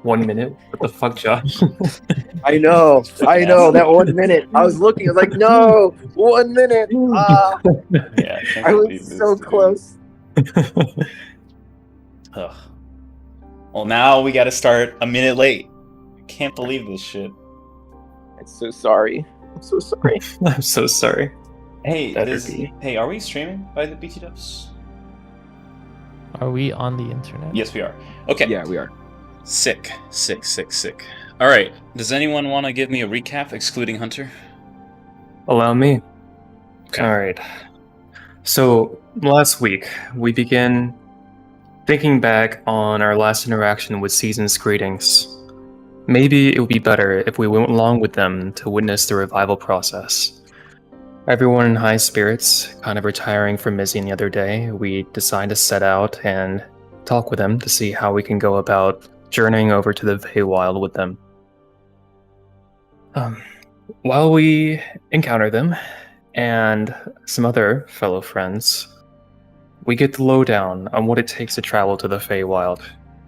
1 minute? What the fuck, Josh? I know, that 1 minute. I was looking, I was like, no, 1 minute. Yeah, I can't I believe was this, so dude. close. Ugh. Well, now we got to start a minute late. I can't believe this shit. I'm so sorry. I'm so sorry. I'm so sorry. Hey, Better be. hey, are we streaming by the BT Dubs? Are we on the internet? Yes, we are. Okay. Yeah, we are. Sick. All right. Does anyone want to give me a recap, excluding Hunter? Allow me. Okay. All right. So last week we began thinking back on our last interaction with Season's greetings. Maybe it would be better if we went along with them to witness the revival process. Everyone in high spirits, kind of retiring from Mizzy the other day, we decided to set out and talk with them to see how we can go about journeying over to the Feywild with them. While we encounter them, and some other fellow friends, we get the lowdown on what it takes to travel to the Feywild.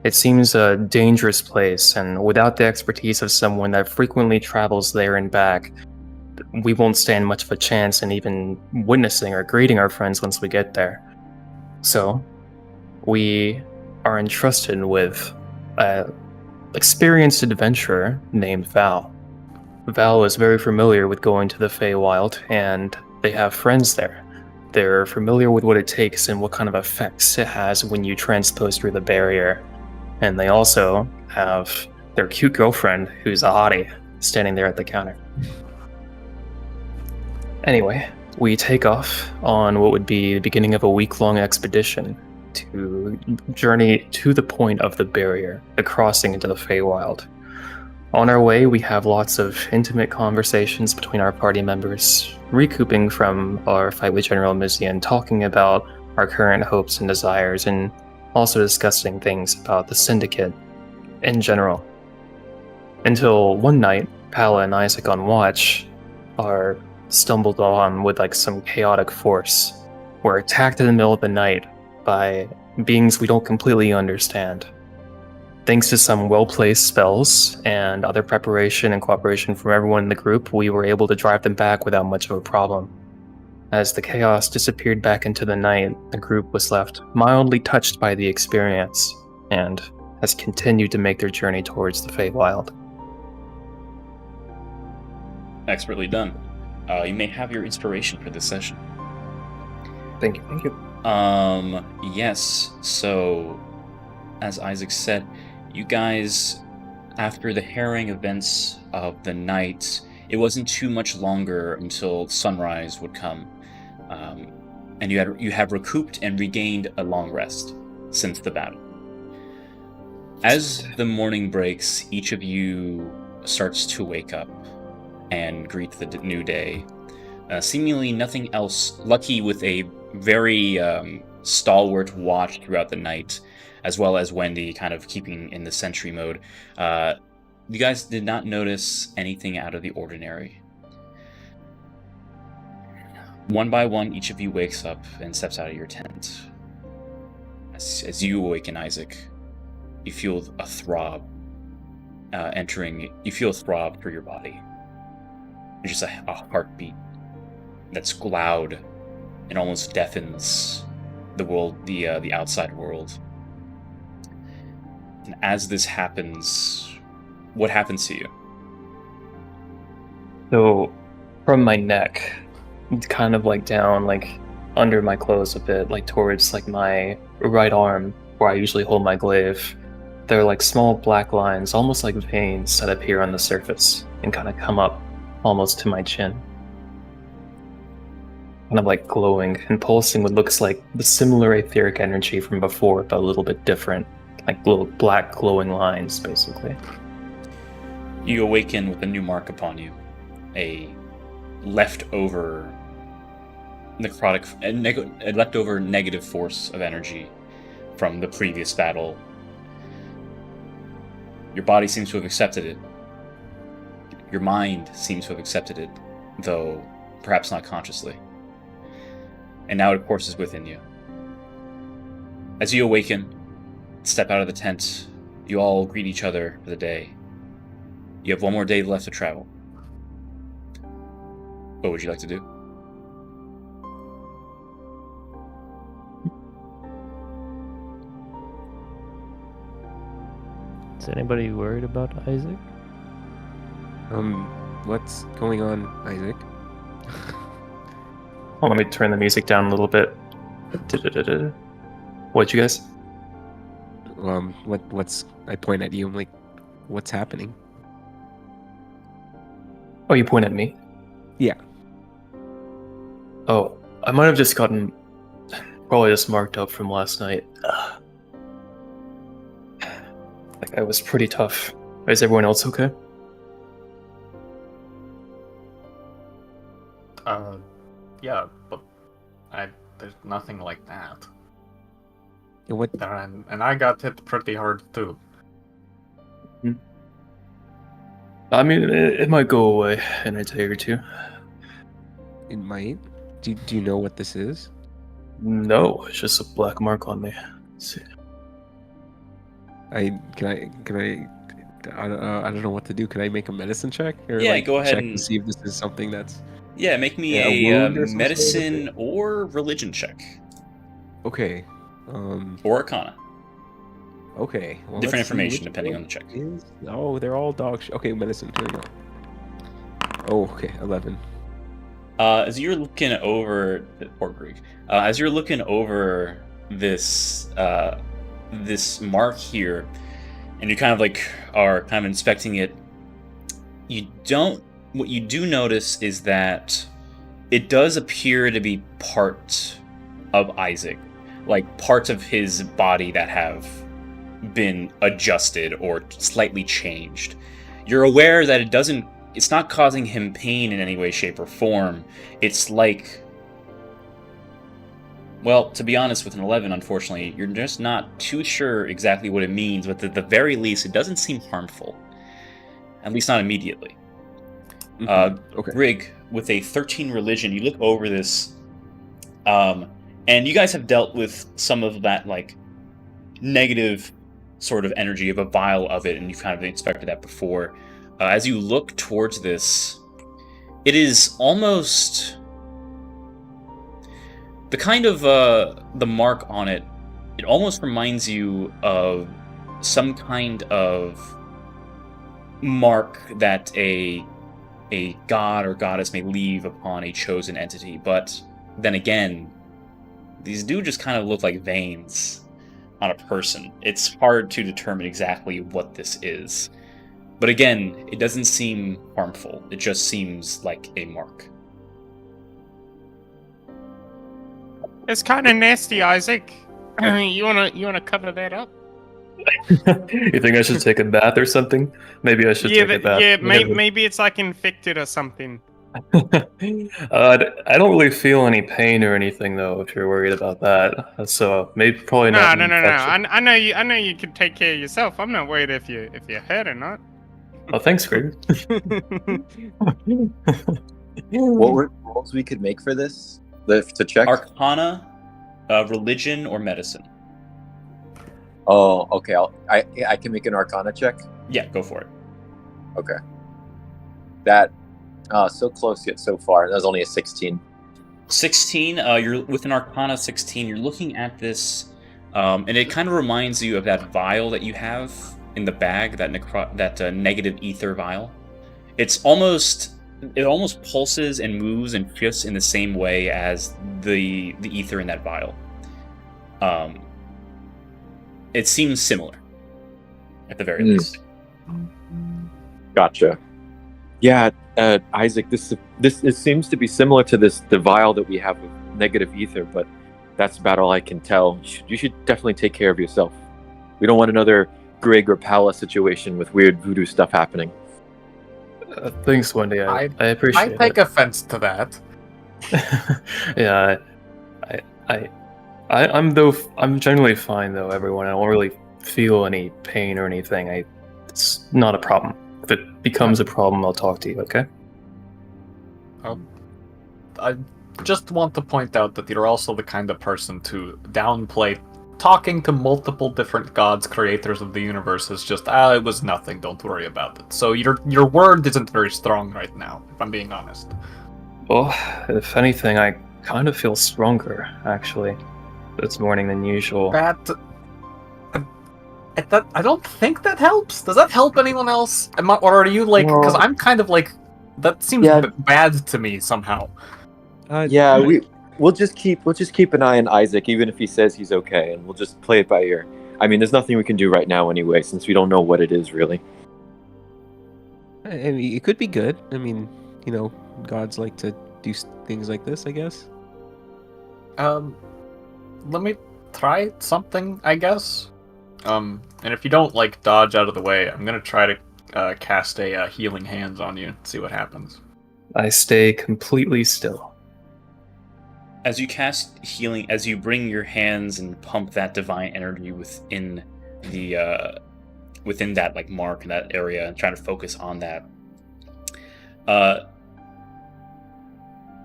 It seems a dangerous place, and without the expertise of someone that frequently travels there and back, we won't stand much of a chance in even witnessing or greeting our friends once we get there. So, we are entrusted with an experienced adventurer named Val. Val is very familiar with going to the Feywild, and they have friends there. They're familiar with what it takes and what kind of effects it has when you transpose through the barrier. And they also have their cute girlfriend, who's a hottie, standing there at the counter. Anyway, we take off on what would be the beginning of a week-long expedition to journey to the point of the barrier, the crossing into the Feywild. On our way, we have lots of intimate conversations between our party members, recouping from our fight with General Mizzy and talking about our current hopes and desires, and also discussing things about the Syndicate in general. Until one night, Pala and Isaac on watch are stumbled on with some chaotic force. We're attacked in the middle of the night by beings we don't completely understand. Thanks to some well-placed spells and other preparation and cooperation from everyone in the group, we were able to drive them back without much of a problem. As the chaos disappeared back into the night, the group was left mildly touched by the experience, and has continued to make their journey towards the Feywild. Expertly done. You may have your inspiration for this session. Thank you. Yes, so, as Isaac said, you guys, after the harrowing events of the night, it wasn't too much longer until sunrise would come, and you have recouped and regained a long rest since the battle. As the morning breaks, each of you starts to wake up and greet the new day. Seemingly nothing else, lucky with a very stalwart watch throughout the night, as well as Wendy kind of keeping in the sentry mode. You guys did not notice anything out of the ordinary. One by one, each of you wakes up and steps out of your tent. As you awaken, Isaac, you feel a throb you feel a throb through your body. It's just a heartbeat that's loud and almost deafens the world, the outside world. And as this happens, what happens to you? So, from my neck, kind of down, under my clothes a bit, towards my right arm, where I usually hold my glaive, there are small black lines, almost like veins, that appear on the surface and kind of come up almost to my chin. Kind of glowing and pulsing what looks like the similar etheric energy from before, but a little bit different. Little black glowing lines, basically. You awaken with a new mark upon you. A leftover negative force of energy from the previous battle. Your body seems to have accepted it. Your mind seems to have accepted it, though perhaps not consciously. And now it courses within you. As you awaken, step out of the tent, You all greet each other for the day. You have one more day left to travel. What would you like to do? Is anybody worried about Isaac? What's going on, Isaac? Oh, let me turn the music down a little bit. What'd you guys? What's? I point at you. I'm like, what's happening? Oh, you point at me? Yeah. Oh, I might have just gotten probably just marked up from last night. Like, I was pretty tough. Is everyone else okay? Yeah, but there's nothing like that. Yeah, what? And I got hit pretty hard too. I mean, it might go away in a day or two. It might. Do you know what this is? No, it's just a black mark on me. Let's see. I don't know what to do. Can I make a medicine check? Or Yeah, go ahead check and- to see if this is something that's Yeah, make me Yeah, a wound or some sort of medicine or religion check. okay. Or arcana. Okay. Well, Different let's see information which depending one on the check. is- Oh, they're all dog shit. Okay, medicine. Here we go. Oh, okay. 11. As you're looking over poor Greek, as you're looking over this this mark here, and you kind of like are kind of inspecting it, what you do notice is that it does appear to be part of Isaac, like parts of his body that have been adjusted or slightly changed. You're aware that it's not causing him pain in any way, shape, or form. It's like, well, to be honest, with an 11, unfortunately, you're just not too sure exactly what it means, but at the very least, it doesn't seem harmful. At least not immediately. Okay. Rig, with a 13 religion, you look over this, and you guys have dealt with some of that, like, negative sort of energy of a vial of it, and you've kind of inspected that before. As you look towards this, it is almost the kind of the mark on it. It almost reminds you of some kind of mark that a god or goddess may leave upon a chosen entity. But then again, these do just kind of look like veins on a person. It's hard to determine exactly what this is. But again, it doesn't seem harmful. It just seems like a mark. It's kind of nasty, Isaac. You wanna cover that up? You think I should take a bath or something? Maybe I should take a bath. Maybe it's like infected or something. I don't really feel any pain or anything though. If you're worried about that, so maybe probably No. not. I know you can take care of yourself. I'm not worried if you're hurt or not. Oh, thanks, Greg. What were rolls we could make for this? To check? Arcana, religion, or medicine. Oh, okay. I can make an Arcana check. Yeah, go for it. Okay. That so close yet so far. That was only a 16. 16. You're with an Arcana 16. You're looking at this, and it kind of reminds you of that vial that you have in the bag, that negative ether vial. It almost pulses and moves and shifts in the same way as the ether in that vial. It seems similar, at the very least. Gotcha. Yeah, Isaac, this it seems to be similar to the vial that we have of negative ether, but that's about all I can tell. You should definitely take care of yourself. We don't want another Grig or Pala situation with weird voodoo stuff happening. Thanks, Wendy. I appreciate I take offense to that. it. Yeah, I'm generally fine though. Everyone, I don't really feel any pain or anything. It's not a problem. If it becomes a problem, I'll talk to you. Okay? I just want to point out that you're also the kind of person to downplay talking to multiple different gods, creators of the universe, is just it was nothing. Don't worry about it. So your word isn't very strong right now, if I'm being honest. Well, if anything, I kind of feel stronger, actually, this morning than usual. I don't think that helps. Does that help anyone else? Or are you like? Because I'm kind of like. That seems bad to me somehow. We'll just keep an eye on Isaac, even if he says he's okay, and we'll just play it by ear. I mean, there's nothing we can do right now anyway, since we don't know what it is really. I mean, it could be good. I mean, you know, gods like to do things like this, I guess. Let me try something, I guess. And if you don't like dodge out of the way, I'm gonna try to cast a healing hands on you. See what happens. I stay completely still. As you cast healing, as you bring your hands and pump that divine energy within the within that like mark in that area, and trying to focus on that,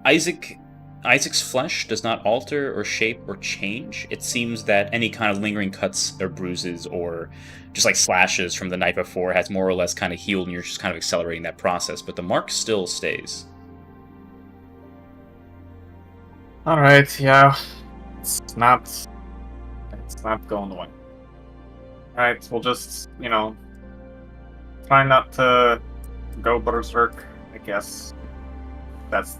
Isaac's flesh does not alter or shape or change. It seems that any kind of lingering cuts or bruises or just like slashes from the night before has more or less kind of healed, and you're just kind of accelerating that process, but the mark still stays. Alright, yeah. It's not going away. Alright, we'll just, try not to go berserk, I guess. That's,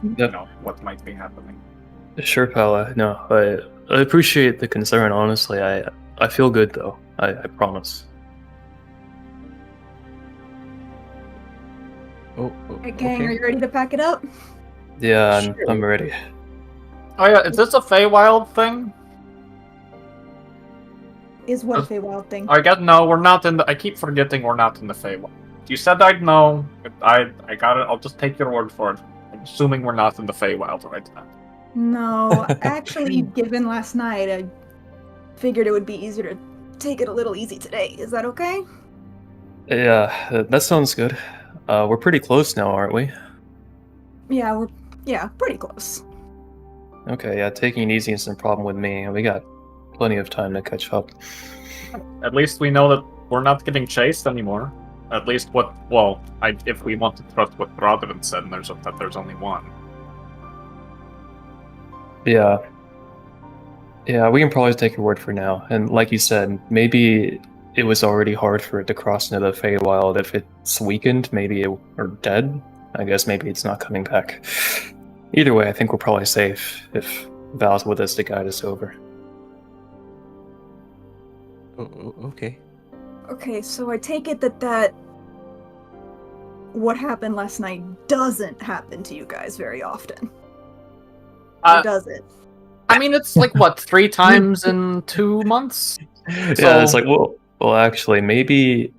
what might be happening. Sure, Paula. No, I appreciate the concern, honestly. I feel good, though. I promise. Alright, gang, are you ready to pack it up? Yeah, I'm ready. Oh yeah, is this a Feywild thing? Is what a Feywild thing? I guess no, we're not in the. I keep forgetting we're not in the Feywild. You said I'd know. I got it. I'll just take your word for it. I'm assuming we're not in the Feywild right now. No, actually, given last night, I figured it would be easier to take it a little easy today. Is that okay? Yeah, that sounds good. We're pretty close now, aren't we? Yeah, we're pretty close. Okay, yeah, taking it easy isn't a problem with me. We got plenty of time to catch up. At least we know that we're not getting chased anymore. At least if we want to trust what Providence said, and there's only one. Yeah. Yeah, we can probably take your word for now. And like you said, maybe it was already hard for it to cross into the Feywild. If it's weakened, or dead, I guess maybe it's not coming back. Either way, I think we're probably safe if Val's with us to guide us over. Okay. Okay, so I take it that what happened last night doesn't happen to you guys very often. Or does it? I mean, it's like, 3 times in 2 months? Yeah, it's like, well, actually, maybe.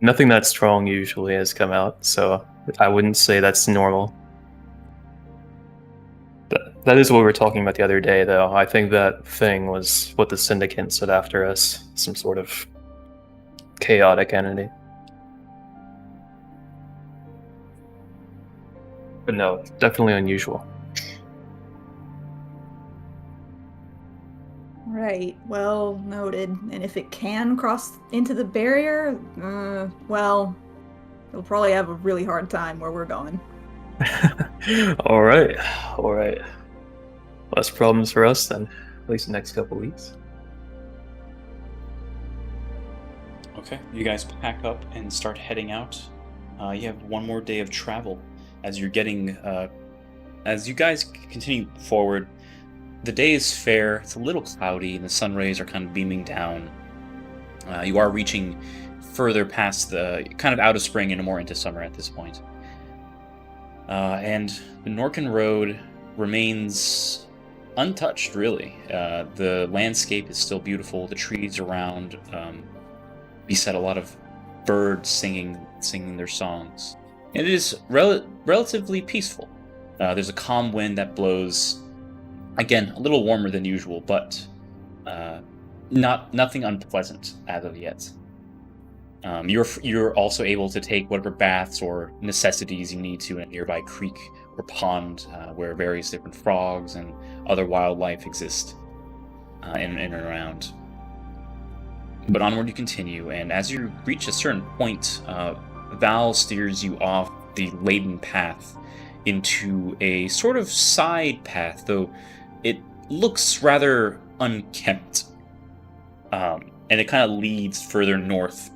Nothing that strong usually has come out, so I wouldn't say that's normal. That is what we were talking about the other day, though. I think that thing was what the Syndicate sent after us. Some sort of chaotic entity. But no, definitely unusual. Right, well noted. And if it can cross into the barrier, well, you'll probably have a really hard time where we're going. All right. Less problems for us then, at least the next couple weeks. Okay, you guys pack up and start heading out. You have one more day of travel as you're getting, as you guys continue forward. The day is fair. It's a little cloudy, and the sun rays are kind of beaming down. You are reaching further past the kind of out of spring and more into summer at this point. And the Norkin Road remains untouched, really. The landscape is still beautiful. The trees around beset a lot of birds singing their songs. And it is relatively peaceful. There's a calm wind that blows, again, a little warmer than usual, but nothing unpleasant as of yet. You're also able to take whatever baths or necessities you need to in a nearby creek or pond where various different frogs and other wildlife exist. in and around. But onward you continue, and as you reach a certain point, Val steers you off the laden path into a sort of side path, though it looks rather unkempt. And it kind of leads further north,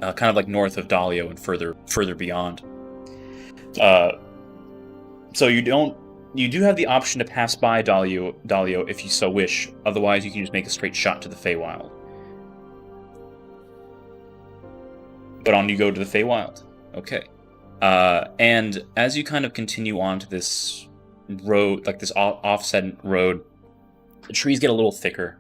kind of like north of Dalio and further beyond. So you do have the option to pass by Dalio if you so wish. Otherwise, you can just make a straight shot to the Feywild. But on you go to the Feywild. Okay. And as you kind of continue on to this road, like this offset road, the trees get a little thicker.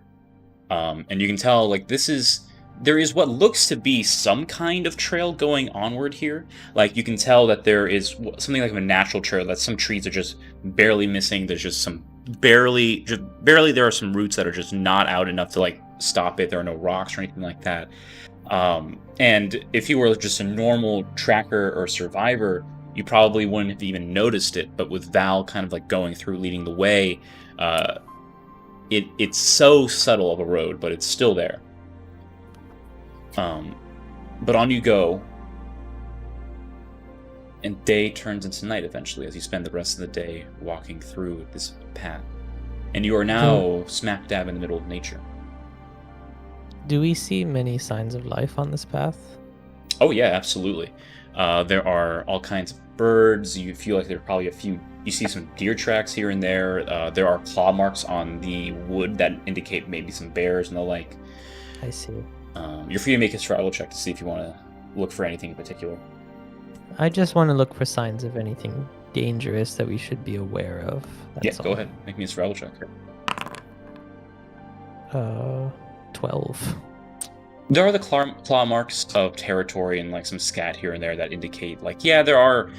And you can tell, like, there is what looks to be some kind of trail going onward here. Like, you can tell that there is something like a natural trail, that some trees are just barely missing. There's just some barely there are some roots that are just not out enough to, like, stop it. There are no rocks or anything like that. And if you were just a normal tracker or survivor, you probably wouldn't have even noticed it. But with Val kind of like going through, leading the way, it's so subtle of a road, but it's still there. But on you go, and day turns into night eventually as you spend the rest of the day walking through this path. And you are now smack dab in the middle of nature. Do we see many signs of life on this path? Oh yeah, absolutely. There are all kinds of birds. You feel like there are probably a few. You see some deer tracks here and there. There are claw marks on the wood that indicate maybe some bears and the like. I see. You're free to make a survival check to see if you want to look for anything in particular. I just want to look for signs of anything dangerous that we should be aware of. That's Go ahead. Make me a survival check. 12. There are the claw marks of territory and like some scat here and there that indicate, like, yeah, there are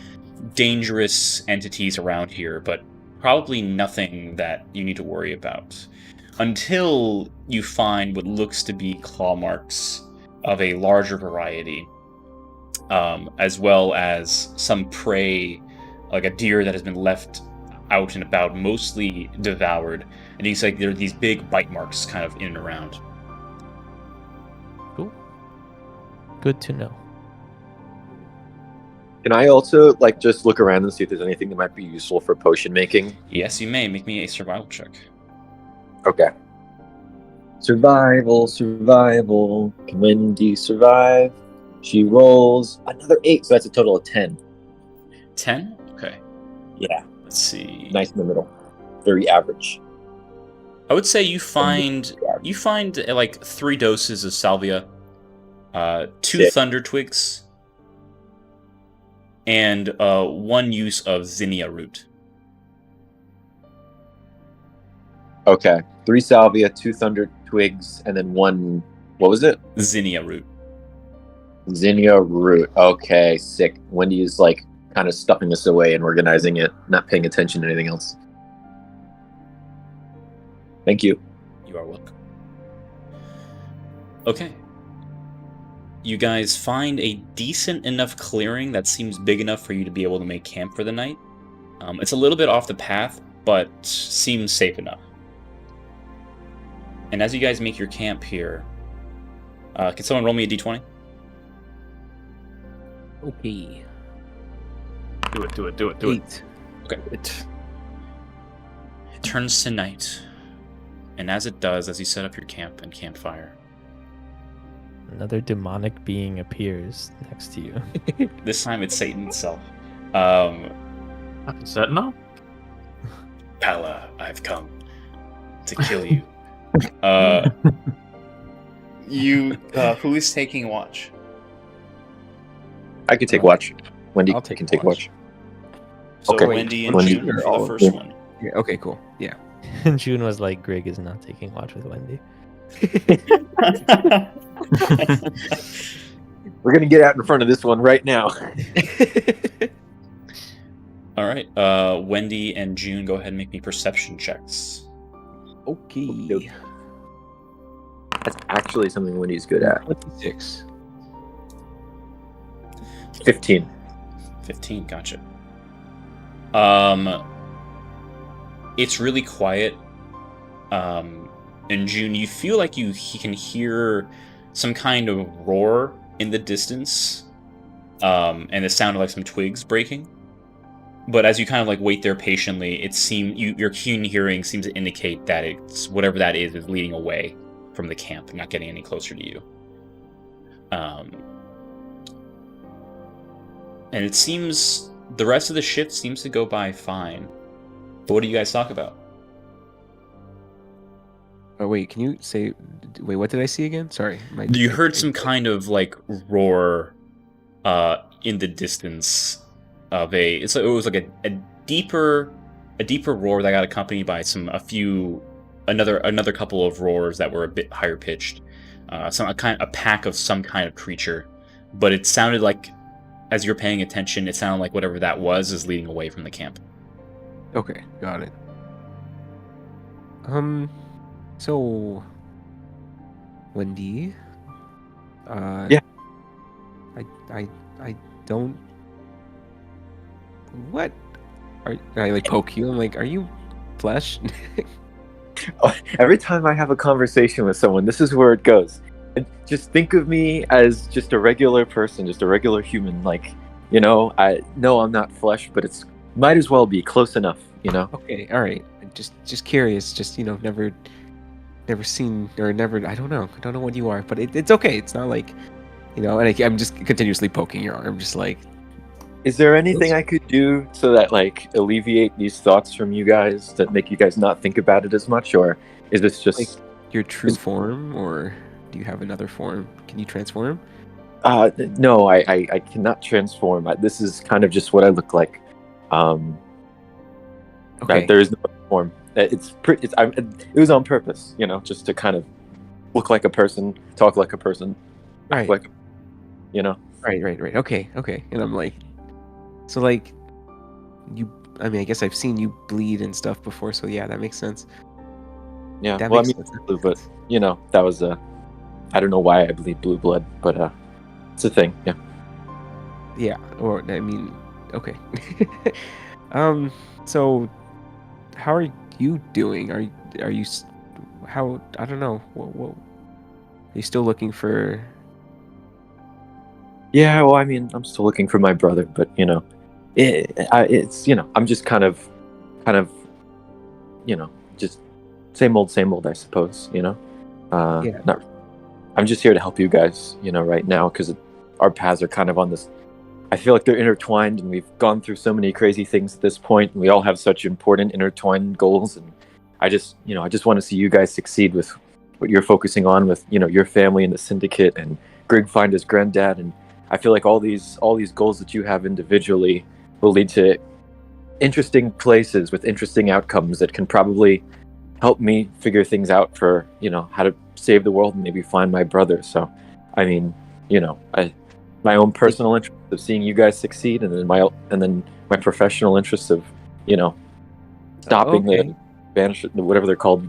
dangerous entities around here, but probably nothing that you need to worry about. Until you find what looks to be claw marks of a larger variety, as well as some prey, like a deer that has been left out and about, mostly devoured. And you see like there are these big bite marks kind of in and around. Cool. Good to know. Can I also like just look around and see if there's anything that might be useful for potion making? Yes, you may. Make me a survival check. Okay. Survival. Can Wendy survive? She rolls another 8, so that's a total of 10. 10? Okay. Yeah. Let's see. Nice in the middle. Very average. I would say you find like 3 doses of salvia, 2 Sick. thunder twigs, and 1 use of zinnia root. Okay. 3 salvia, 2 thunder twigs, and then 1. What was it? Zinnia root. Zinnia root. Okay, sick. Wendy is like kind of stuffing this away and organizing it, not paying attention to anything else. Thank you. You are welcome. Okay. You guys find a decent enough clearing that seems big enough for you to be able to make camp for the night. It's a little bit off the path, but seems safe enough. And as you guys make your camp here, can someone roll me a d20? Okay. Do it. 8. Okay. It turns to night. And as it does, as you set up your camp and campfire, Another demonic being appears next to you. this time it's Satan itself. Is that no? Pala, I've come to kill you. Who is taking watch? I could take watch. Wendy I'll take can take watch. So Okay. Wendy and Wendy. June are Oh, the first yeah. one. Yeah, okay, cool. Yeah. And June was like, Greg is not taking watch with Wendy. We're gonna get out in front of this one right now. All right, Wendy and June, go ahead and make me perception checks. Okay. That's actually something Wendy's good at. 26. 15. 15, gotcha. It's really quiet. And June, you feel like you can hear some kind of roar in the distance, and the sound of like some twigs breaking. But as you kind of like wait there patiently, your keen hearing seems to indicate that it's whatever that is leading away from the camp, not getting any closer to you. And it seems the rest of the shift seems to go by fine. But what do you guys talk about? Oh wait, can you say? Wait, what did I see again? Sorry, You heard some kind of like roar in the distance of it was like a deeper roar that got accompanied by another couple of roars that were a bit higher pitched, a pack of some kind of creature, but it sounded like, as you're paying attention, it sounded like whatever that was is leading away from the camp. Okay, got it. So Wendy, Yeah. I don't. What? I like poke you? I'm like, are you flesh? Every time I have a conversation with someone, this is where it goes. And just think of me as just a regular person, just a regular human. Like, you know, I'm not flesh, but it's might as well be close enough. You know. Okay, all right. Just curious. Just never seen or never. I don't know what you are, but it's okay. It's not like, and I'm just continuously poking your arm, just like. Is there anything I could do so that like alleviate these thoughts from you guys that make you guys not think about it as much, or is this just like your true form, or do you have another form? Can you transform? No, I cannot transform. This is kind of just what I look like. Okay. There is no form. It was on purpose, just to kind of look like a person, talk like a person, act Right. like, Right. Okay. And I'm like, so like, I guess I've seen you bleed and stuff before, so yeah, that makes sense. Yeah. That Well, makes I mean, sense. blue, but that was I don't know why I bleed blue blood, but it's a thing. Yeah. Yeah. Or okay. So how are you doing? Are you how? I don't know. What are you still looking for? Yeah. Well, I mean, I'm still looking for my brother, but it's I'm just kind of just same old, I suppose. Yeah. Not. I'm just here to help you guys, right now, because our paths are kind of on this. I feel like they're intertwined, and we've gone through so many crazy things at this point, and we all have such important intertwined goals. And I just want to see you guys succeed with what you're focusing on with, your family and the syndicate, and Grig find his granddad. And I feel like all these goals that you have individually will lead to interesting places with interesting outcomes that can probably help me figure things out for, how to save the world and maybe find my brother. So, I mean, my own personal interest of seeing you guys succeed, and then my professional interest of, stopping the banish, whatever they're called.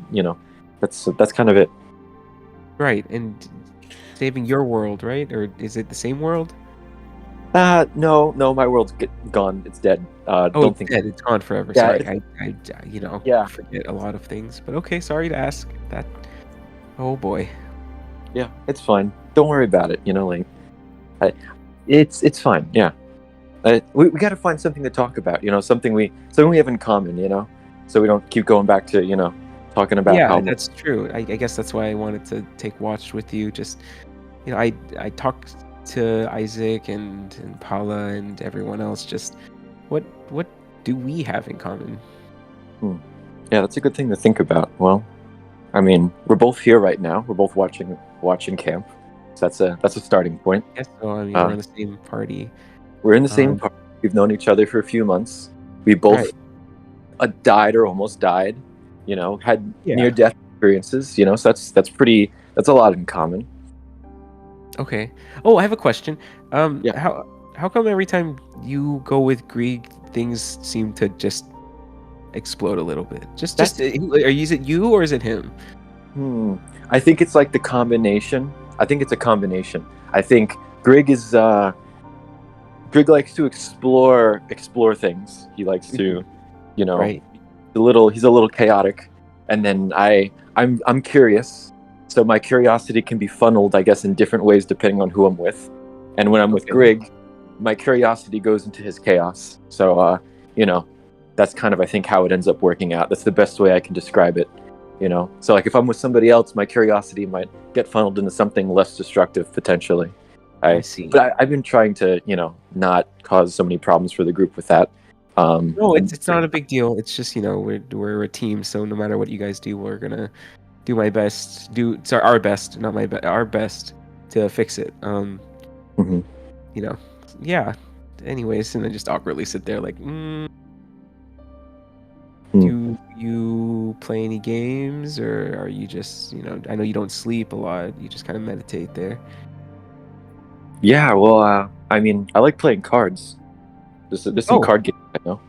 That's kind of it. Right, and saving your world, right? Or is it the same world? No, my world's gone. It's dead. Don't think dead. It's gone forever. Yeah, Sorry, I Yeah. forget a lot of things. But okay, sorry to ask that. Oh boy. Yeah, it's fine. Don't worry about it. It's fine. Yeah, we got to find something to talk about. Something we have in common. So we don't keep going back to talking about Yeah, how that's true. I guess that's why I wanted to take watch with you. Just I talked to Isaac and Paula and everyone else. Just what do we have in common? Yeah, that's a good thing to think about. Well, I mean, we're both here right now. We're both watching camp. So that's a starting point. Yes, so I mean we're in the same party. We're in the same party. We've known each other for a few months. We both died or almost died. Had near-death experiences. So that's a lot in common. Okay. Oh, I have a question. Yeah. How come every time you go with Grieg, things seem to just explode a little bit? Is it you or is it him? I think it's like the combination. I think it's a combination. I think Grig likes to explore things. He likes to, Right. he's a little chaotic, and then I'm curious. So my curiosity can be funneled, I guess, in different ways depending on who I'm with. And when I'm with Grig, my curiosity goes into his chaos. So that's kind of, I think, how it ends up working out. That's the best way I can describe it. So like if I'm with somebody else, my curiosity might get funneled into something less destructive potentially. I see. But I've been trying to, not cause so many problems for the group with that. No, it's not a big deal. It's just we're a team, so no matter what you guys do, we're gonna do our best, our best to fix it. Yeah. Anyways, and then just awkwardly sit there like, Do you play any games, or are you just, I know you don't sleep a lot. You just kind of meditate there. Yeah, well, I mean, I like playing cards. There's some card games I know.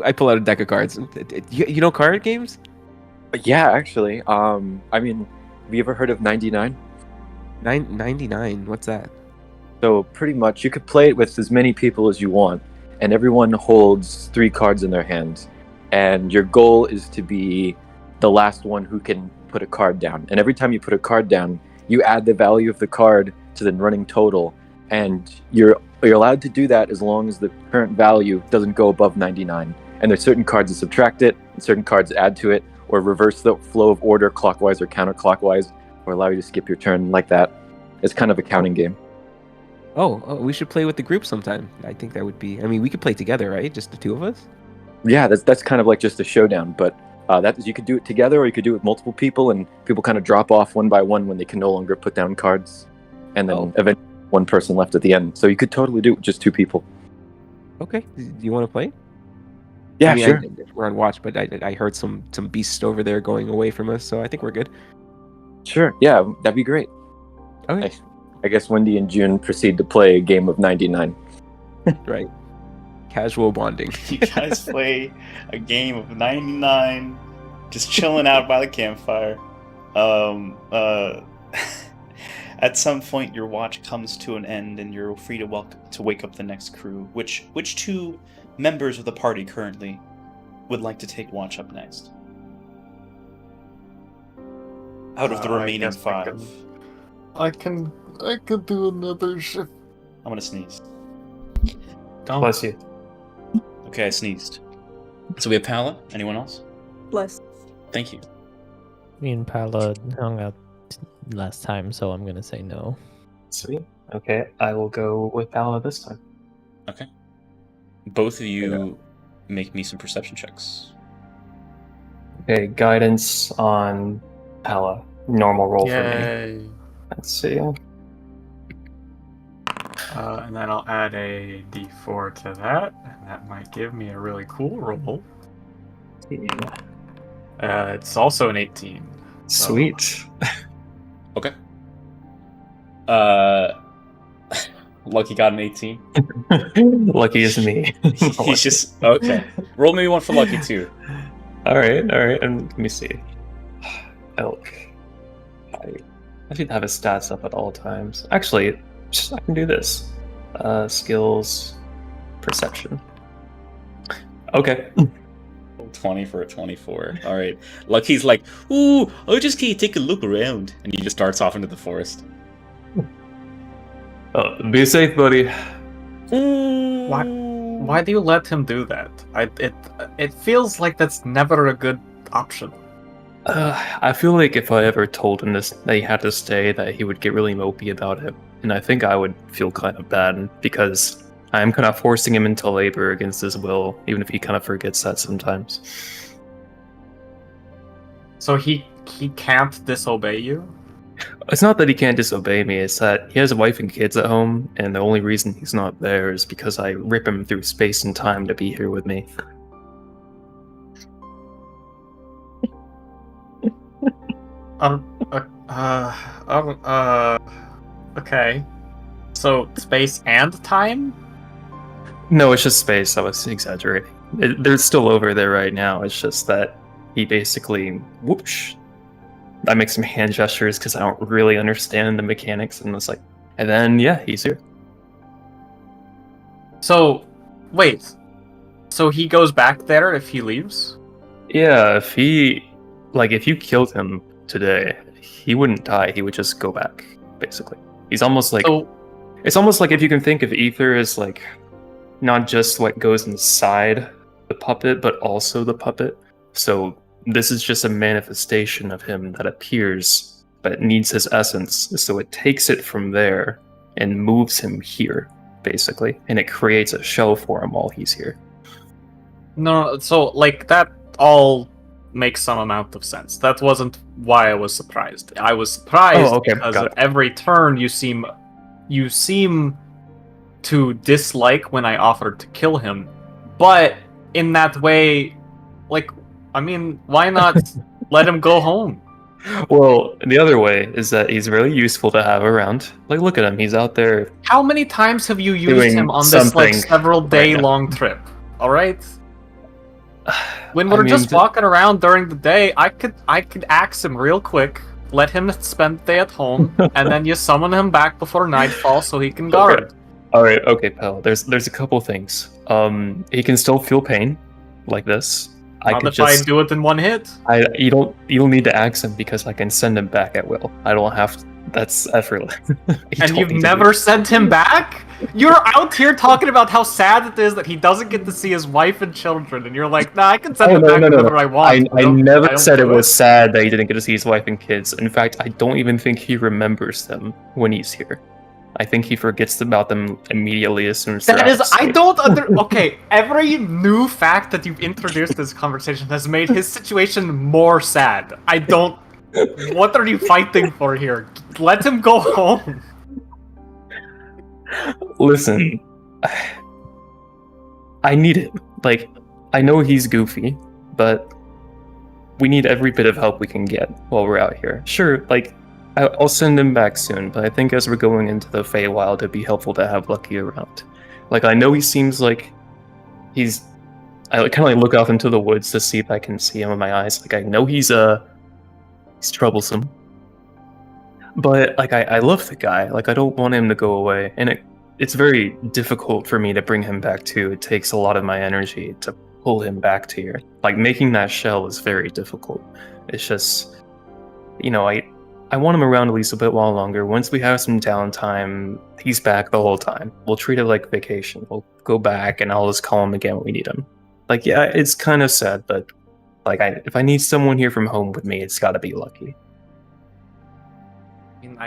I pull out a deck of cards. You know card games? Yeah, actually. I mean, have you ever heard of 99? 99. What's that? So pretty much, you could play it with as many people as you want, and everyone holds 3 cards in their hands, and your goal is to be the last one who can put a card down. And every time you put a card down, you add the value of the card to the running total, and you're allowed to do that as long as the current value doesn't go above 99. And there's certain cards that subtract it, and certain cards that add to it, or reverse the flow of order clockwise or counterclockwise, or allow you to skip your turn like that. It's kind of a counting game. Oh, we should play with the group sometime. I think that would be. I mean, we could play together, right? Just the 2 of us. Yeah, that's kind of like just a showdown, but you could do it together, or you could do it with multiple people, and people kind of drop off one by one when they can no longer put down cards, and then eventually one person left at the end. So you could totally do it with just 2 people. Okay, do you want to play? Yeah, sure. We're on watch, but I heard some beasts over there going away from us, so I think we're good. Sure, yeah, that'd be great. Okay. I guess Wendy and June proceed to play a game of 99. Right. Casual bonding. You guys play a game of 99, just chilling out by the campfire. At some point, your watch comes to an end, and you're free to wake up the next crew. Which 2 members of the party currently would like to take watch up next? Out of the remaining 5. I could do another shift. I'm gonna sneeze. Don't. Bless you. Okay, I sneezed. So we have Pala. Anyone else? Bless. Thank you. Me and Paula hung out last time, so I'm gonna say no. Sweet. Okay, I will go with Pala this time. Okay. Both of you make me some perception checks. Okay, guidance on Pala. Normal roll for me. Yay. Let's see. And then I'll add a d4 to that, and that might give me a really cool roll. It's also an 18. So. Sweet. Okay. Lucky got an 18. Lucky is me. He's just okay. Roll me one for Lucky too. All right. And let me see. Elk. I should have his stats up at all times. Actually, I can do this. Skills, perception. Okay. 20 for a 24. All right. Lucky's like, ooh, I'll just take a look around, and he just starts off into the forest. Be safe, buddy. Why do you let him do that? It feels like that's never a good option. I feel like if I ever told him that he had to stay, that he would get really mopey about it. And I think I would feel kind of bad because I'm kind of forcing him into labor against his will, even if he kind of forgets that sometimes. So he can't disobey you? It's not that he can't disobey me, it's that he has a wife and kids at home, and the only reason he's not there is because I rip him through space and time to be here with me. Okay. So space and time? No, it's just space. I was exaggerating. They're still over there right now. It's just that he basically whoosh. I make some hand gestures because I don't really understand the mechanics, and it's like, and then he's here. So, wait. So he goes back there if he leaves? Yeah, if he like if you killed him today, he wouldn't die. He would just go back, basically. He's almost like So, it's almost like if you can think of ether as like not just what goes inside the puppet, but also the puppet. So this is just a manifestation of him that appears, but it needs his essence. So it takes it from there and moves him here, basically, and it creates a shell for him while he's here. no, so like that all makes some amount of sense. That wasn't why I was surprised. I was surprised because got at every turn you seem to dislike when I offered to kill him, but in that way, like, I mean, why not let him go home? Well, the other way is that he's really useful to have around. Like, look at him. He's out there. How many times have you used Doing him on this like something several day right now. long trip? All right. When I we're mean, just walking around during the day, I could axe him real quick, let him spend the day at home, and then you summon him back before nightfall so he can guard. All right, okay, pal. There's a couple things. He can still feel pain, like this. Not if I do it in one hit. You don't need to axe him because I can send him back at will. I don't have to. That's effortless. And you've never sent him back? You're out here talking about how sad it is that he doesn't get to see his wife and children, and you're like, nah, I can send him back whenever I want. I never said it was sad that he didn't get to see his wife and kids. In fact, I don't even think he remembers them when he's here. I think he forgets about them immediately as soon as That they're is, out of I sight. don't okay, every new fact that you've introduced this conversation has made his situation more sad. I don't, what are you fighting for here? Let him go home. Listen, I need it. Like, I know he's goofy, but we need every bit of help we can get while we're out here. Sure, like, I'll send him back soon, but I think as we're going into the Feywild, it'd be helpful to have Lucky around. Like, I know he seems like he's... I kind of like look off into the woods to see if I can see him in my eyes. Like, I know he's troublesome. But, like, I love the guy. Like, I don't want him to go away. And it's very difficult for me to bring him back, too. It takes a lot of my energy to pull him back to here. Like, making that shell is very difficult. It's just... You know, I want him around at least a bit while longer. Once we have some downtime, he's back the whole time. We'll treat it like vacation. We'll go back and I'll just call him again when we need him. Like, yeah, it's kind of sad, but like, if I need someone here from home with me, it's got to be Lucky. I mean,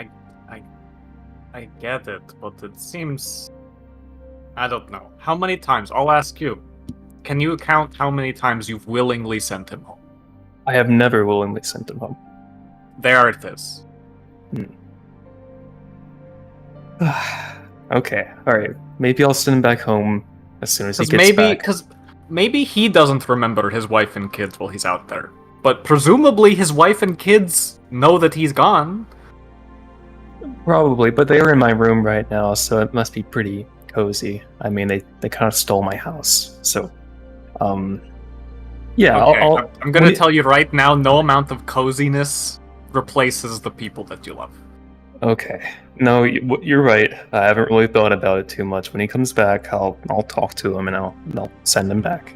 I get it, but it seems... I don't know. How many times? I'll ask you. Can you count how many times you've willingly sent him home? I have never willingly sent him home. There it is. Okay, alright. Maybe I'll send him back home as soon as he gets back. Because maybe he doesn't remember his wife and kids while he's out there. But presumably his wife and kids know that he's gone. Probably, but they are in my room right now, so it must be pretty cozy. I mean, they kind of stole my house, so... Yeah, Okay, I'm gonna tell you right now, no amount of coziness replaces the people that you love. Okay. No, you're right. I haven't really thought about it too much. When he comes back, I'll talk to him and I'll send him back.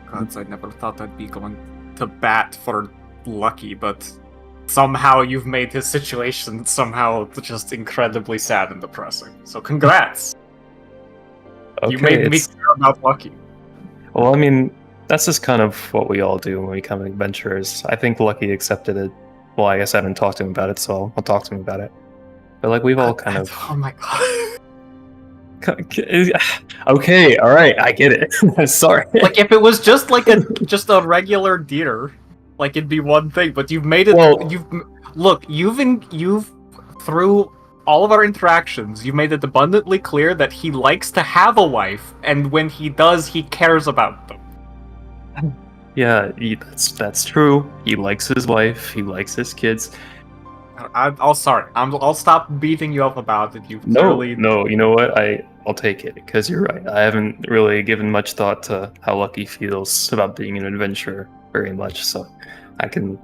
Gods, I never thought I'd be going to bat for Lucky, but somehow you've made his situation somehow just incredibly sad and depressing. So congrats! Okay, You made me care about Lucky. Well, I mean, that's just kind of what we all do when we become adventurers. I think Lucky accepted it. Well, I guess I haven't talked to him about it, so I'll talk to him about it. But like, we've all kind of... Oh my god. Okay, alright, I get it. I'm sorry. Like, if it was just like just a regular deer, like, it'd be one thing, but you've made it... Well- You've through all of our interactions, you've made it abundantly clear that he likes to have a wife, and when he does, he cares about them. Yeah, that's true. He likes his wife, he likes his kids. I'll stop beating you up about it. You've No, clearly... you know what? I'll take it, because you're right. I haven't really given much thought to how Lucky feels about being an adventurer very much, so I can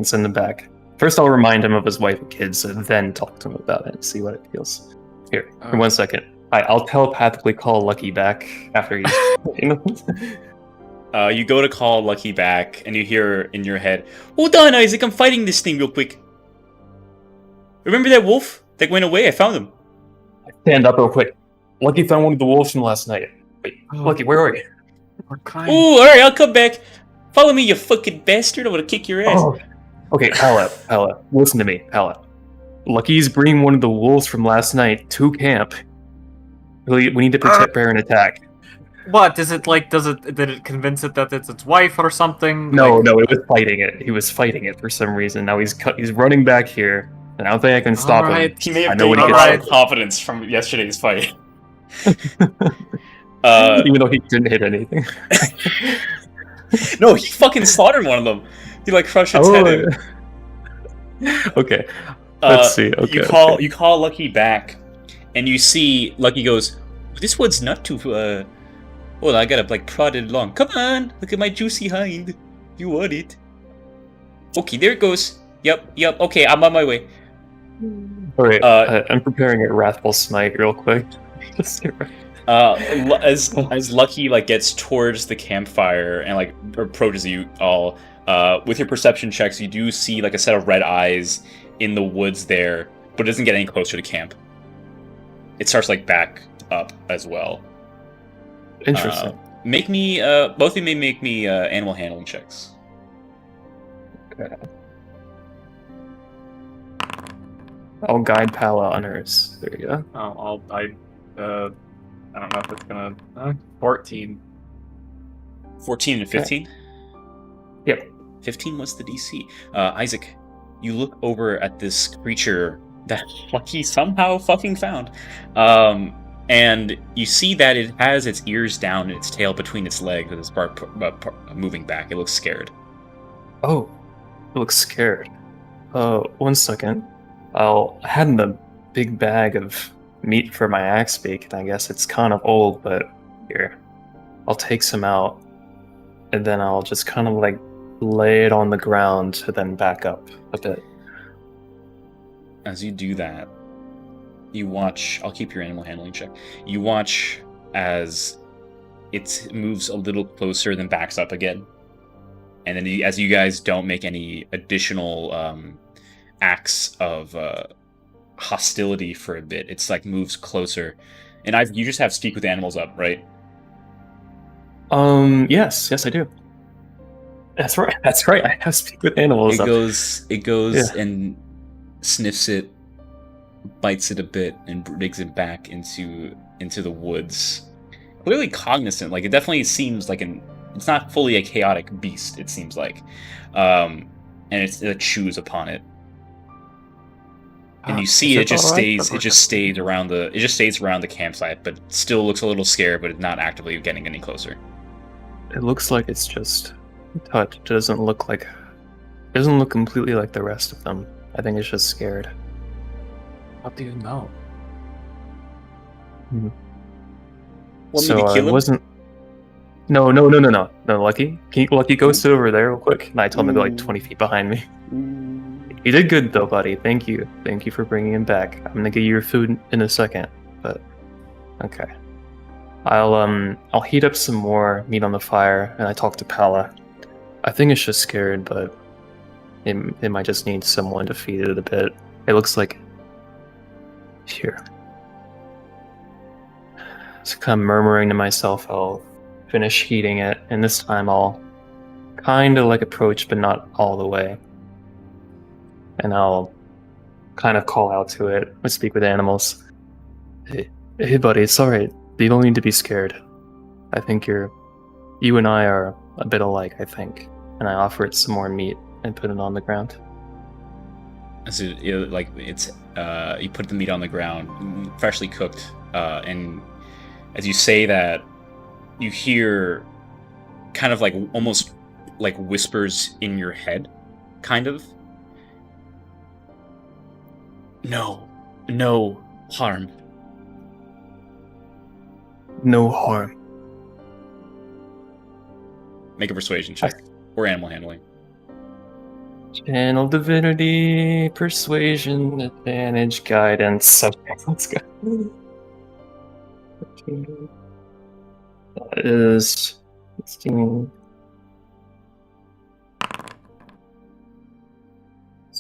send him back. First, I'll remind him of his wife and kids, and then talk to him about it and see what it feels. Here, for 1 second. I'll telepathically call Lucky back after he's... You go to call Lucky back, and you hear in your head, "Hold on, Isaac, I'm fighting this thing real quick. Remember that wolf that went away? I found him." Stand up real quick. Lucky found one of the wolves from last night. Wait, Lucky, where are you? We're crying. Ooh, alright, I'll come back. Follow me, you fucking bastard. I'm gonna kick your ass. Oh, okay, Pala, listen to me, Pala. Lucky's bringing one of the wolves from last night to camp. We need to prepare an attack. What is it like? Did it convince it that it's its wife or something? No, Like, no, it was fighting it. He was fighting it for some reason. Now he's running back here, and I don't think I can stop him. Alright. He may have I know when gained he a lot gets of confidence from yesterday's fight. even though he didn't hit anything. No, he fucking slaughtered one of them. He like crushed its head in. Okay, let's see. Okay, You call Lucky back, and you see Lucky goes, "This one's not too. Well, I gotta like prod it along. Come on, look at my juicy hind. You want it? Okay, there it goes. Yep. Okay, I'm on my way. Alright, I'm preparing a Wrathful Smite real quick. As Lucky like gets towards the campfire and like approaches you all, with your perception checks, you do see like a set of red eyes in the woods there, but it doesn't get any closer to camp. It starts like back up as well. Interesting. Make me, both of you may make me animal handling checks. Okay. I'll guide Pala on hers. There you go. I don't know if it's gonna. 14. 14 and 15? Yep. 15 was the DC. Isaac, you look over at this creature that Lucky somehow fucking found. And you see that it has its ears down and its tail between its legs with its part moving back. It looks scared. Oh, it looks scared. 1 second. I had in the big bag of meat for my axe beak, and I guess it's kind of old, but here. I'll take some out, and then I'll just kind of like lay it on the ground to then back up a bit. As you do that, you watch. I'll keep your animal handling check. You watch as it moves a little closer, then backs up again. And then as you guys don't make any additional acts of hostility for a bit, it's like moves closer. And you just have speak with animals up, right? Yes, I do. That's right. I have speak with animals. It goes Yeah. and sniffs it, bites it a bit, and brings it back into the woods. Clearly cognizant, like it definitely seems like it's not fully a chaotic beast, it seems like. And it chews upon it. And you see it just stays around the campsite, but still looks a little scared, but it's not actively getting any closer. It looks like it's just touched. It doesn't look completely like the rest of them. I think it's just scared. How do you know? Want me So to I kill him? wasn't. No, Lucky. Lucky, go sit over there real quick. And I told him to go like 20 feet behind me. You did good though, buddy. Thank you for bringing him back. I'm gonna get you your food in a second, but okay. I'll heat up some more meat on the fire, and I talk to Pala. I think it's just scared, but it might just need someone to feed it a bit. It looks like here. So kind of murmuring to myself, I'll finish heating it, and this time I'll kind of like approach, but not all the way. And I'll kind of call out to it. I speak with animals. Hey buddy, it's alright. You don't need to be scared. I think you and I are a bit alike, I think. And I offer it some more meat and put it on the ground. So you put the meat on the ground, freshly cooked, and as you say that, you hear kind of like almost like whispers in your head, kind of. No harm. No harm. Make a persuasion check or animal handling. Channel divinity, persuasion, advantage, guidance. Okay, let's go. That is 16,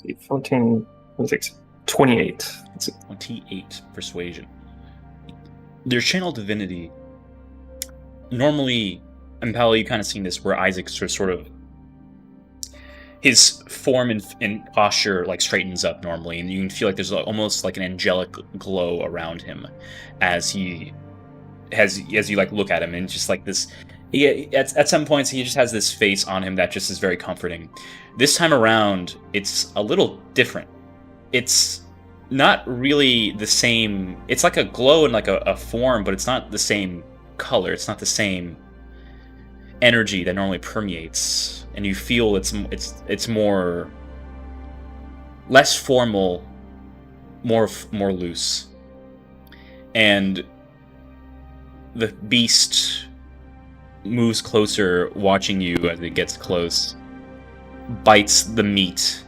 see, 14, 26, 28. Let's see. 28 persuasion. Their channel divinity. Normally, and Paolo, you kind of seen this where Isaac's sort of his form and posture like straightens up normally, and you can feel like there's almost like an angelic glow around him as you like look at him, and just like this. At some points he just has this face on him that just is very comforting. This time around, it's a little different. It's not really the same. It's like a glow and like a form, but it's not the same color. It's not the same energy that normally permeates, and you feel it's more less formal, more loose. And the beast moves closer, watching you as it gets close, bites the meat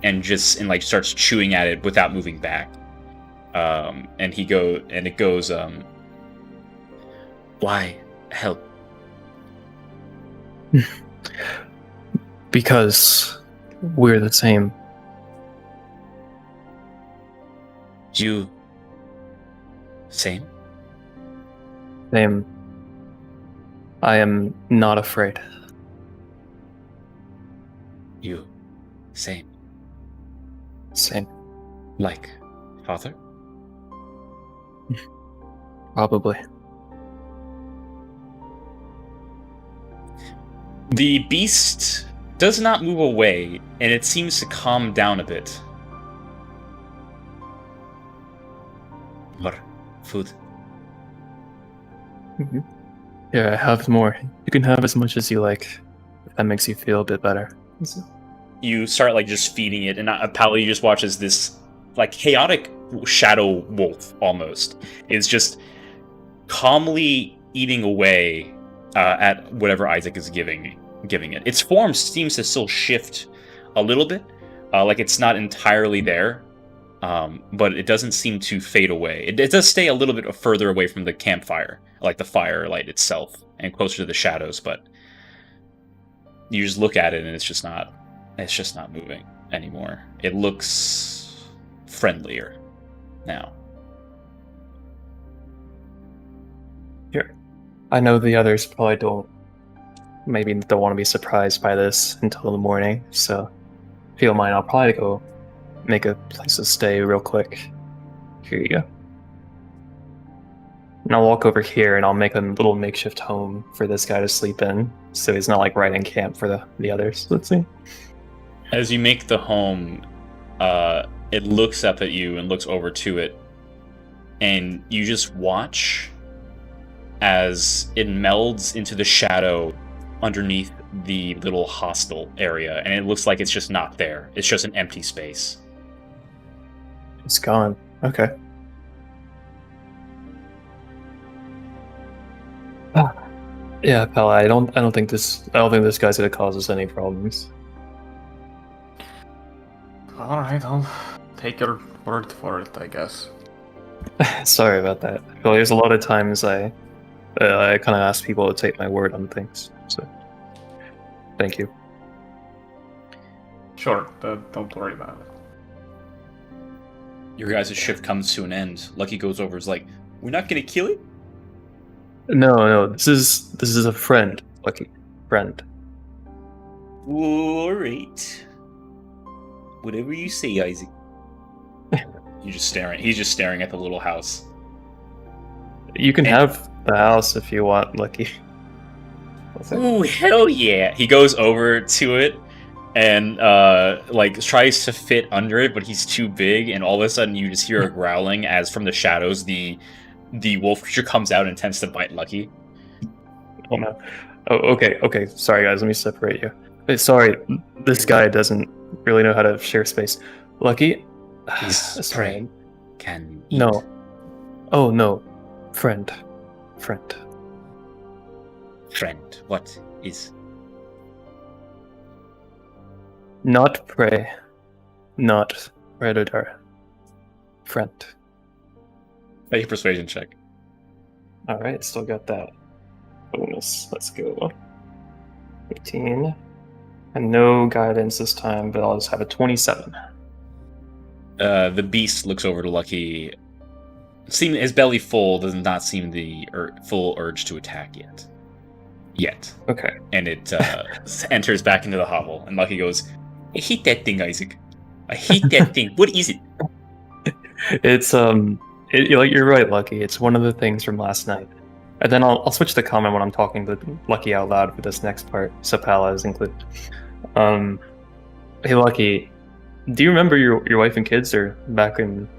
and like starts chewing at it without moving back. And it goes, why help? Because we're the same. You same? Same. I am not afraid. You same. Same. Like father? Probably. The beast does not move away, and it seems to calm down a bit. More food. Mm-hmm. Yeah, I have more. You can have as much as you like, if that makes you feel a bit better. You start like just feeding it, and Paolo, you just watch as this like chaotic shadow wolf almost is just calmly eating away at whatever Isaac is giving it. Its form seems to still shift a little bit, like it's not entirely there, but it doesn't seem to fade away. It does stay a little bit further away from the campfire, like the firelight itself, and closer to the shadows. But you just look at it, and it's just not moving anymore. It looks friendlier now. Sure. I know the others probably don't want to be surprised by this until the morning, so if you don't mind, I'll probably go make a place to stay real quick. Here you go. And I'll walk over here and I'll make a little makeshift home for this guy to sleep in, so he's not like right in camp for the others. Let's see. As you make the home, it looks up at you and looks over to it, and you just watch as it melds into the shadow underneath the little hostel area, and it looks like it's just not there. It's just an empty space. It's gone. Okay. Yeah, pal. I don't think this guy's gonna cause us any problems. Alright, I'll take your word for it, I guess. Sorry about that. Well, there's a lot of times I kind of ask people to take my word on things. So, thank you. Sure, don't worry about it. Your guys' shift comes to an end. Lucky goes over, is like, we're not gonna kill it? No, this is a friend, Lucky. Friend. Alright. Whatever you say, Isaac. He's just staring at the little house. You can have the house if you want, Lucky. Ooh, hell yeah! He goes over to it and like tries to fit under it, but he's too big, and all of a sudden you just hear a growling as from the shadows the wolf creature comes out and intends to bite Lucky. Oh no. Oh, okay. Sorry guys, let me separate you. Sorry, this guy doesn't really know how to share space. Lucky? His prey can eat. No. Oh no. Friend. Friend. What is? Not prey. Not predator. Friend. Make a persuasion check. Alright, still got that bonus. Let's go. 18. And no guidance this time, but I'll just have a 27. The beast looks over to Lucky. His belly full does not seem the full urge to attack yet. Okay. And it enters back into the hovel, and Lucky goes, "I hate that thing, Isaac. I hate that thing. What is it?" It's you're right, Lucky. It's one of the things from last night. And then I'll switch the comment when I'm talking to Lucky out loud for this next part, so Pala is included. Hey Lucky, do you remember your wife and kids are back in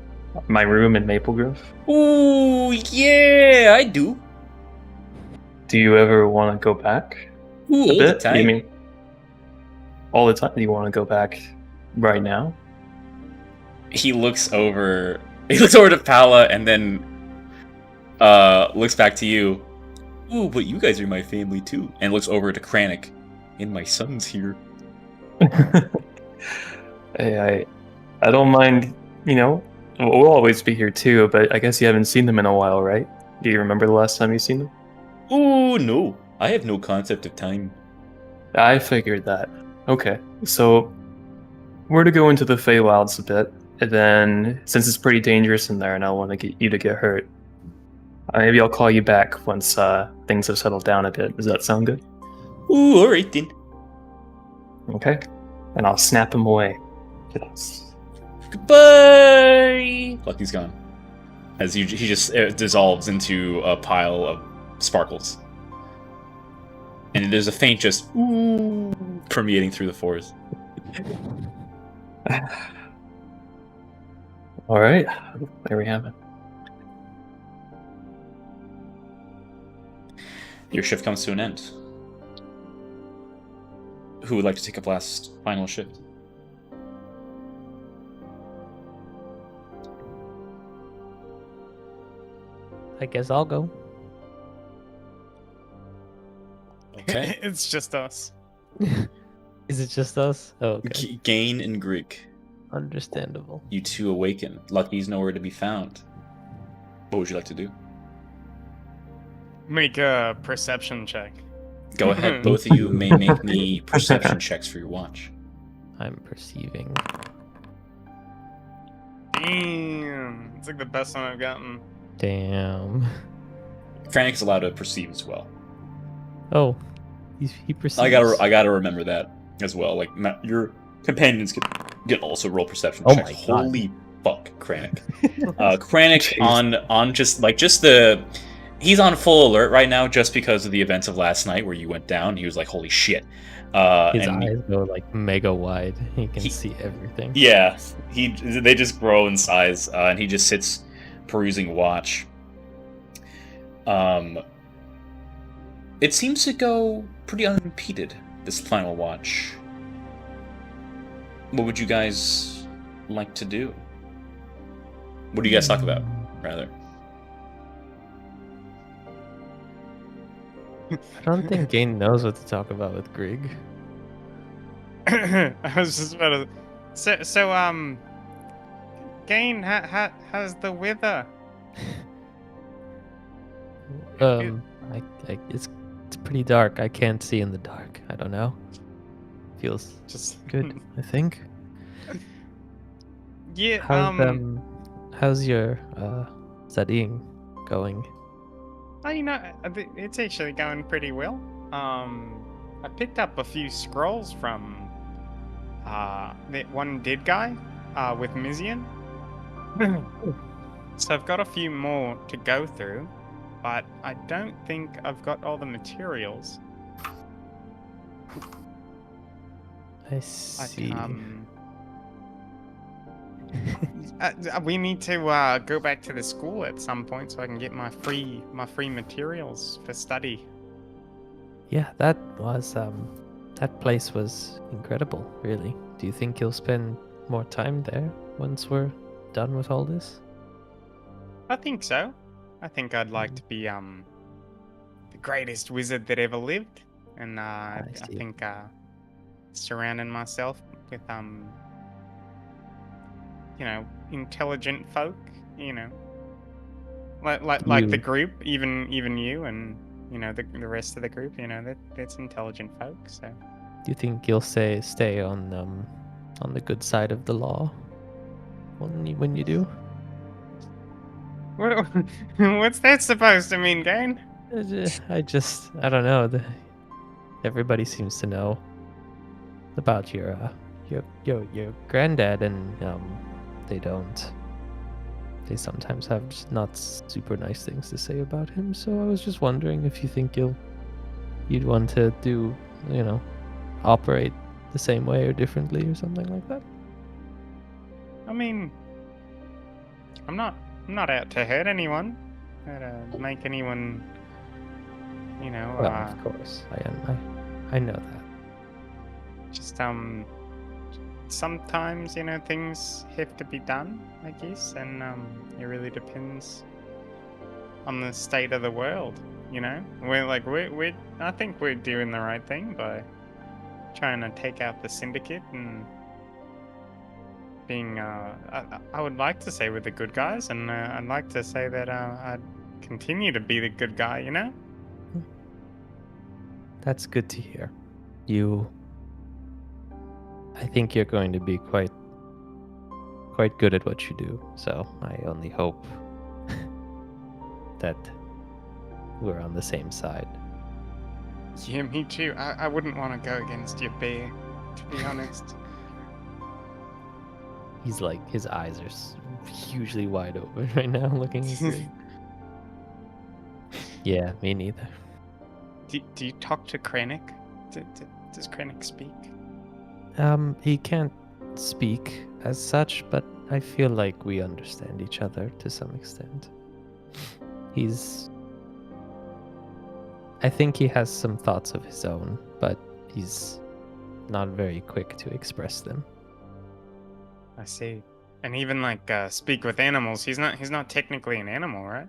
my room in Maple Grove? Ooh, yeah, I do. Do you ever want to go back? Ooh, all the time. You mean all the time? Do you want to go back right now? He looks over to Pala and then looks back to you. Ooh, but you guys are my family too. And looks over to Kranich. And my son's here. Hey, I don't mind, we'll always be here too, but I guess you haven't seen them in a while, right? Do you remember the last time you seen them? Oh, no. I have no concept of time. I figured that. Okay, so we're to go into the Feywilds a bit, and then, since it's pretty dangerous in there and I don't want to get you to get hurt, maybe I'll call you back once things have settled down a bit. Does that sound good? Ooh, alright then. Okay, and I'll snap him away. Goodbye! Lucky's gone. As he just dissolves into a pile of sparkles. And there's a faint just ooh permeating through the forest. Alright, there we have it. Your shift comes to an end. Who would like to take up last final shift? I guess I'll go. Okay. It's just us. Is it just us? Oh, okay. Gain and Greek. Understandable. You two awaken. Lucky's nowhere to be found. What would you like to do? Make a perception check. Go ahead. Both of you may make me perception checks for your watch. I'm perceiving. Damn. It's like the best one I've gotten. Damn. Kranich's allowed to perceive as well. Oh, he perceives. I gotta remember that as well. Like your companions can also roll perception Oh checks. my God. Holy fuck, Kranich. Kranich on just the. He's on full alert right now just because of the events of last night where you went down. He was like, holy shit. His eyes go like mega wide. He can see everything. Yeah, they just grow in size, and he just sits perusing watch. It seems to go pretty unimpeded, this final watch. What would you guys like to do? What do you guys talk about, rather? I don't think Gain knows what to talk about with Grig. I was just about to. So, Gain, how's the weather? It's pretty dark. I can't see in the dark. I don't know. Feels Just good, I think. Yeah. How's your studying going? It's actually going pretty well. I picked up a few scrolls from that one dead guy with Mizian. So I've got a few more to go through, but I don't think I've got all the materials. I see. We need to go back to the school at some point so I can get my free materials for study. Yeah, that place was incredible, really. Do you think you'll spend more time there once we're done with all this? I think so. I think I'd like to be the greatest wizard that ever lived, and I think surrounding myself with intelligent folk, like the group, even you, and the rest of the group, that's intelligent folk. So Do you think you'll stay on the good side of the law when you do? What, what's that supposed to mean, Gain? I don't know. Everybody seems to know about your granddad, and they don't. They sometimes have just not super nice things to say about him. So I was just wondering if you think you'd want to do, operate the same way or differently or something like that. I mean, I'm not out to hurt anyone, or to make anyone, Well, of course, I know that. just sometimes things have to be done, I guess, and it really depends on the state of the world. We're I think we're doing the right thing by trying to take out the syndicate and being I would like to say we're the good guys, and I'd like to say that I'd continue to be the good guy. That's good to hear. I think you're going to be quite good at what you do. So I only hope that we're on the same side. Yeah, me too. I wouldn't want to go against your bear, to be honest. He's like, his eyes are hugely wide open right now, looking at you. Yeah, me neither. Do you talk to Krennic? Does Krennic speak? He can't speak as such, but I feel like we understand each other to some extent. I think he has some thoughts of his own, but he's not very quick to express them. I see. And even speak with animals, he's not technically an animal, right?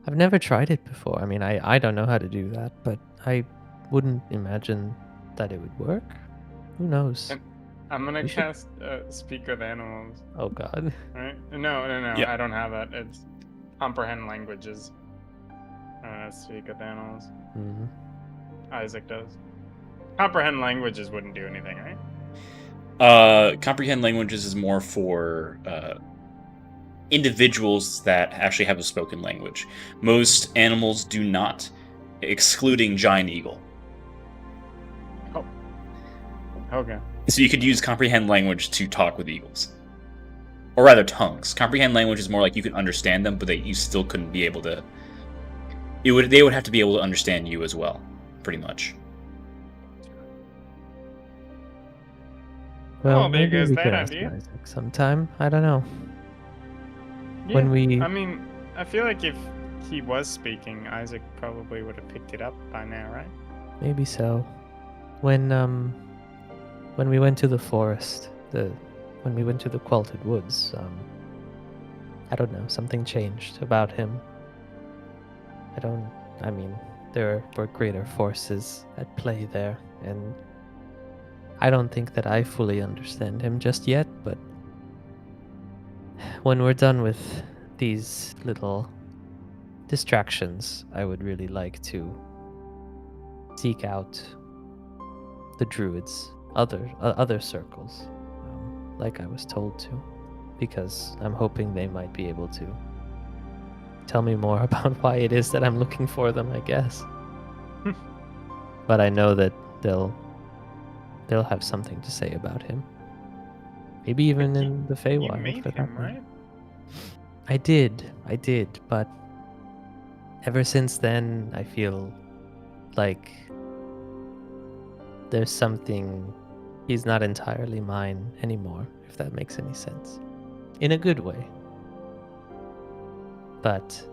I've never tried it before. I mean, I don't know how to do that, but I wouldn't imagine that it would work. Who knows? And I'm gonna cast speak with animals. Oh God. Right? No, Yep. I don't have that. It's comprehend languages. Speak with animals. Mm-hmm. Isaac does. Comprehend languages wouldn't do anything, right? Comprehend languages is more for individuals that actually have a spoken language. Most animals do not, excluding giant eagle. Oh. Okay. So you could use comprehend language to talk with eagles. Or rather, tongues. Comprehend language is more like you can understand them, but you still couldn't be able to... They would have to be able to understand you as well, pretty much. Well, there maybe goes we that could ask idea. Isaac sometime. I don't know. Yeah, When we- I mean, I feel like if he was speaking, Isaac probably would have picked it up by now, right? Maybe so. When we went to the forest, when we went to the Quilted Woods, I don't know, something changed about him. I mean, there were greater forces at play there, and I don't think that I fully understand him just yet, but when we're done with these little distractions, I would really like to seek out the druids, other circles, like I was told to, because I'm hoping they might be able to tell me more about why it is that I'm looking for them, I guess. But I know that they'll have something to say about him. Maybe even in the You Feywild, made for that him, matter. right? I did, but ever since then, I feel like there's something, he's not entirely mine anymore, if that makes any sense. In a good way. But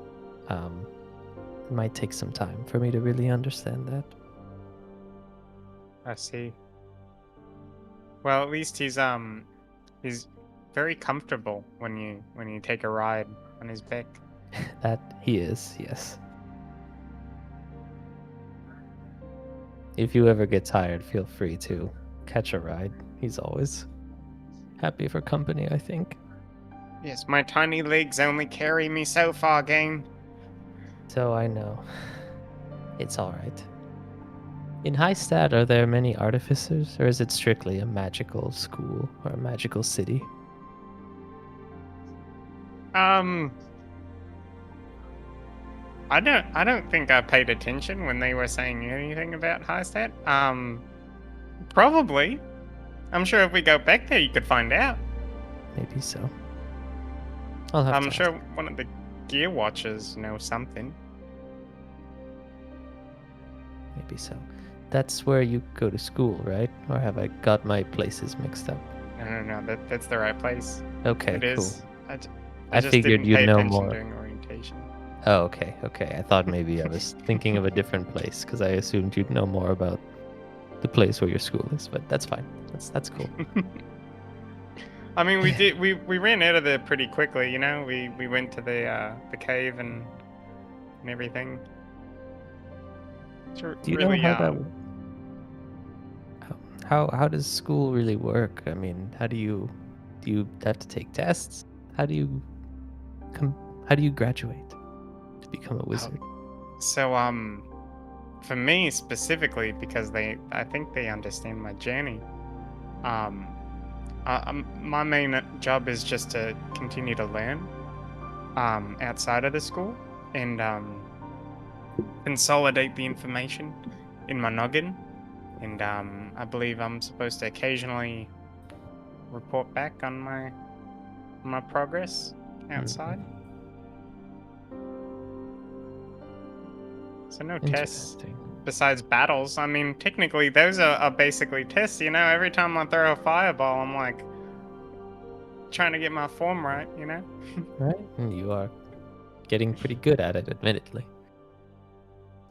it might take some time for me to really understand that. I see. Well, at least he's very comfortable when you take a ride on his back. That he is, yes. If you ever get tired, feel free to catch a ride. He's always happy for company, I think. Yes, my tiny legs only carry me so far, gang. So I know. It's alright. In Highstat, are there many artificers, or is it strictly a magical school or a magical city? I don't think I paid attention when they were saying anything about Highstat. Probably. I'm sure if we go back there, you could find out. Maybe so. I'll have I'm to sure ask. one of the gear watchers knows something. Maybe so. That's where you go to school, right? Or have I got my places mixed up? No, that's the right place. Okay, It cool. is. I I just figured didn't you'd pay know attention more. during orientation. Oh, okay. I thought maybe I was thinking of a different place because I assumed you'd know more about the place where your school is, but that's fine. That's cool. I mean, we ran out of there pretty quickly. You know, we went to the cave and everything. It's Do you really know how does school really work? I mean, do you have to take tests? How do you graduate to become a wizard? So for me specifically, because I think they understand my journey. My main job is just to continue to learn outside of the school and consolidate the information in my noggin. And I believe I'm supposed to occasionally report back on my progress outside. So no tests Interesting. besides battles. I mean, technically those are basically tests, you know. Every time I throw a fireball, I'm like trying to get my form right, you know. Right? And you are getting pretty good at it, admittedly.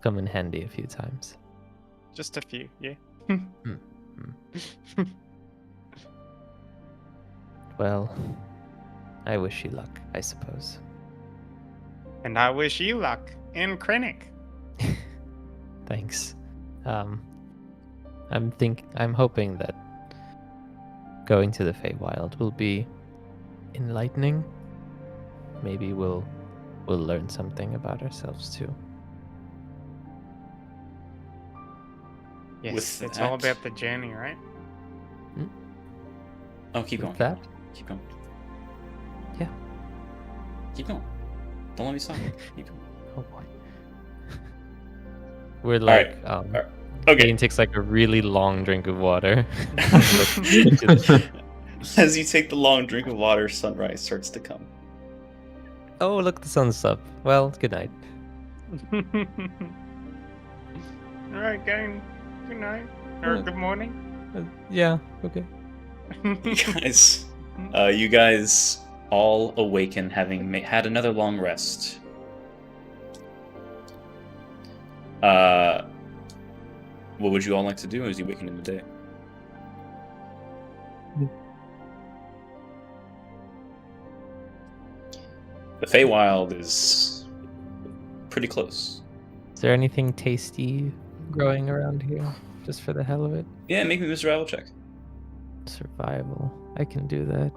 Come in handy a few times. Just a few, yeah. Well, I wish you luck, I suppose. And I wish you luck in Krennic. Thanks. I'm hoping that going to the Feywild will be enlightening. Maybe we'll learn something about ourselves too. Yes, With it's all that- about the journey, right? Oh, keep going. With that, Keep going. Yeah. Keep going. Don't let me stop. Keep going. oh boy, we're like Okay. Ian takes like a really long drink of water. As you take the long drink of water, sunrise starts to come. Oh, look, the sun's up. Well, good night. All right, going. Good night or Well, good morning. Yeah, okay. You guys all awaken having had another long rest. What would you all like to do as you awaken in the day? The Feywild is pretty close. Is there anything tasty growing around here, just for the hell of it? Yeah, make me a survival check. Survival. I can do that.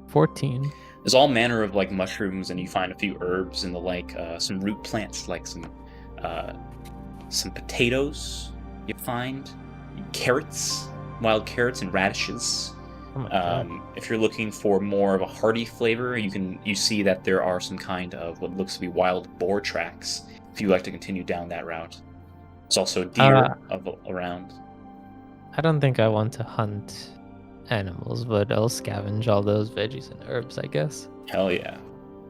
14. There's all manner of like mushrooms, and you find a few herbs and the like, some root plants, like some potatoes. You find carrots, wild carrots, and radishes. Oh my god. If you're looking for more of a hearty flavor, you see that there are some kind of what looks to be wild boar tracks. If you like to continue down that route, there's also deer around. I don't think I want to hunt animals, but I'll scavenge all those veggies and herbs, I guess. Hell yeah!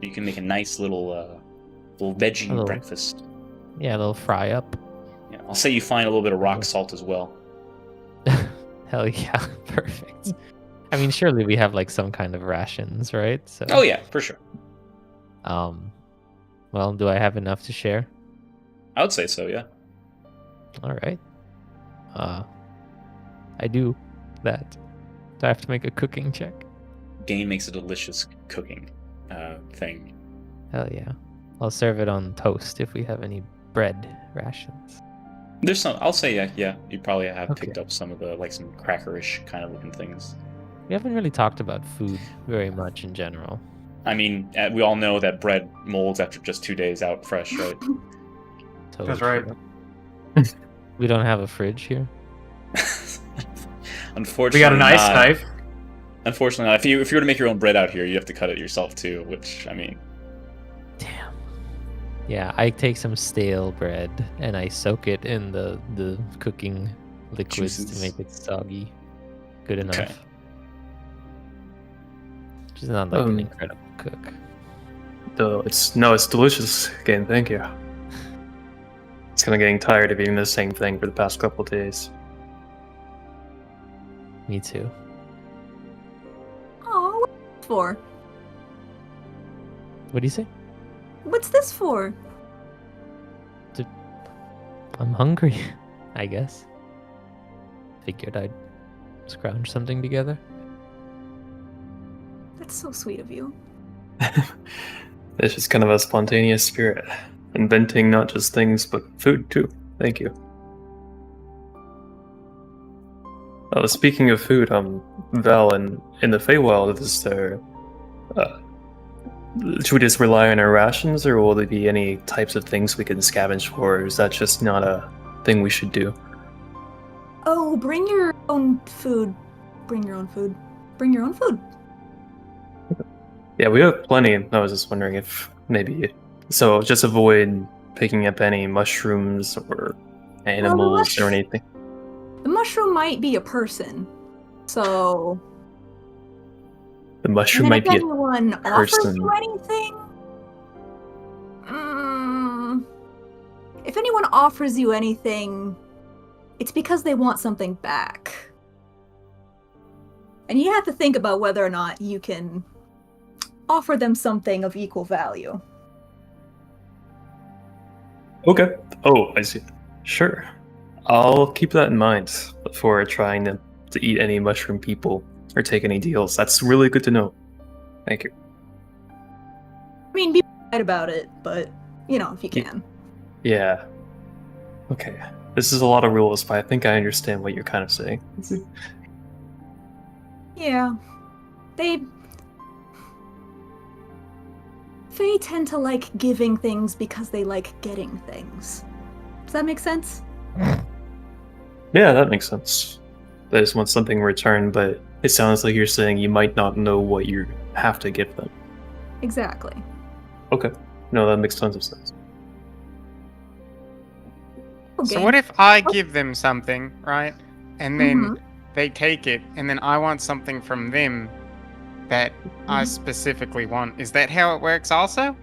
You can make a nice little veggie Little- breakfast. Yeah, they'll fry up. Yeah, I'll say you find a little bit of rock salt as well. Hell yeah, perfect. I mean, surely we have like some kind of rations, right? So. Oh yeah, for sure. Well, do I have enough to share? I would say so. Yeah. All right. I do that. Do I have to make a cooking check? Dane makes a delicious cooking thing. Hell yeah. I'll serve it on toast if we have any bread rations. There's some. I'll say yeah. You probably have Okay. picked up some of the like some crackerish kind of looking things. We haven't really talked about food very much in general. I mean, we all know that bread molds after just 2 days out fresh, right? Totally That's right. true. We don't have a fridge here. Unfortunately, We got an ice not. knife. Unfortunately, not. If you were to make your own bread out here, you have to cut it yourself too. Which, I mean, Damn. Yeah, I take some stale bread and I soak it in the cooking liquids Juices. to make it soggy. Good enough. Okay. She's not like an Um, incredible cook. Though it's delicious. Again, thank you. It's kind of getting tired of eating the same thing for the past couple days. Me too. Oh, what's this for? What do you say? What's this for? I'm hungry, I guess. Figured I'd scrounge something together. That's so sweet of you. It's just kind of a spontaneous spirit. Inventing not just things, but food too. Thank you. Speaking of food, Val, in the Feywild, is there... should we just rely on our rations, or will there be any types of things we can scavenge for, or is that just not a thing we should do? Oh, bring your own food. Bring your own food. Bring your own food. Yeah, we have plenty. I was just wondering if maybe... So just avoid picking up any mushrooms or animals or anything. The mushroom might be a person. So... The mushroom And then might if be a anyone offers person. you anything... if anyone offers you anything, it's because they want something back. And you have to think about whether or not you can offer them something of equal value. Okay. Oh, I see. Sure. I'll keep that in mind before trying to eat any mushroom people or take any deals. That's really good to know. Thank you. I mean, be polite about it, but, you know, if you can. Yeah. Okay. This is a lot of rules, but I think I understand what you're kind of saying. Yeah. They tend to like giving things because they like getting things. Does that make sense? Yeah, that makes sense. They just want something in return, but it sounds like you're saying you might not know what you have to give them. Exactly. Okay. No, that makes tons of sense. So Okay. what if I give them something, right? And then Mhm. they take it, and then I want something from them that I specifically want. Is that how it works also?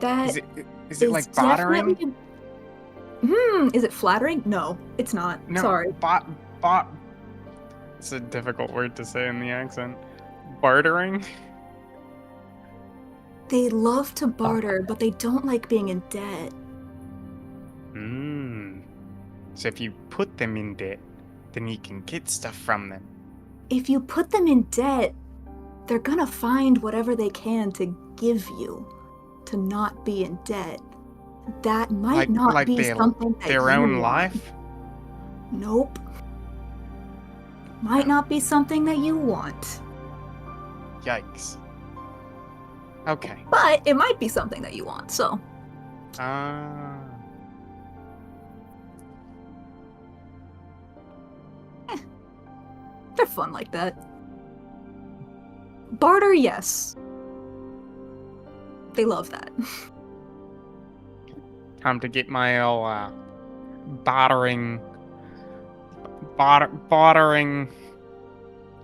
That Is it like bartering? definitely- is it flattering? No, it's not. No, Sorry. It's a difficult word to say in the accent. Bartering? They love to barter, but they don't like being in debt. So if you put them in debt, then you can get stuff from them. If you put them in debt, they're gonna find whatever they can to give you to not be in debt. That might not like be something that their you own want. life? Nope. Might not be something that you want. Yikes. Okay. But it might be something that you want, so. They're fun like that. Barter, yes. They love that. Time to get my old bartering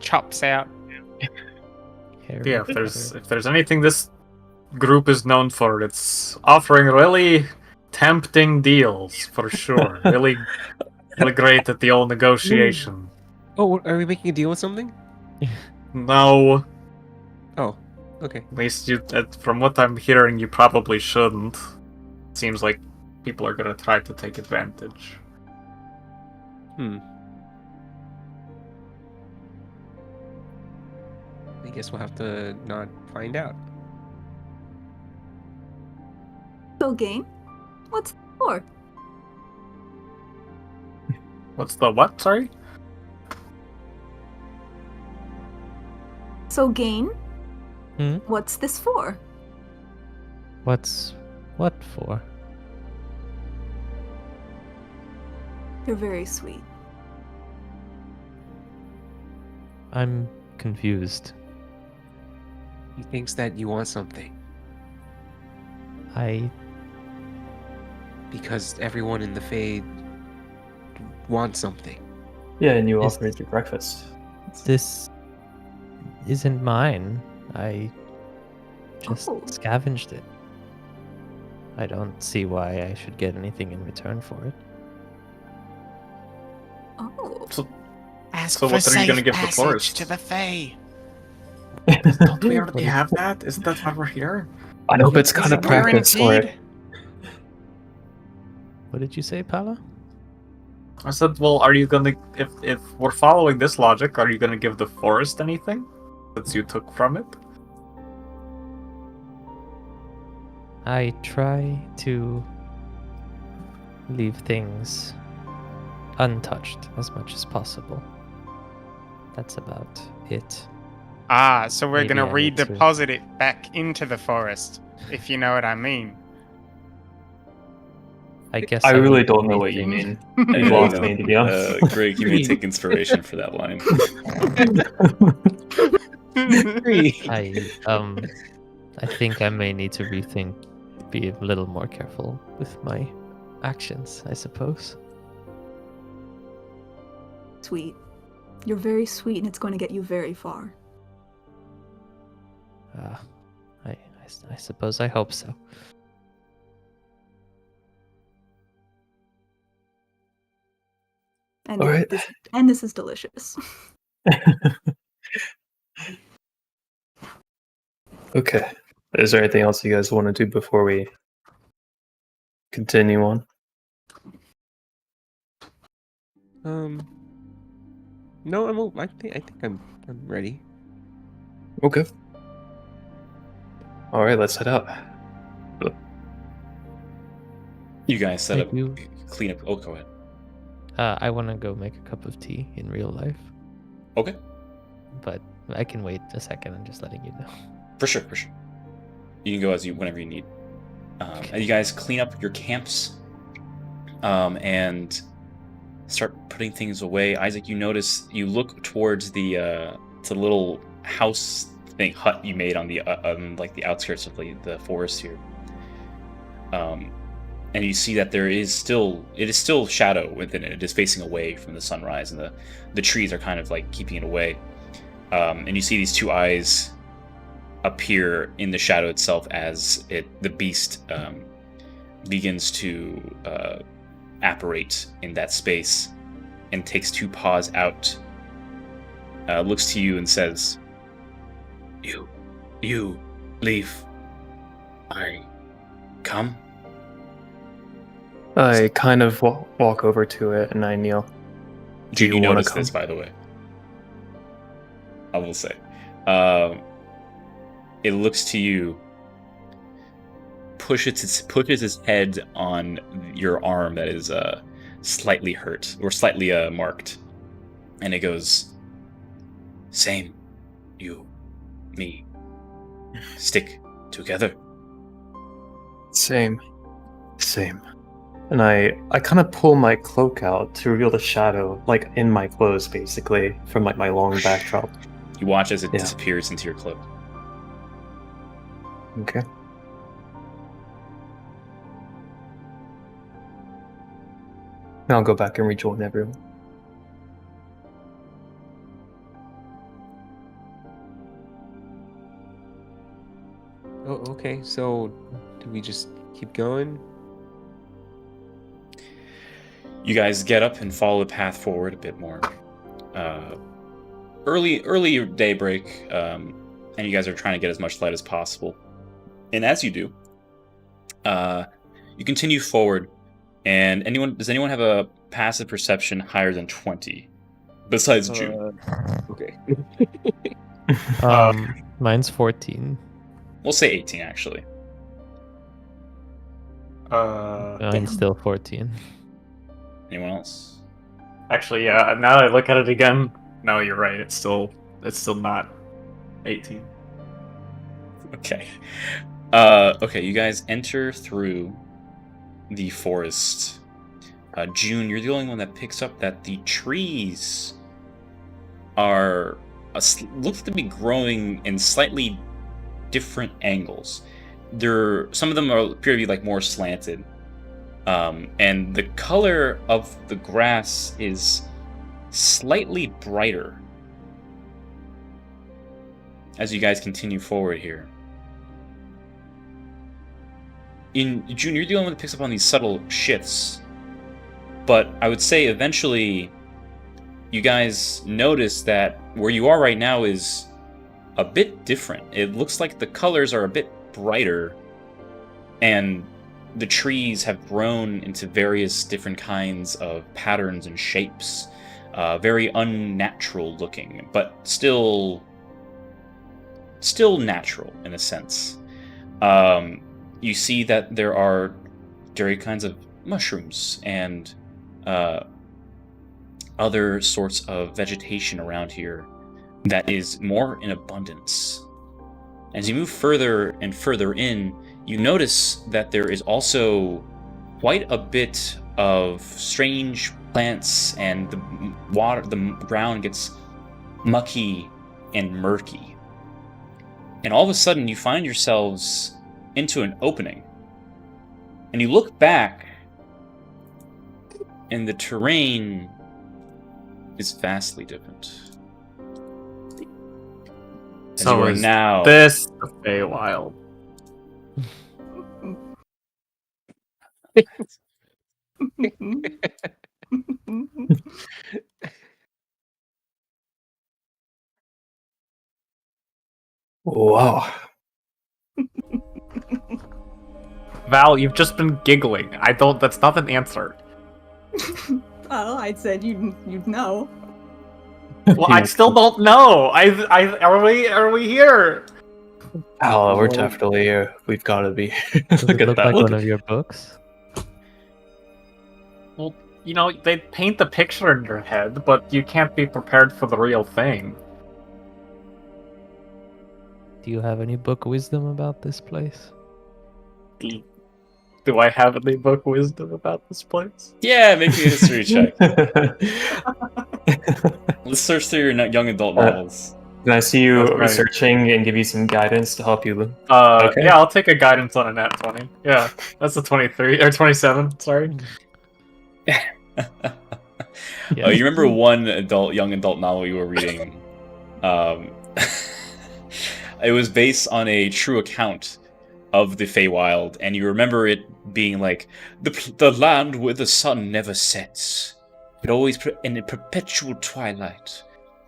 chops out. Yeah, if there's anything this group is known for, it's offering really tempting deals for sure. really great at the old negotiation. Oh, are we making a deal with something? No, Oh, okay. at least from what I'm hearing, you probably shouldn't. Seems like people are gonna try to take advantage. I guess we'll have to not find out. So, game? What's the for? What's the what? Sorry. So, Gain? Hmm? What's this for? What's What for? You're very sweet. I'm confused. He thinks that you want something I because everyone in the Fae wants something. Yeah, and you Is- offered your breakfast. This isn't mine. I just Oh. scavenged it. I don't see why I should get anything in return for it. Oh. So what are you gonna give the forest? to the Fae. Don't we already have that? Isn't that why we're here? I hope it's Is kind of it practice for it. guaranteed? What did you say, Paula? I said, well, are you gonna, if we're following this logic, are you gonna give the forest anything that you took from it? I try to leave things untouched as much as possible. That's about it. Ah, so we're Maybe gonna I need to- redeposit it back into the forest, if you know what I mean. I guess I really need don't know what you anything. mean. You I lost know. me, to be honest. Greg, you may take inspiration for that line. I think I may need to rethink, be a little more careful with my actions, I suppose. Sweet. You're very sweet, and it's going to get you very far. I suppose I hope so. And All right. this is delicious. Okay. Is there anything else you guys want to do before we continue on? No, I think I'm ready. Okay. All right, let's head out. You guys set Thank up, you. clean up. Oh, go ahead. I want to go make a cup of tea in real life, Okay, but I can wait a second. I'm just letting you know. for sure. You can go whenever you need. And you guys clean up your camps, and start putting things away. Isaac, you look towards the little house hut you made on the like the outskirts of the forest here. And you see that it is still shadow within it. It is facing away from the sunrise, and the trees are kind of like keeping it away. And you see these two eyes appear in the shadow itself as the beast begins to apparate in that space, and takes two paws out, looks to you and says, You leave. I come. I kind of walk over to it and I kneel. Do You you want to notice come? this, by the way. I will say. It looks to you, pushes its head on your arm that is slightly hurt, or slightly marked. And it goes, Same, you, me, stick together. Same. And I kind of pull my cloak out to reveal the shadow, like in my clothes, basically, from like my long backdrop. You watch as it Yeah. disappears into your cloak. Okay. Now I'll go back and rejoin everyone. Oh, okay. So, do we just keep going? You guys get up and follow the path forward a bit more. Early daybreak, and you guys are trying to get as much light as possible. And as you do, you continue forward. And does anyone have a passive perception higher than 20? Besides June. Okay. Mine's 14. We'll say 18, actually. Mine's still 14. Anyone else? Actually, yeah. Now that I look at it again, no, you're right. It's still not 18. Okay. Okay, you guys enter through the forest. June, you're the only one that picks up that the trees are looks to be growing in slightly different angles. Some of them appear to be like more slanted, and the color of the grass is slightly brighter as you guys continue forward here. In June, you're the only one that picks up on these subtle shifts, but I would say eventually you guys notice that where you are right now is a bit different. It looks like the colors are a bit brighter, and the trees have grown into various different kinds of patterns and shapes. Very unnatural looking, but still natural in a sense. You see that there are various kinds of mushrooms and other sorts of vegetation around here that is more in abundance. As you move further and further in, you notice that there is also quite a bit of strange plants, and the ground gets mucky and murky. And all of a sudden you find yourselves into an opening. And you look back, and the terrain is vastly different. As So you are is now this the Feywild? Wow. Val, you've just been giggling. That's not an answer. Well, I said you'd know. Well, I still don't know. Are we here? Oh, we're definitely here. We've got to be. Does Look it at look that. like Look one at- of your books? Well, they paint the picture in your head, but you can't be prepared for the real thing. Do you have any book wisdom about this place? Do I have any book wisdom about this place? Yeah, make me a history check. Let's search through your young adult novels. Can I see you That's right. researching and give you some guidance to help you? Okay. Yeah, I'll take a guidance on a nat 20. Yeah, that's a 23 or 27. Sorry. Oh, you remember one young adult novel you were reading? It was based on a true account of the Feywild, and you remember it being like the land where the sun never sets, but always in a perpetual twilight,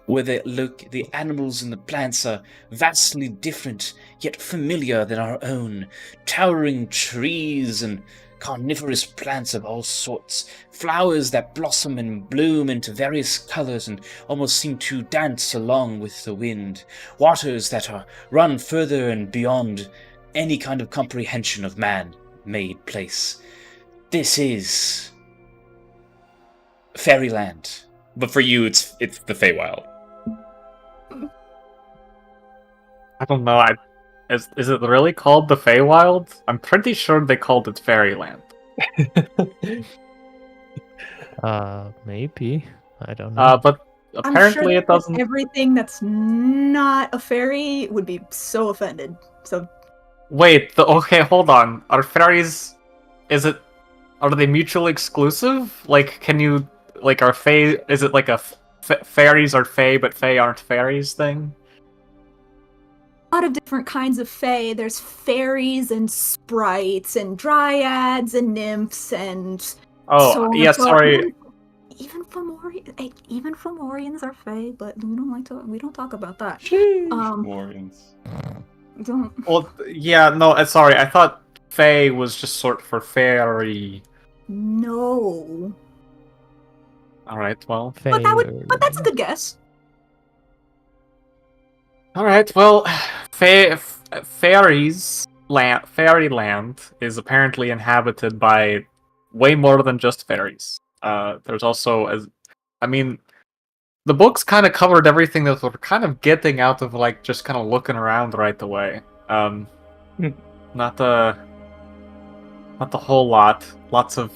where the animals and the plants are vastly different yet familiar than our own, towering trees and carnivorous plants of all sorts, flowers that blossom and bloom into various colors and almost seem to dance along with the wind, waters that run further and beyond any kind of comprehension of man-made place. This is fairyland, but for you, it's the Feywild. I don't know. Is it really called the Feywild? I'm pretty sure they called it Fairyland. Maybe. I don't know. But I'm apparently sure it doesn't. Everything that's not a fairy would be so offended. So Wait. Okay, hold on. Are fairies? Are they mutually exclusive? Like, can you are fae? Is it like a fairies are fae, but fae aren't fairies thing? a lot of different kinds of fae. There's fairies and sprites and dryads and nymphs and Oh, so on yeah. and so on. Sorry. Even Fomorians are fae, but we don't talk about that. Warrens. Don't. Well, yeah. No. Sorry. I thought fae was just short for fairy. No. All right. Well. But that's a good guess. All right. Well, fairyland is apparently inhabited by way more than just fairies. There's also, the books kind of covered everything that we're kind of getting out of just kind of looking around right away. Not a whole lot. Lots of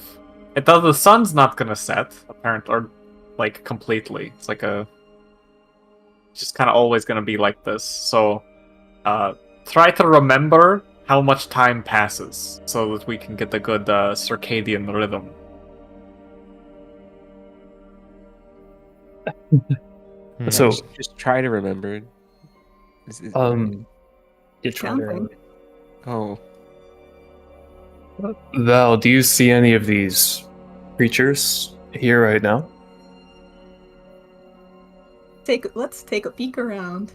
it does. The sun's not gonna set, apparently, or like completely. It's like just kind of always gonna be like this. So, try to remember how much time passes so that we can get the good circadian rhythm. So, just try to remember. you're trying. Oh, Val, do you see any of these creatures here right now? Let's take a peek around.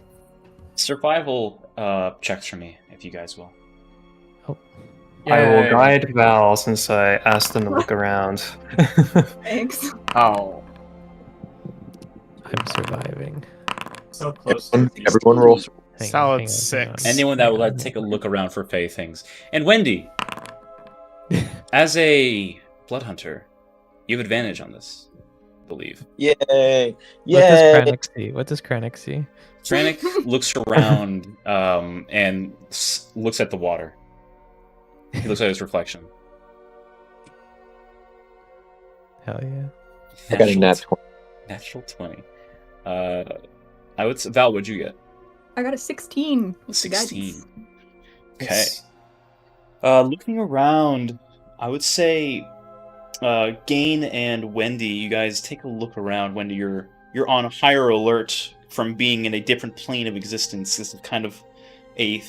Survival checks for me, if you guys will. I will Yay. guide Val since I asked them to look around. Thanks. Oh, I'm surviving. so close. Everyone rolls. Solid hang on. 6. Anyone that would like to take a look around for Fey things. And Wendy, as a blood hunter, you have advantage on this, I believe. Yay! What Yay! does Kranich see? What does Kranich see? Tranich looks around and looks at the water. He looks at his reflection. Hell yeah. I got a nat 20. Natural 20. I would say, Val, what'd you get? I got a 16. with the 16. guidance. Okay. Looking around, I would say Gain and Wendy, you guys take a look around. Wendy, you're on higher alert from being in a different plane of existence. This is kind of a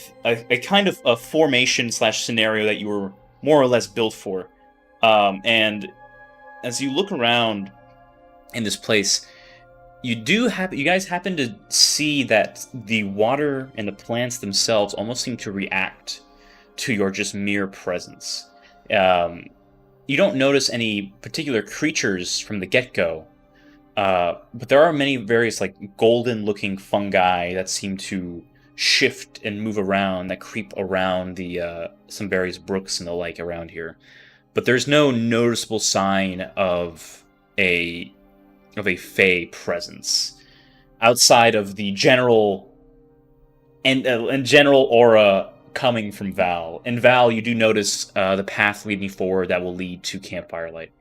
kind of a formation / scenario that you were more or less built for. And as you look around in this place, you guys happen to see that the water and the plants themselves almost seem to react to your just mere presence. You don't notice any particular creatures from the get-go, but there are many various like golden-looking fungi that seem to shift and move around, that creep around the some various brooks and the like around here. But there's no noticeable sign of a Fey presence outside of the general and general aura coming from Val. And Val, you do notice the path leading forward that will lead to Campfire Light.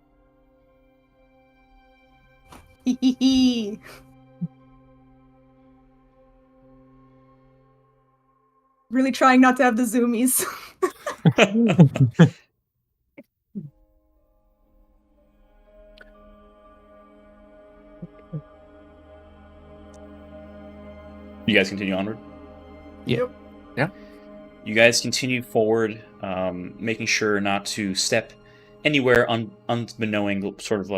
Really trying not to have the zoomies. You guys continue onward? Yep. You guys continue forward, making sure not to step anywhere unbeknowing, sort of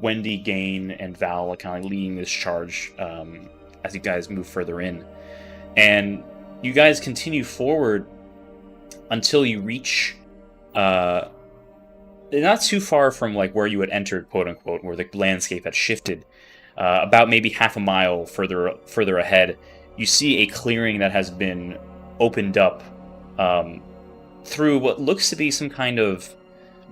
Wendy, Gain, and Val kind of leading this charge as you guys move further in. And you guys continue forward until you reach not too far from like where you had entered, quote unquote, where the landscape had shifted. About maybe half a mile further ahead, you see a clearing that has been opened up through what looks to be some kind of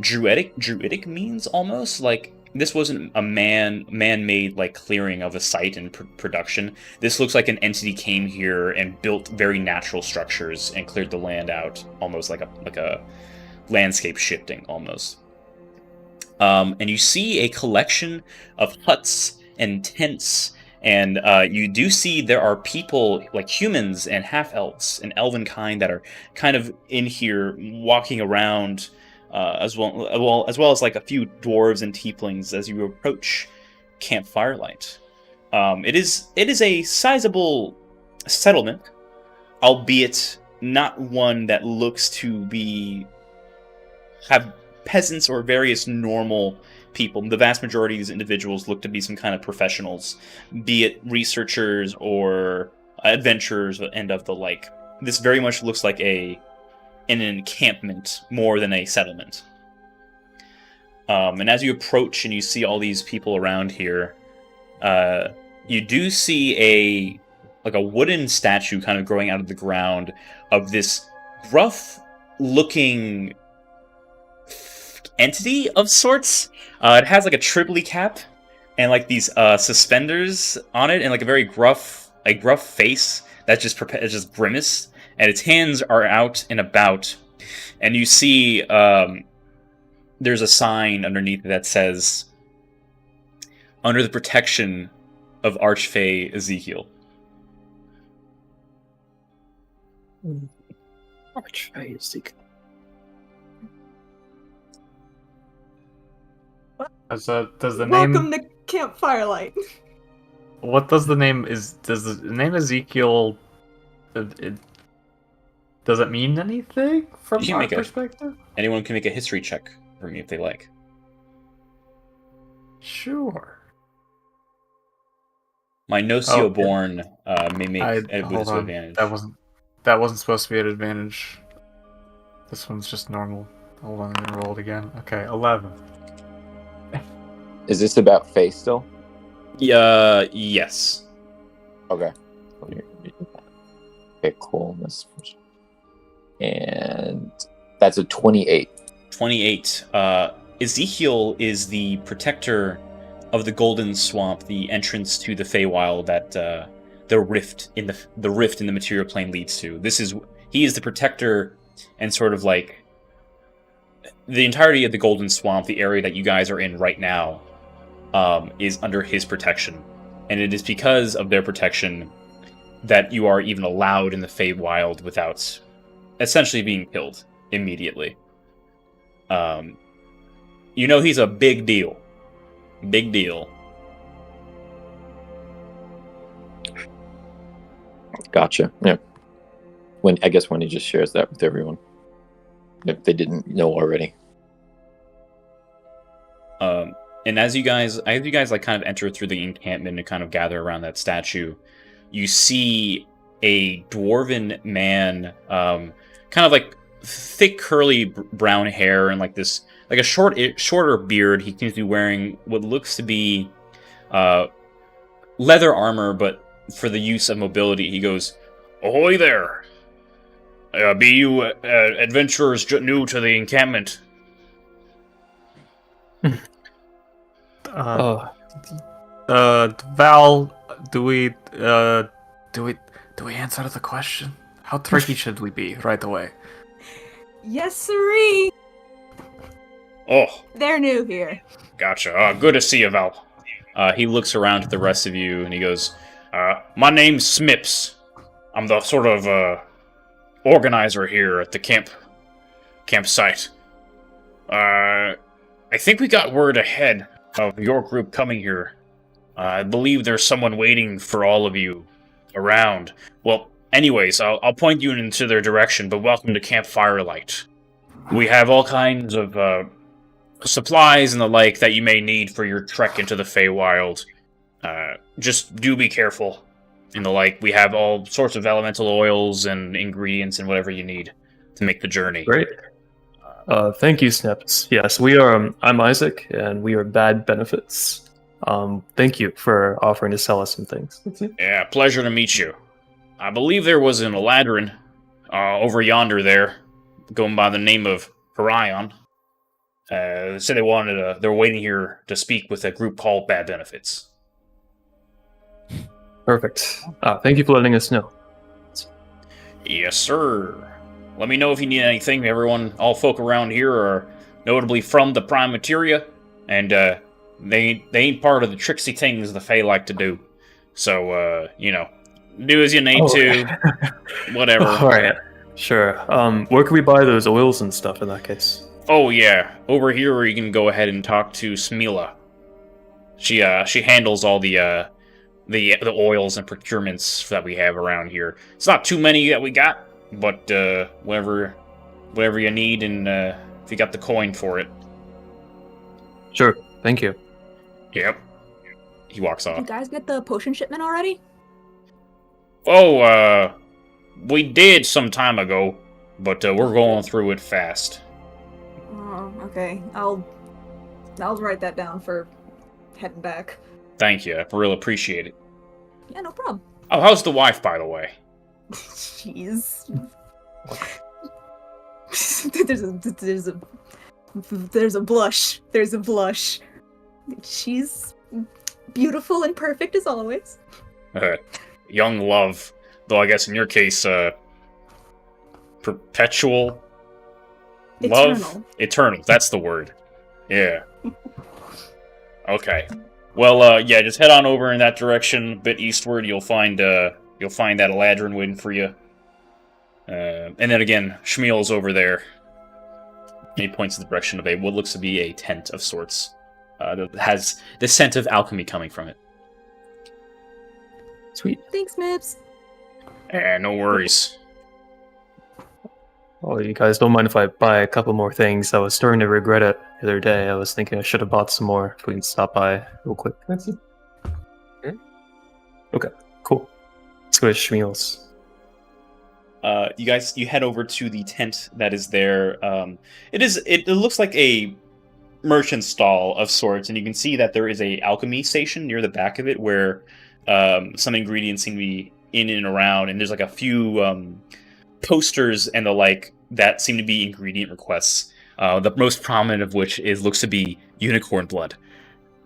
druidic means, almost. Like, this wasn't a man-made like clearing of a site and production. This looks like an entity came here and built very natural structures and cleared the land out, almost like a landscape shifting, almost. And you see a collection of huts and tents, and you do see there are people, like humans and half-elves and elven kind, that are kind of in here walking around, as well as like a few dwarves and tieflings as you approach Campfire Light. It is a sizable settlement, albeit not one that looks to have peasants or various normal people. The vast majority of these individuals look to be some kind of professionals, be it researchers or adventurers and of the like. This very much looks like an encampment more than a settlement. And as you approach and you see all these people around here, you do see a wooden statue kind of growing out of the ground of this rough-looking entity of sorts. It has like a tribly cap and like these suspenders on it, and like a very gruff face that's just grimace, and its hands are out and about, And you see there's a sign underneath that says, "Under the protection of Archfey Ezekiel." Archfey Ezekiel. Does the Welcome name? to Camp Firelight. What does the name is? Does the name Ezekiel? Does it mean anything from You can our make a- perspective? Anyone can make a history check for me if they like. Sure. My Nocio-born may make I it with hold on. advantage. That wasn't supposed to be an advantage. This one's just normal. Hold on, I'm gonna roll it again. Okay, 11. Is this about Faye still? Yes. Okay. Okay, cool. And that's a 28. 28. Ezekiel is the protector of the Golden Swamp, the entrance to the Feywild that the rift in the material plane leads to. He is the protector and sort of like the entirety of the Golden Swamp, the area that you guys are in right now, is under his protection. And it is because of their protection that you are even allowed in the Feywild without essentially being killed immediately. He's a big deal. Big deal. Gotcha. Yeah. When he just shares that with everyone, if they didn't know already. And as you guys like kind of enter through the encampment and kind of gather around that statue, you see a dwarven man, kind of like thick curly brown hair and like a shorter beard. He seems to be wearing what looks to be leather armor, but for the use of mobility. He goes, "Ahoy there! Be you adventurers new to the encampment?" Val, do we answer the question? How tricky should we be right away? Yes, sirree. Oh, They're new here. gotcha. Good to see you, Val. He looks around at the rest of you and he goes, "My name's Smips. I'm the sort of organizer here at the campsite. I think we got word ahead of your group coming here. I believe there's someone waiting for all of you around. Well, anyways, I'll point you into their direction, but welcome to Camp Firelight. We have all kinds of supplies and the like that you may need for your trek into the Feywild. Just do be careful. And the like, we have all sorts of elemental oils and ingredients and whatever you need to make the journey." Great. Thank you, Snips. Yes, we are. I'm Isaac, and we are Bad Benefits. Thank you for offering to sell us some things. Yeah, pleasure to meet you. I believe there was an Eladrin over yonder there, going by the name of Horion. They said they're waiting here to speak with a group called Bad Benefits. Perfect. Thank you for letting us know. Yes, sir. Let me know if you need anything. All folk around here are notably from the Prime Materia, and they ain't part of the tricksy things the Fae like to do. So, do as you need to. Whatever. All right. Sure. Where can we buy those oils and stuff in that case? Oh yeah, over here you can go ahead and talk to Smila. She handles all the oils and procurements that we have around here. It's not too many that we got, but whatever you need, and if you got the coin for it. Sure. Thank you. Yep. He walks Did you off. guys get the potion shipment already? Oh, we did some time ago, but we're going through it fast. Oh, okay. I'll write that down for heading back. Thank you. I really appreciate it. Yeah, no problem. Oh, how's the wife, by the way? Jeez. There's a blush. There's a blush. She's beautiful and perfect as always. Young love, though I guess in your case, perpetual Love? Eternal. That's the word. Yeah. Okay. Well, yeah, just head on over in that direction, a bit eastward. You'll find that Eladrin waiting for you. And then again, Shmuel's over there. And he points in the direction of what looks to be a tent of sorts. That has the scent of alchemy coming from it. Sweet. Thanks, Mips. No worries. Oh, you guys don't mind if I buy a couple more things? I was starting to regret it the other day. I was thinking I should have bought some more. If we can stop by real quick. Okay, cool. Let's go to Shmuel's. You head over to the tent that is there. It looks like a merchant stall of sorts, and you can see that there is a alchemy station near the back of it where some ingredients seem to be in and around, and there's like a few posters and the like that seem to be ingredient requests. The most prominent of which looks to be unicorn blood,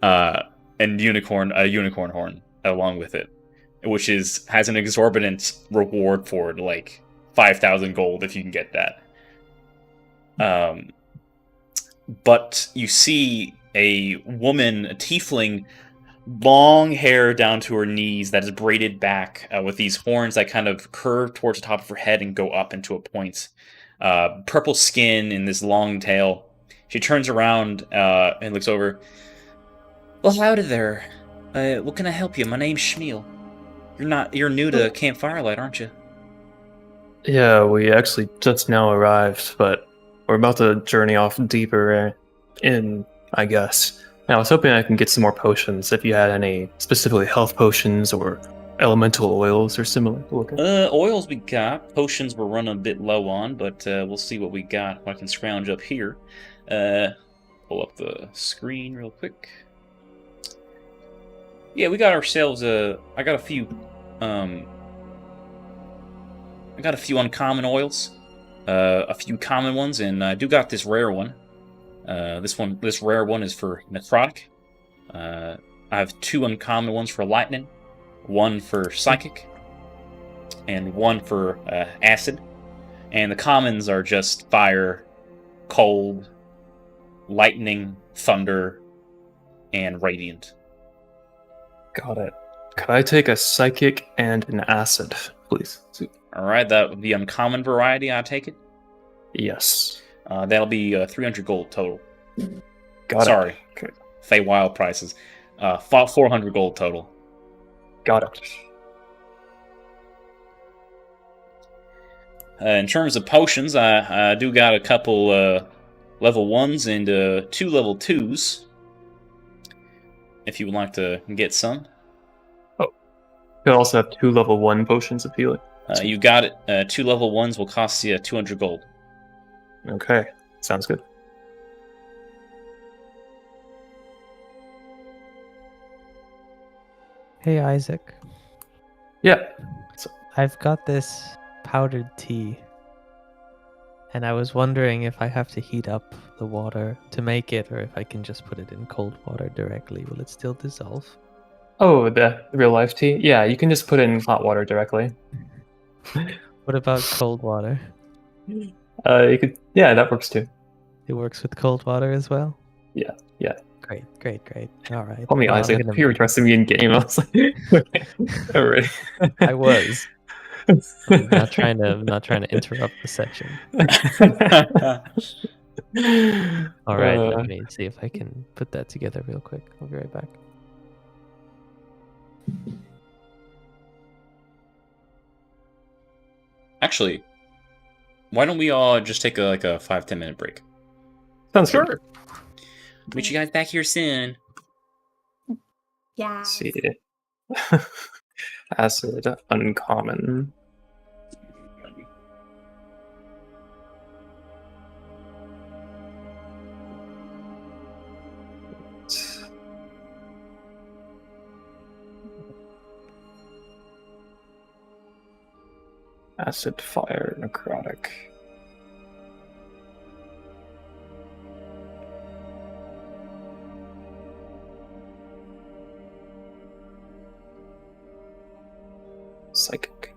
and a unicorn horn along with it, which has an exorbitant reward for it, like 5,000 gold if you can get that. But you see a woman, a tiefling, long hair down to her knees that is braided back with these horns that kind of curve towards the top of her head and go up into a point. Purple skin and this long tail. She turns around and looks over. Well, howdy there. What can I help you? My name's Shmuel. You're new to Camp Firelight, aren't you? Yeah, we actually just now arrived, but we're about to journey off deeper in, I guess. And I was hoping I can get some more potions, if you had any specifically health potions or elemental oils or similar. Oils we got. Potions we're running a bit low on, but we'll see what we got. I can scrounge up here. Pull up the screen real quick. Yeah, we got ourselves I got a few uncommon oils, a few common ones, and I do got this rare one. This rare one is for necrotic. I have 2 uncommon ones for lightning, 1 for psychic, and 1 for acid. And the commons are just fire, cold, lightning, thunder, and radiant. Got it. Could I take a psychic and an acid, please? Alright, that would be uncommon variety, I take it? Yes. That'll be 300 gold total. Got Sorry. it. Okay. Feywild prices. 400 gold total. Got it. In terms of potions, I do got a couple level 1s and 2 level 2s. If you would like to get some. Oh. You also have 2 level 1 potions of healing. You got it. 2 level 1s will cost you 200 gold. Okay. Sounds good. Hey, Isaac. Yeah. I've got this powdered tea. And I was wondering if I have to heat up the water to make it, or if I can just put it in cold water directly. Will it still dissolve? Oh, the real life tea? Yeah, you can just put it in hot water directly. What about cold water? You could. Yeah, that works too. It works with cold water as well? Yeah. Great. All right. Call me Well, Isaac. I'm gonna- If you're interested in me in game, I was like, already. I was. I'm not trying to interrupt the session. All right, let me see if I can put that together real quick. I'll be right back. Actually, why don't we all just take a 5-10 minute break? Sounds good. Meet you guys back here soon. Yeah. Let's see. Acid, uncommon. Acid, fire, necrotic. Psychic.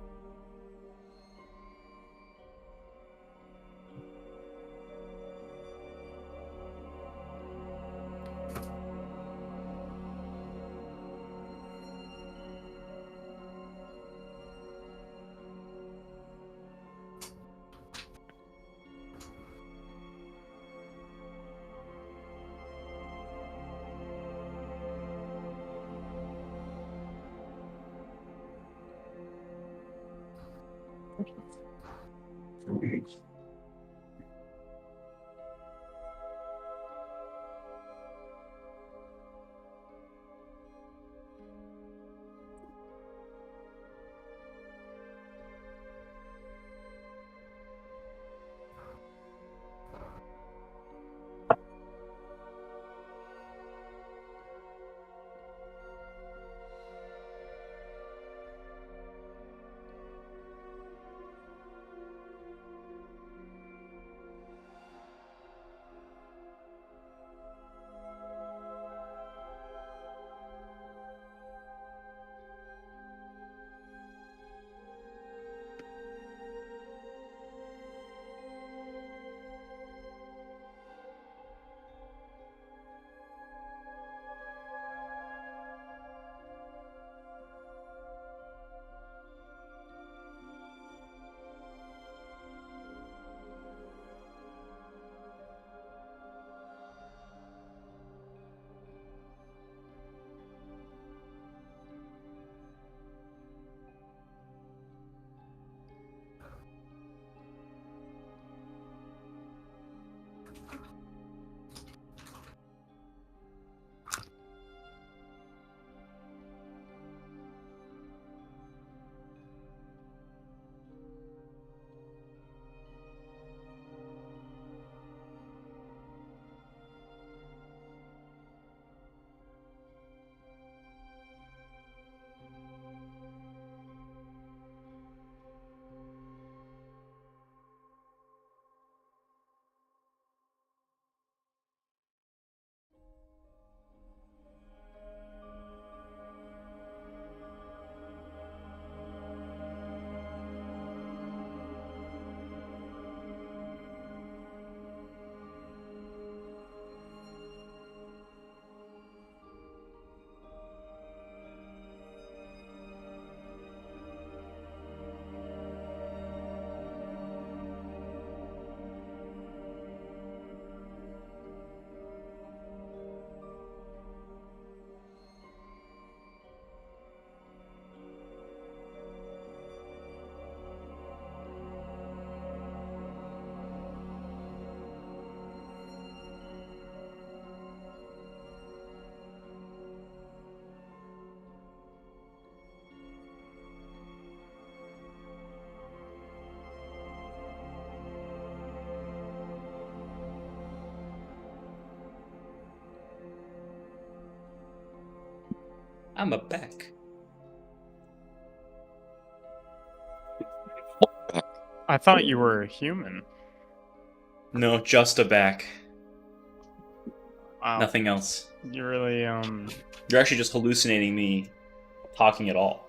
I'm a back. I thought you were a human. No, just a back. Wow. Nothing else. You really, You're actually just hallucinating me talking at all.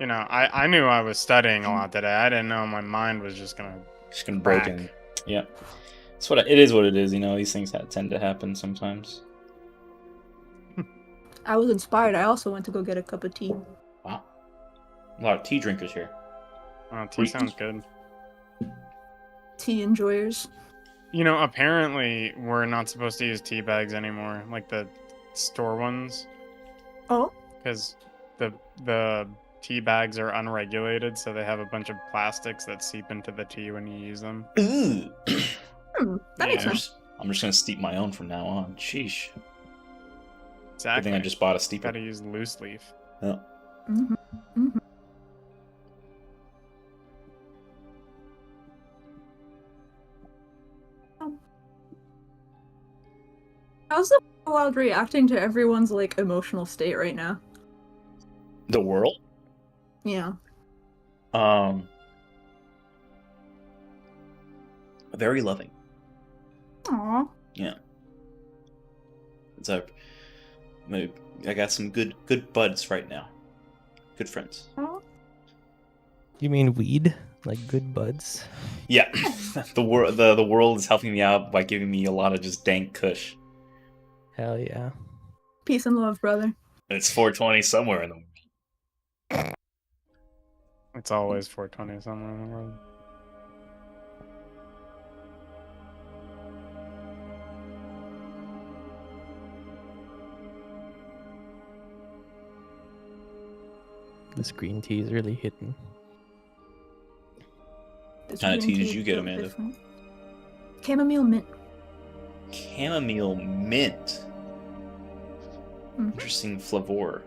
You know, I knew I was studying a lot today. I didn't know my mind was just gonna Just gonna break in. crack. Yeah. It's what it is. What it is. You know, these things tend to happen sometimes. I was inspired. I also went to go get a cup of tea. Wow. A lot of tea drinkers here. Oh, tea sounds good. Tea enjoyers. You know, apparently we're not supposed to use tea bags anymore, like the store ones, Oh, because the tea bags are unregulated, so they have a bunch of plastics that seep into the tea when you use them. Ooh. that makes Yeah. sense. I'm just gonna steep my own from now on. Sheesh. Good Exactly. thing I just bought a steeper. Gotta use loose leaf. Yeah. hmm hmm How's the wild reacting to everyone's like emotional state right now? The world. Yeah. Very loving. Aw. Yeah. It's a. I got some good buds right now. Good friends. You mean weed? Like good buds? Yeah. the world is helping me out by giving me a lot of just dank kush. Hell yeah. Peace and love, brother. It's 420 somewhere in the world. It's always 420 somewhere in the world. This green tea is really hitting. This Kind of green tea did tea you is get, so Amanda? different. Chamomile mint. Chamomile mint. Mhm. Interesting flavor.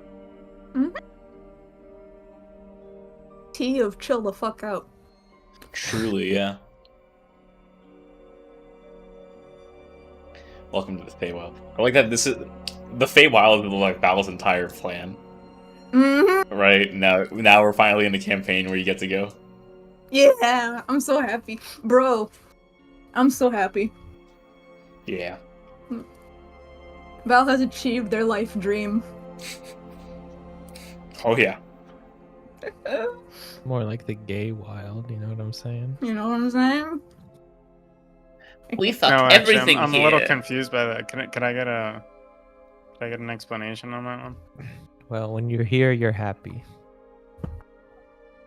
Tea of chill the fuck out. Truly, yeah. Welcome to the Feywild. I like that this is the Feywild is like Val's entire plan. Right now we're finally in the campaign where you get to go. Yeah, I'm so happy. Bro, I'm so happy. Yeah. Val has achieved their life dream. Oh yeah. More like the gay wild, you know what I'm saying? You know what I'm saying? We No, fuck actually, everything I'm here. a little confused by that. Can I get an explanation on that one? Well, when you're here, you're happy.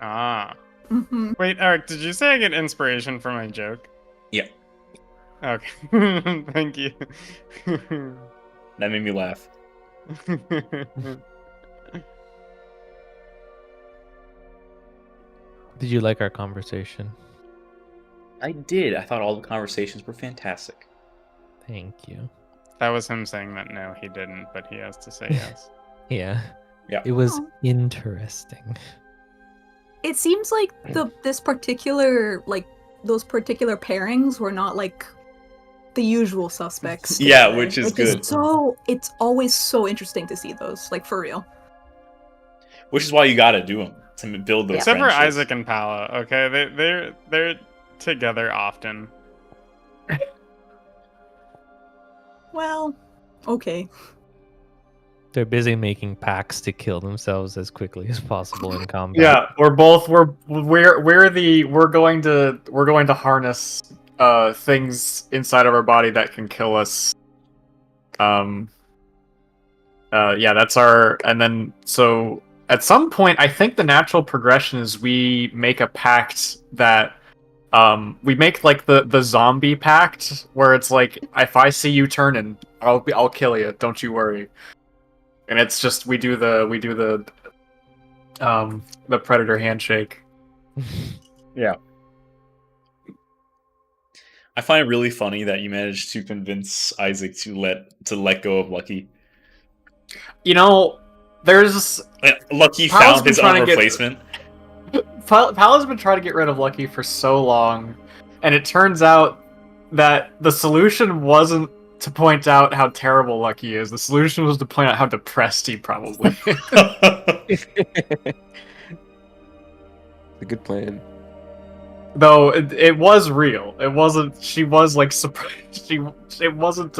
Ah. Mm-hmm. Wait, Eric, did you say I get inspiration from my joke? Yeah. Okay. Thank you. That made me laugh. Did you like our conversation? I did. I thought all the conversations were fantastic. Thank you. That was him saying that no, he didn't, but he has to say yes. Yeah. Yeah. It was Oh. interesting. It seems like those particular pairings were not like the usual suspects. Yeah, together, which is good. It's always so interesting to see those, like for real. Which is why you gotta do them to build those. Except for friendships. Isaac and Pala, okay? They're together often. Well, okay. They're busy making pacts to kill themselves as quickly as possible in combat. Yeah, we're going to harness things inside of our body that can kill us. Yeah, that's our, and then so at some point I think the natural progression is we make a pact that we make like the zombie pact where it's like if I see you turning, I'll kill you, don't you worry. And it's just we do the predator handshake. Yeah. I find it really funny that you managed to convince Isaac to let go of Lucky. You know, there's Lucky Pal's found been his trying own to get- replacement. Pala's been trying to get rid of Lucky for so long, and it turns out that the solution wasn't to point out how terrible Lucky is. The solution was to point out how depressed he probably is. A good plan. Though it was real. It wasn't. She was like surprised. She wasn't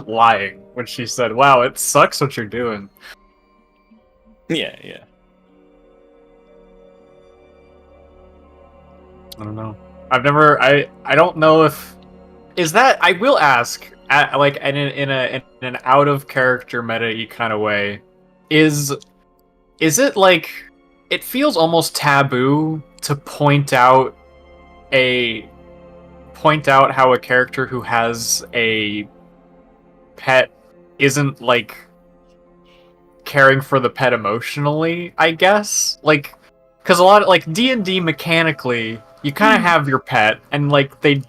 lying when she said, "Wow, it sucks what you're doing." Yeah. I don't know. I don't know if is that. I will ask. Like in an out of character meta-y kind of way, is it like it feels almost taboo to point out how a character who has a pet isn't like caring for the pet emotionally, I guess? Like, because a lot of like D&D mechanically, you kind of have your pet and like they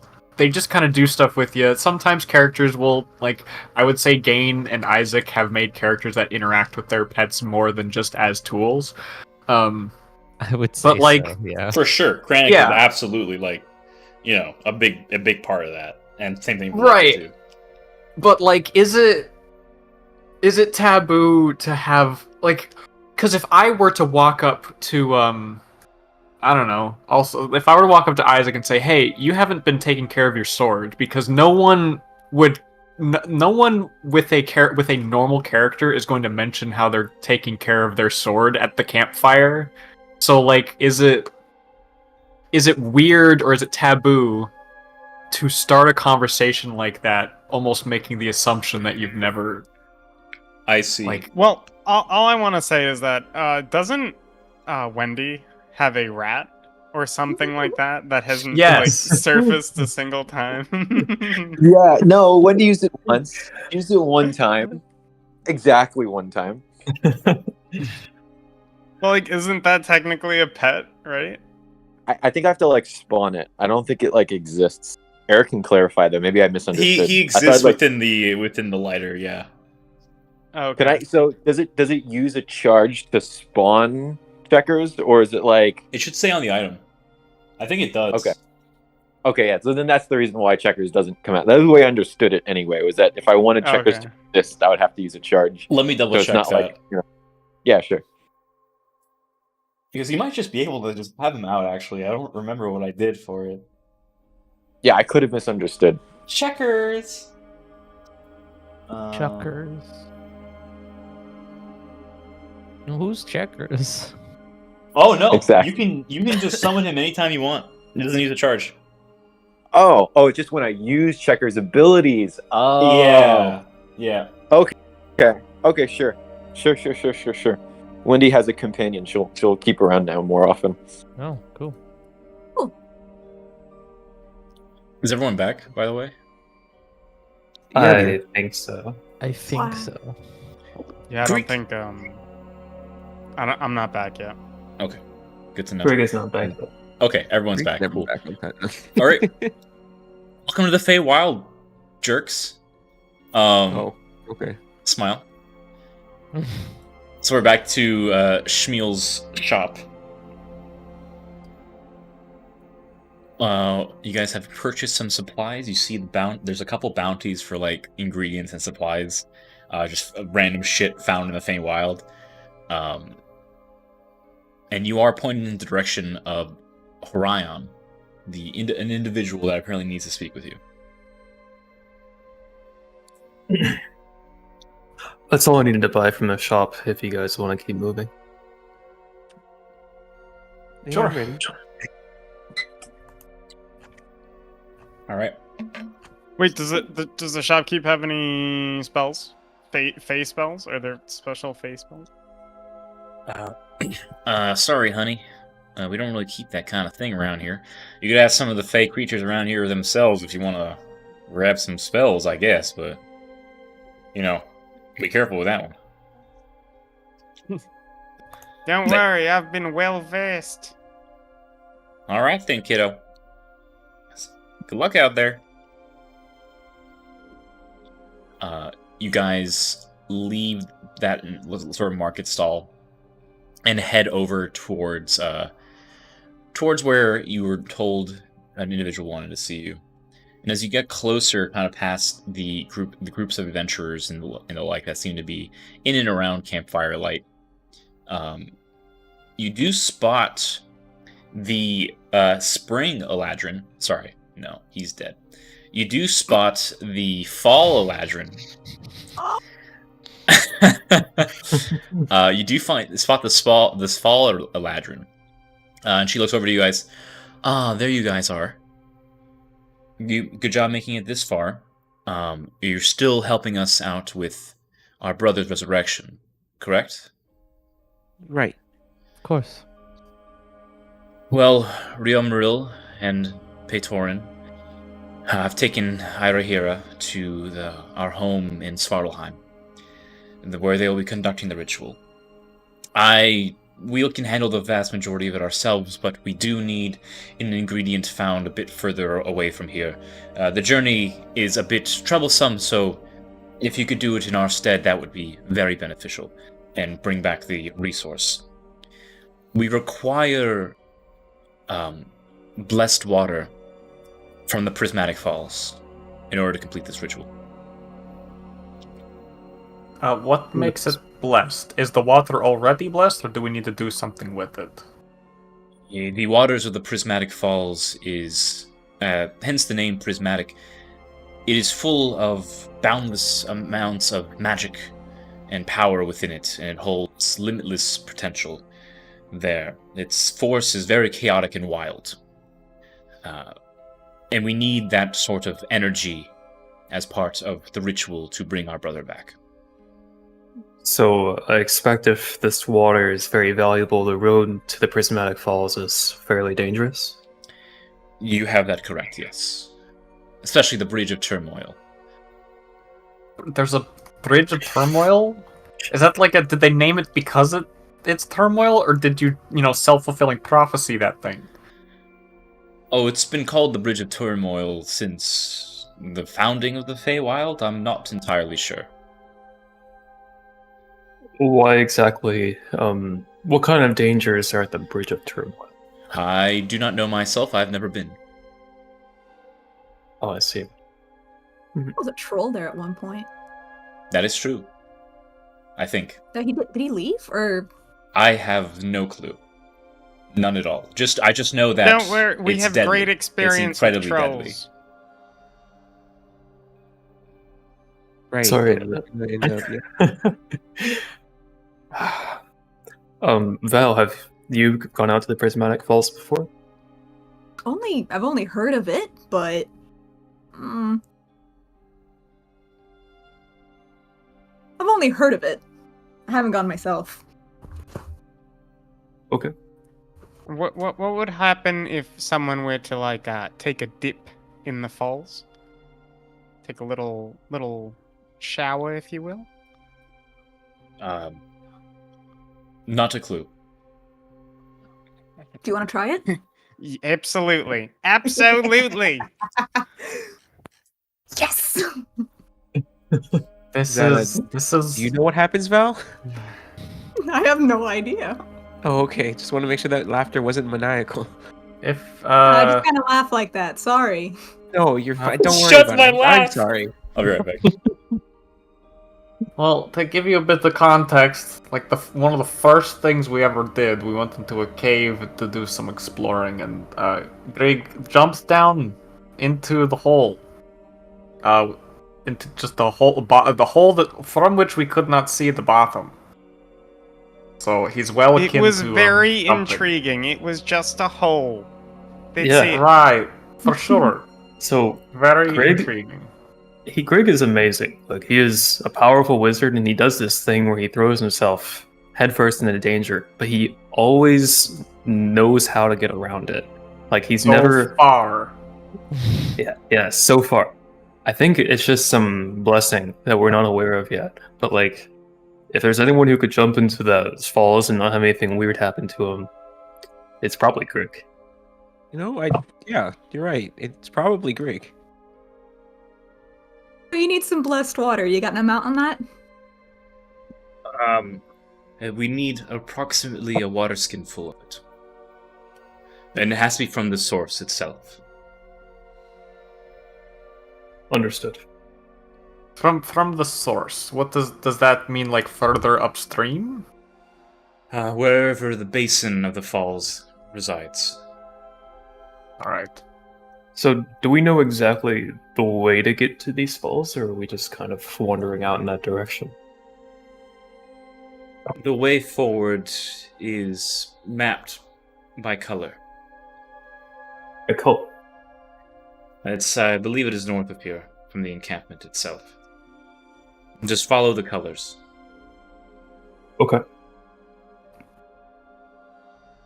just kind of do stuff with you. Sometimes characters will, like, I would say Gain and Isaac have made characters that interact with their pets more than just as tools. I would say But, like, so, yeah. For sure. Kranich Yeah. is absolutely like, a big part of that. And same thing with Right. Lucky, too. But like, is it taboo to have like? Because if I were to walk up to I don't know. Also, if I were to walk up to Isaac and say, "Hey, you haven't been taking care of your sword," because no one with a normal character is going to mention how they're taking care of their sword at the campfire. So like, is it weird or is it taboo to start a conversation like that, almost making the assumption that you've never I see. like? Well, all I want to say is that doesn't Wendy have a rat or something like that hasn't Yes. like surfaced a single time? Yeah, no, Wendy used it once. Used it one time. Exactly one time. Well, like, isn't that technically a pet, right? I think I have to like spawn it. I don't think it like exists. Eric can clarify that. Maybe I misunderstood. He I thought, exists like, within the lighter, yeah. Okay. Can I? So does it use a charge to spawn checkers, or is it like? It should say on the item. I think it does. Okay, yeah. So then that's the reason why checkers doesn't come out. That's the way I understood it anyway. Was that if I wanted checkers Okay. to exist, I would have to use a charge. Let me double So it's check not that. like yeah, sure. Because you might just be able to just have them out, actually. I don't remember what I did for it. Yeah, I could have misunderstood. Checkers! Checkers. Who's checkers? Oh, no! Exactly. You can just summon him anytime you want. It doesn't use a charge. Oh, just when I use checkers abilities. Oh, Yeah. Okay, sure. Wendy has a companion. She'll keep around now more often. Oh, cool. Is everyone back, by the way? I think so. I think Wow. so. Yeah, I Greek. don't think I'm not back yet. Okay. Good to know. Greg is not back. But Okay, everyone's back. Never Cool. back on that. All right. Welcome to the Fey Wild, jerks. Oh, okay. Smile. So we're back to Shmuel's shop. You guys have purchased some supplies. You see there's a couple bounties for like ingredients and supplies. Just random shit found in the Feywild. And you are pointed in the direction of Horion, an individual that apparently needs to speak with you. that's all I needed to buy from the shop. If you guys want to keep moving. Yeah, Sure. I'm ready. All right. Wait, does the shopkeep have any spells? Fey spells? Are there special Fey spells? Sorry, honey. We don't really keep that kind of thing around here. You could ask some of the Fey creatures around here themselves if you want to grab some spells, I guess, but be careful with that one. Don't worry, I've been well versed. All right then, kiddo. Good luck out there. You guys leave that sort of market stall and head over towards where you were told an individual wanted to see you. And as you get closer, kind of past the groups of adventurers and the like that seem to be in and around Campfire Light, you do spot the Spring Eladrin. Sorry, no, he's dead. You do spot the Fall Eladrin. You do spot this fall Eladrin, and she looks over to you guys. There you guys are. Good job making it this far. You're still helping us out with our brother's resurrection, correct? Right. Of course. Well, Riomril and Peitorin have taken Irahira to our home in Svartalheim, where they will be conducting the ritual. We can handle the vast majority of it ourselves, but we do need an ingredient found a bit further away from here. The journey is a bit troublesome, so if you could do it in our stead, that would be very beneficial and bring back the resource. We require blessed water from the Prismatic Falls in order to complete this ritual. What makes it blessed? Is the water already blessed, or do we need to do something with it? The waters of the Prismatic Falls is, hence the name Prismatic. It is full of boundless amounts of magic and power within it, and it holds limitless potential there. Its force is very chaotic and wild. And we need that sort of energy as part of the ritual to bring our brother back. So I expect if this water is very valuable, the road to the Prismatic Falls is fairly dangerous. You have that correct, yes. Especially the Bridge of Turmoil. There's a bridge of turmoil? Is that like did they name it because it it's turmoil, or did you self-fulfilling prophecy that thing? Oh, it's been called the Bridge of Turmoil since the founding of the Feywild? I'm not entirely sure. Why exactly? What kind of dangers are at the Bridge of Turmoil? I do not know myself, I've never been. Oh, I see. There was a troll there at one point. That is true. I think. Did he leave, or? I have no clue. None at all. I just know that Don't worry, we it's have deadly. great experience It's with incredibly deadly. trolls. Right. Sorry. Yeah. Val, have you gone out to the Prismatic Falls before? I've only heard of it, but I've only heard of it. I haven't gone myself. Okay. What would happen if someone were to take a dip in the falls? Take a little shower, if you will. Not a clue. Do you want to try it? Absolutely. Absolutely. Yes! This is. Do you know what happens, Val? I have no idea. Oh, okay. Just want to make sure that laughter wasn't maniacal. If I just kind of laugh like that. Sorry. No, you're fine. Don't worry Shut about my it. I'm laugh! sorry. I'll be right back. Well, to give you a bit of context, like one of the first things we ever did, we went into a cave to do some exploring, and Greg jumped down into the hole, into just the hole from which we could not see the bottom. So he's well akin to. It was very something. intriguing. It was just a hole. That's Yeah. it. Right, for sure. So Very Greg- intriguing. Greg is amazing. Like, he is a powerful wizard, and he does this thing where he throws himself headfirst into danger, but he always knows how to get around it. Like, he's So never. far. Yeah, so far. I think it's just some blessing that we're not aware of yet. But, like, if there's anyone who could jump into those falls and not have anything weird happen to him, it's probably Greg. You know, yeah, you're right. It's probably Greek. You need some blessed water. You got an amount on that? We need approximately a water skin full of it. And it has to be from the source itself. Understood. From the source. What does that mean? Like further upstream? Wherever the basin of the falls resides. All right. So, do we know exactly the way to get to these falls, or are we just kind of wandering out in that direction? The way forward is mapped by color. A cult. I believe it is north of here, from the encampment itself. Just follow the colors. Okay.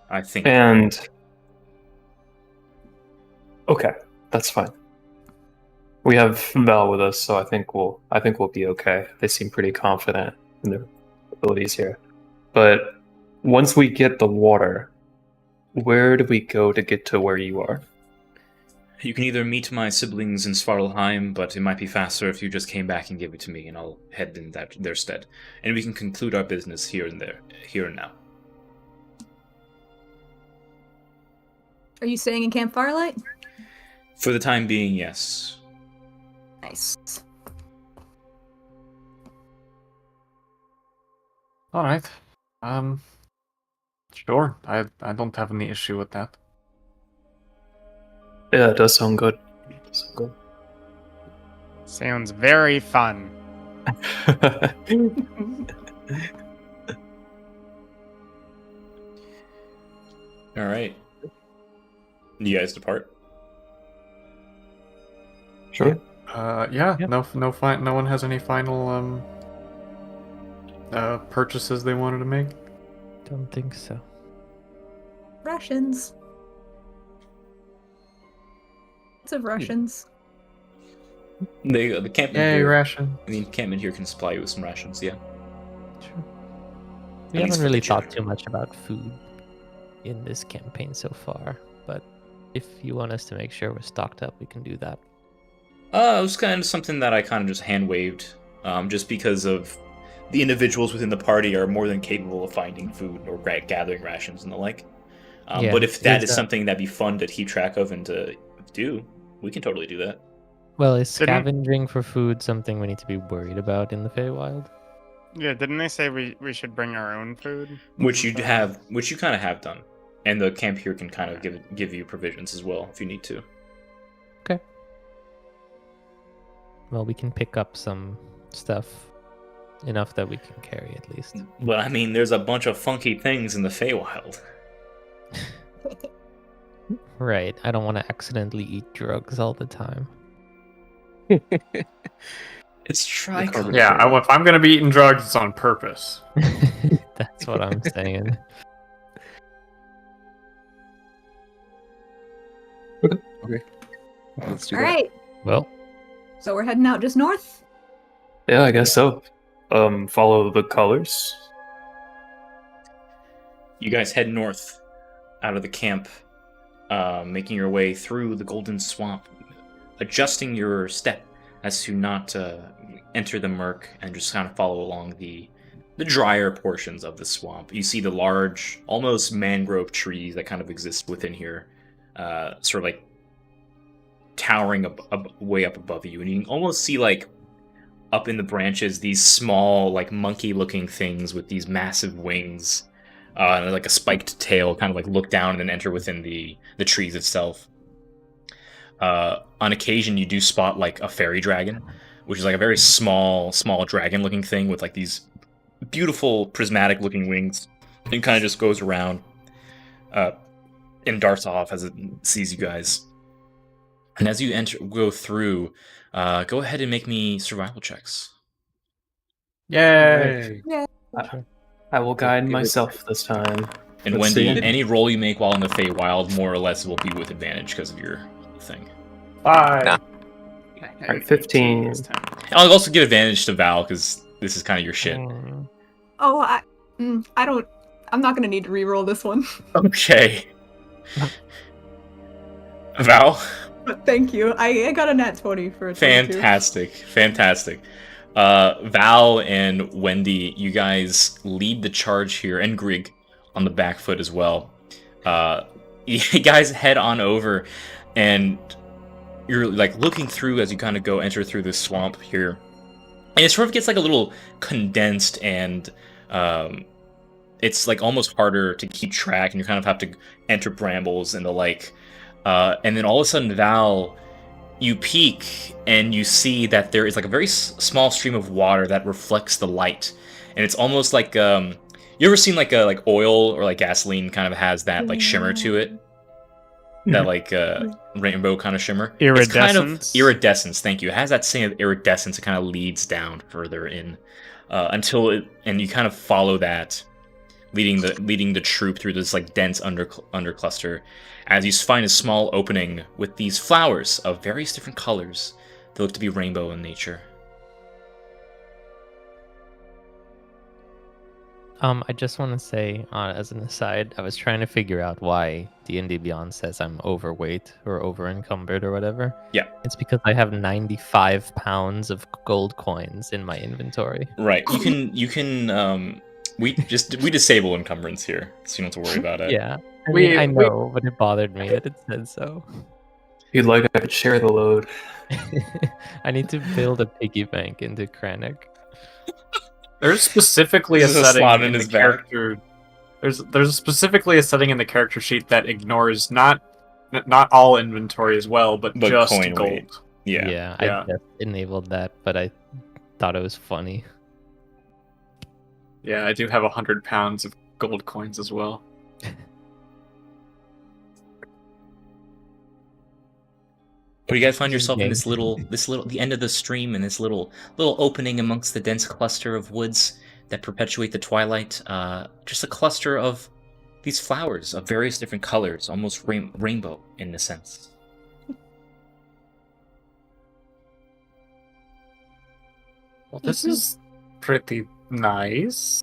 I think. And okay, that's fine. We have Val with us, so I think we'll be okay. They seem pretty confident in their abilities here. But once we get the water, where do we go to get to where you are? You can either meet my siblings in Svartalheim, but it might be faster if you just came back and gave it to me, and I'll head in their stead. And we can conclude our business here and now. Are you staying in Camp Firelight? For the time being, yes. Nice. All right. Sure. I don't have any issue with that. Yeah, it does sound good. Sounds very fun. All right. You guys depart. Sure. Yeah. Yep. No one has any final purchases they wanted to make. Don't think so. Rations. Lots of rations. The encampment Yay, here. ration. The encampment here can supply you with some rations. Yeah. Sure. We At least haven't for the really thought general. too much about food in this campaign so far, but if you want us to make sure we're stocked up, we can do that. It was kind of something that I kind of just hand waved, just because of the individuals within the party are more than capable of finding food or gathering rations and the like. Yeah, But if that is is something that'd be fun to keep track of and to do, we can totally do that. Well, is Didn't- scavenging for food something we need to be worried about in the Feywild? Yeah, didn't they say we should bring our own food? Which you Wasn't that- have, which you kind of have done, and the camp here can kind of give you provisions as well if you need to. Okay. Well, we can pick up some stuff, enough that we can carry at least. But I mean, there's a bunch of funky things in the Feywild. Right. I don't want to accidentally eat drugs all the time. It's trichome. Yeah, if I'm gonna be eating drugs, it's on purpose. That's what I'm saying. Let's do All that. right. Well, So we're heading out just north. Yeah, I guess so. Follow the colors. You guys head north out of the camp, making your way through the Golden Swamp, adjusting your step as to not enter the murk and just kind of follow along the drier portions of the swamp. You see the large, almost mangrove trees that kind of exist within here, sort of like towering way up above you, and you can almost see like up in the branches these small, like monkey-looking things with these massive wings. And like a spiked tail, kind of like look down and then enter within the trees itself. On occasion, you do spot like a fairy dragon, which is like a very small dragon-looking thing with like these beautiful prismatic-looking wings, and kind of just goes around and darts off as it sees you guys. And as you go through, go ahead and make me survival checks. Yay! I will guide give it- myself this time. And Let's Wendy, see. any roll you make while in the Feywild, more or less, will be with advantage because of your thing. 5. Nah. Alright, 15. I'll also give advantage to Val because this is kind of your shit. Oh, I don't. I'm not gonna need to re-roll this one. Okay. Val, But thank you. I got a nat 20 for a 22. fantastic. Val and Wendy, you guys lead the charge here, and Grig on the back foot as well. You guys head on over, and you're like looking through as you kind of enter through this swamp here, and it sort of gets like a little condensed, and it's like almost harder to keep track, and you kind of have to enter brambles and the like. And then all of a sudden, Val, you peek and you see that there is like a very small stream of water that reflects the light, and it's almost like you ever seen like oil or like gasoline kind of has that like shimmer to it, that like rainbow kind of shimmer. It's kind of Iridescence? iridescence. Thank you. It has that same iridescence. It kind of leads down further in until it, and you kind of follow that, leading the troop through this like dense undercluster, as you find a small opening with these flowers of various different colors that look to be rainbow in nature. I just want to say, as an aside, I was trying to figure out why D&D Beyond says I'm overweight or over-encumbered or whatever. Yeah. It's because I have 95 pounds of gold coins in my inventory. Right. You can we disable encumbrance here, so you don't have to worry about it. Yeah. We- I know, but it bothered me that it said so. If you'd like, I could share the load. I need to build a piggy bank into Kranich. There's specifically a This is a setting slot in in the his back. character. There's specifically a setting in the character sheet that ignores not all inventory as well, but But just coin gold. weight. Yeah. Yeah. I just enabled that, but I thought it was funny. Yeah, I do have 100 pounds of gold coins as well. But you guys find yourself in Gang. this little the end of the stream, in this little opening amongst the dense cluster of woods that perpetuate the twilight. Just a cluster of these flowers of various different colors, almost rainbow in a sense. Well, this is pretty nice.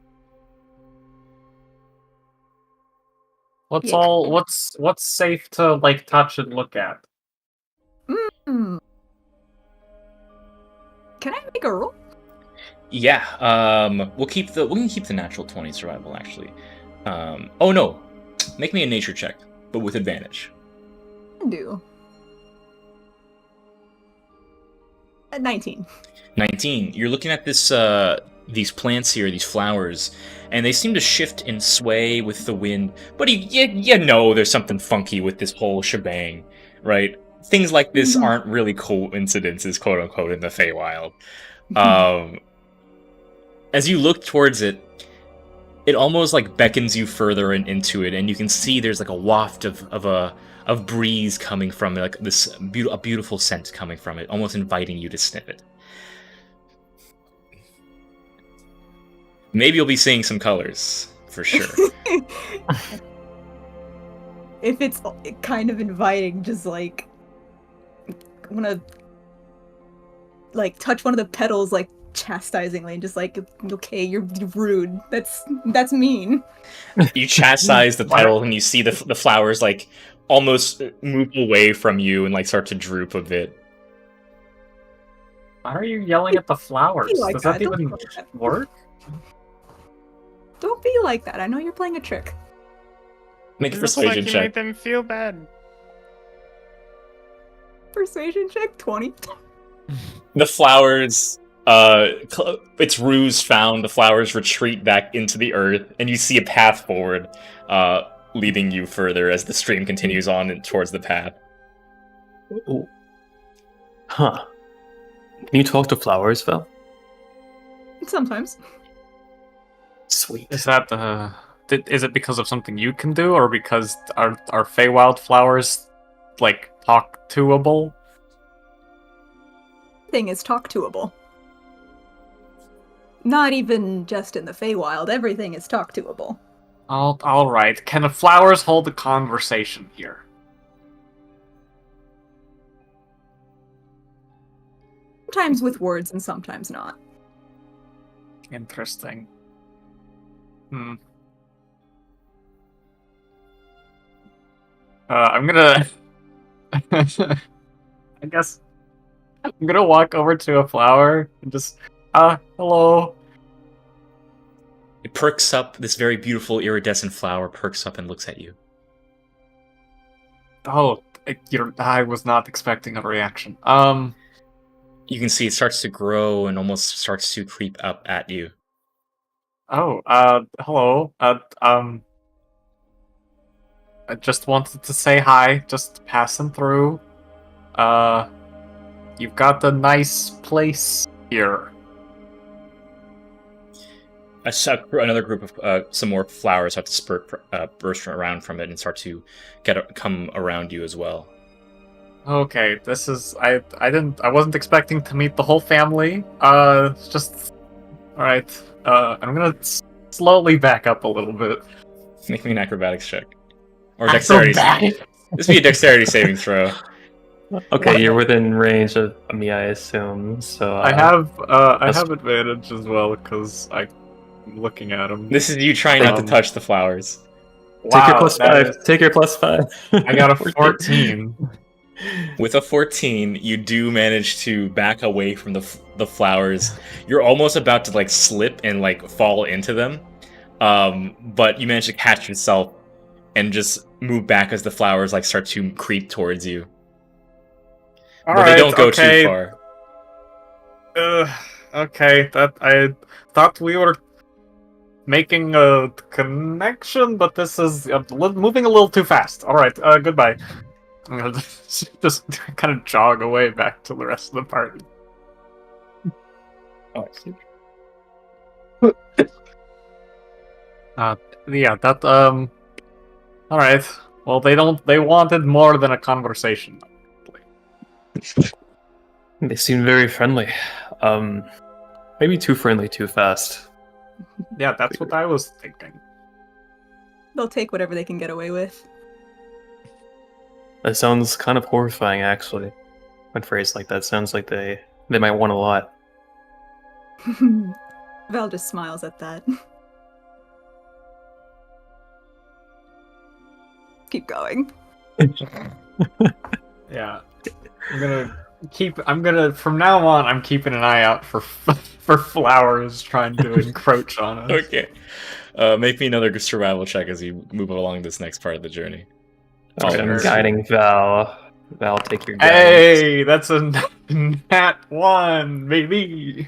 Yeah. What's safe to like touch and look at? Hmm. Can I make a roll? Yeah. We can keep the natural 20 survival actually. Oh no, make me a nature check, but with advantage. Do. 19. 19. You're looking at this these plants here, these flowers, and they seem to shift and sway with the wind. But you know there's something funky with this whole shebang, right? Things like this aren't really coincidences, quote unquote, in the Feywild. As you look towards it, it almost like beckons you further and into it, and you can see there's like a waft of breeze coming from it, like this a beautiful scent coming from it, almost inviting you to sniff it. Maybe you'll be seeing some colors, for sure. If it's kind of inviting, just like I'm gonna like touch one of the petals like chastisingly and just like, okay, you're rude. That's mean. You chastise the petal and you see the flowers like almost move away from you and like start to droop a bit. Why are you yelling at the flowers? Like Does that Don't even be like that. work? Don't be like that. I know you're playing a trick. Make a It looks like persuasion you check. made them feel bad. Persuasion check 20. The flowers, its ruse found. The flowers retreat back into the earth, and you see a path forward, leading you further as the stream continues on towards the path. Ooh. Huh. Can you talk to flowers, Val? Sometimes. Sweet. Is that is it because of something you can do, or because are Feywild flowers like talk toable? Thing is talk toable. Not even just in the Feywild. Everything is talk toable. All right. Can the flowers hold a conversation here? Sometimes with words and sometimes not. Interesting. I'm gonna. I guess I'm gonna walk over to a flower and just, hello. It perks up. This very beautiful iridescent flower perks up and looks at you. Oh, I was not expecting a reaction. You can see it starts to grow and almost starts to creep up at you. Oh, hello. I just wanted to say hi, just passing through. You've got a nice place here. Another group of some more flowers have to burst around from it and start to come around you as well. Okay, this is I wasn't expecting to meet the whole family. Just all right. I'm gonna slowly back up a little bit. Make me an acrobatics check. Or dexterity. This would be a dexterity saving throw. Okay, you're within range of me, I assume. So I have advantage as well because I'm looking at him. This is you trying not to touch the flowers. Take your +5. Take your +5. I got a 14. With a 14, you do manage to back away from the flowers. You're almost about to like slip and like fall into them, but you manage to catch yourself and just move back as the flowers like start to creep towards you. But they don't go too far. Okay, that I thought we were making a connection, but this is moving a little too fast. All right, goodbye. I'm gonna just kind of jog away back to the rest of the party. Oh, I see. Yeah, that all right. Well, they wanted more than a conversation. They seem very friendly. Maybe too friendly too fast. Yeah, that's what I was thinking. They'll take whatever they can get away with. That sounds kind of horrifying, actually. When phrased like that, sounds like they might want a lot. Val just smiles at that. keep going. Yeah. From now on, I'm keeping an eye out for flowers trying to encroach on us. Okay. Make me another survival check as you move along this next part of the journey. All right, I'm Sure. guiding Val. Val, take your guidance. Hey, that's a nat 1, baby.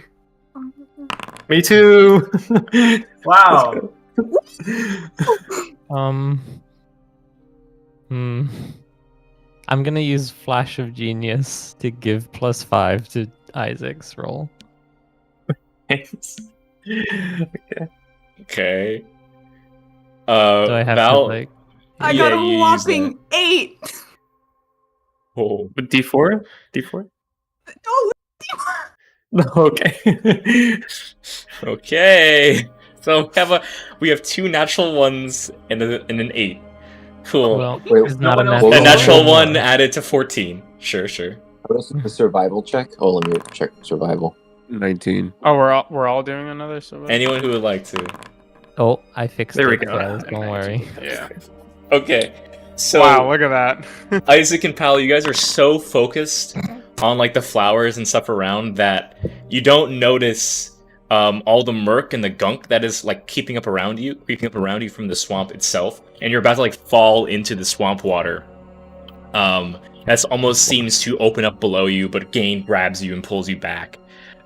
Me too. Wow. I'm gonna use Flash of Genius to give +5 to Isaac's roll. Thanks. Okay. Okay. Do I have Val, to like? I Yeah, got a you use whopping 8. Oh, With D4? D4? Oh, Okay. okay. So we have 2 natural ones and an 8. Cool. Well, Wait, it's not a no one else- natural. a natural one. 1 added to 14. Sure. What is the survival check? Oh, let me check survival. 19. Oh, we're all doing another survival. Anyone who would like to. Oh, I fixed There we it, go. guys. Don't worry. Yeah. Okay. So Wow, look at that. Isaac and Pal, you guys are so focused on like the flowers and stuff around that you don't notice all the murk and the gunk that is like creeping up around you from the swamp itself, and you're about to like fall into the swamp water. That almost seems to open up below you, but Gain grabs you and pulls you back.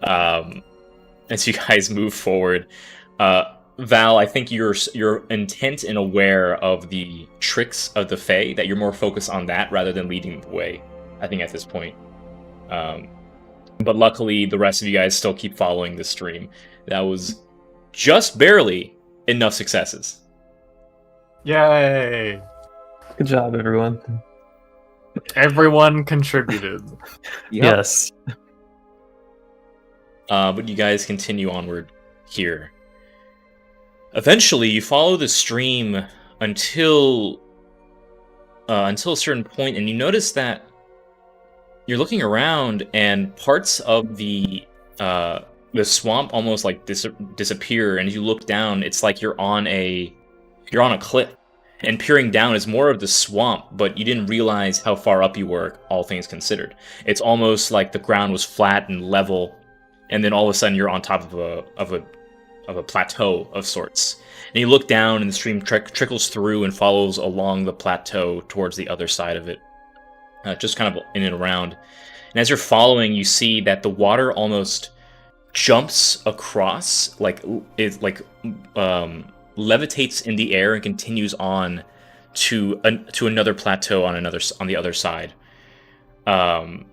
As you guys move forward, Val, I think you're intent and aware of the tricks of the Fae, that you're more focused on that rather than leading the way, I think, at this point. But luckily, the rest of you guys still keep following the stream. That was just barely enough successes. Yay. Good job, everyone. Everyone contributed. Yes. But you guys continue onward here. Eventually, you follow the stream until a certain point, and you notice that you're looking around, and parts of the swamp almost like disappear. And as you look down, it's like you're on a cliff, and peering down is more of the swamp. But you didn't realize how far up you were, all things considered. It's almost like the ground was flat and level, and then all of a sudden you're on top of a plateau of sorts. And you look down, and the stream trickles through and follows along the plateau towards the other side of it, just kind of in and around. And as you're following, you see that the water almost jumps across, levitates in the air and continues on to another plateau on the other side. And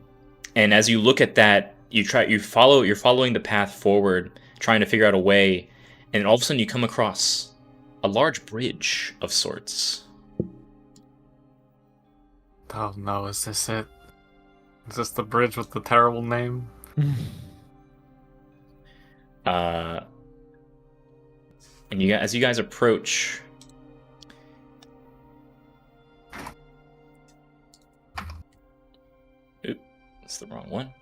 as you look at that, you're following the path forward, trying to figure out a way, and all of a sudden you come across a large bridge of sorts. Oh no, is this it? Is this the bridge with the terrible name? And as you guys approach, oop, that's the wrong one.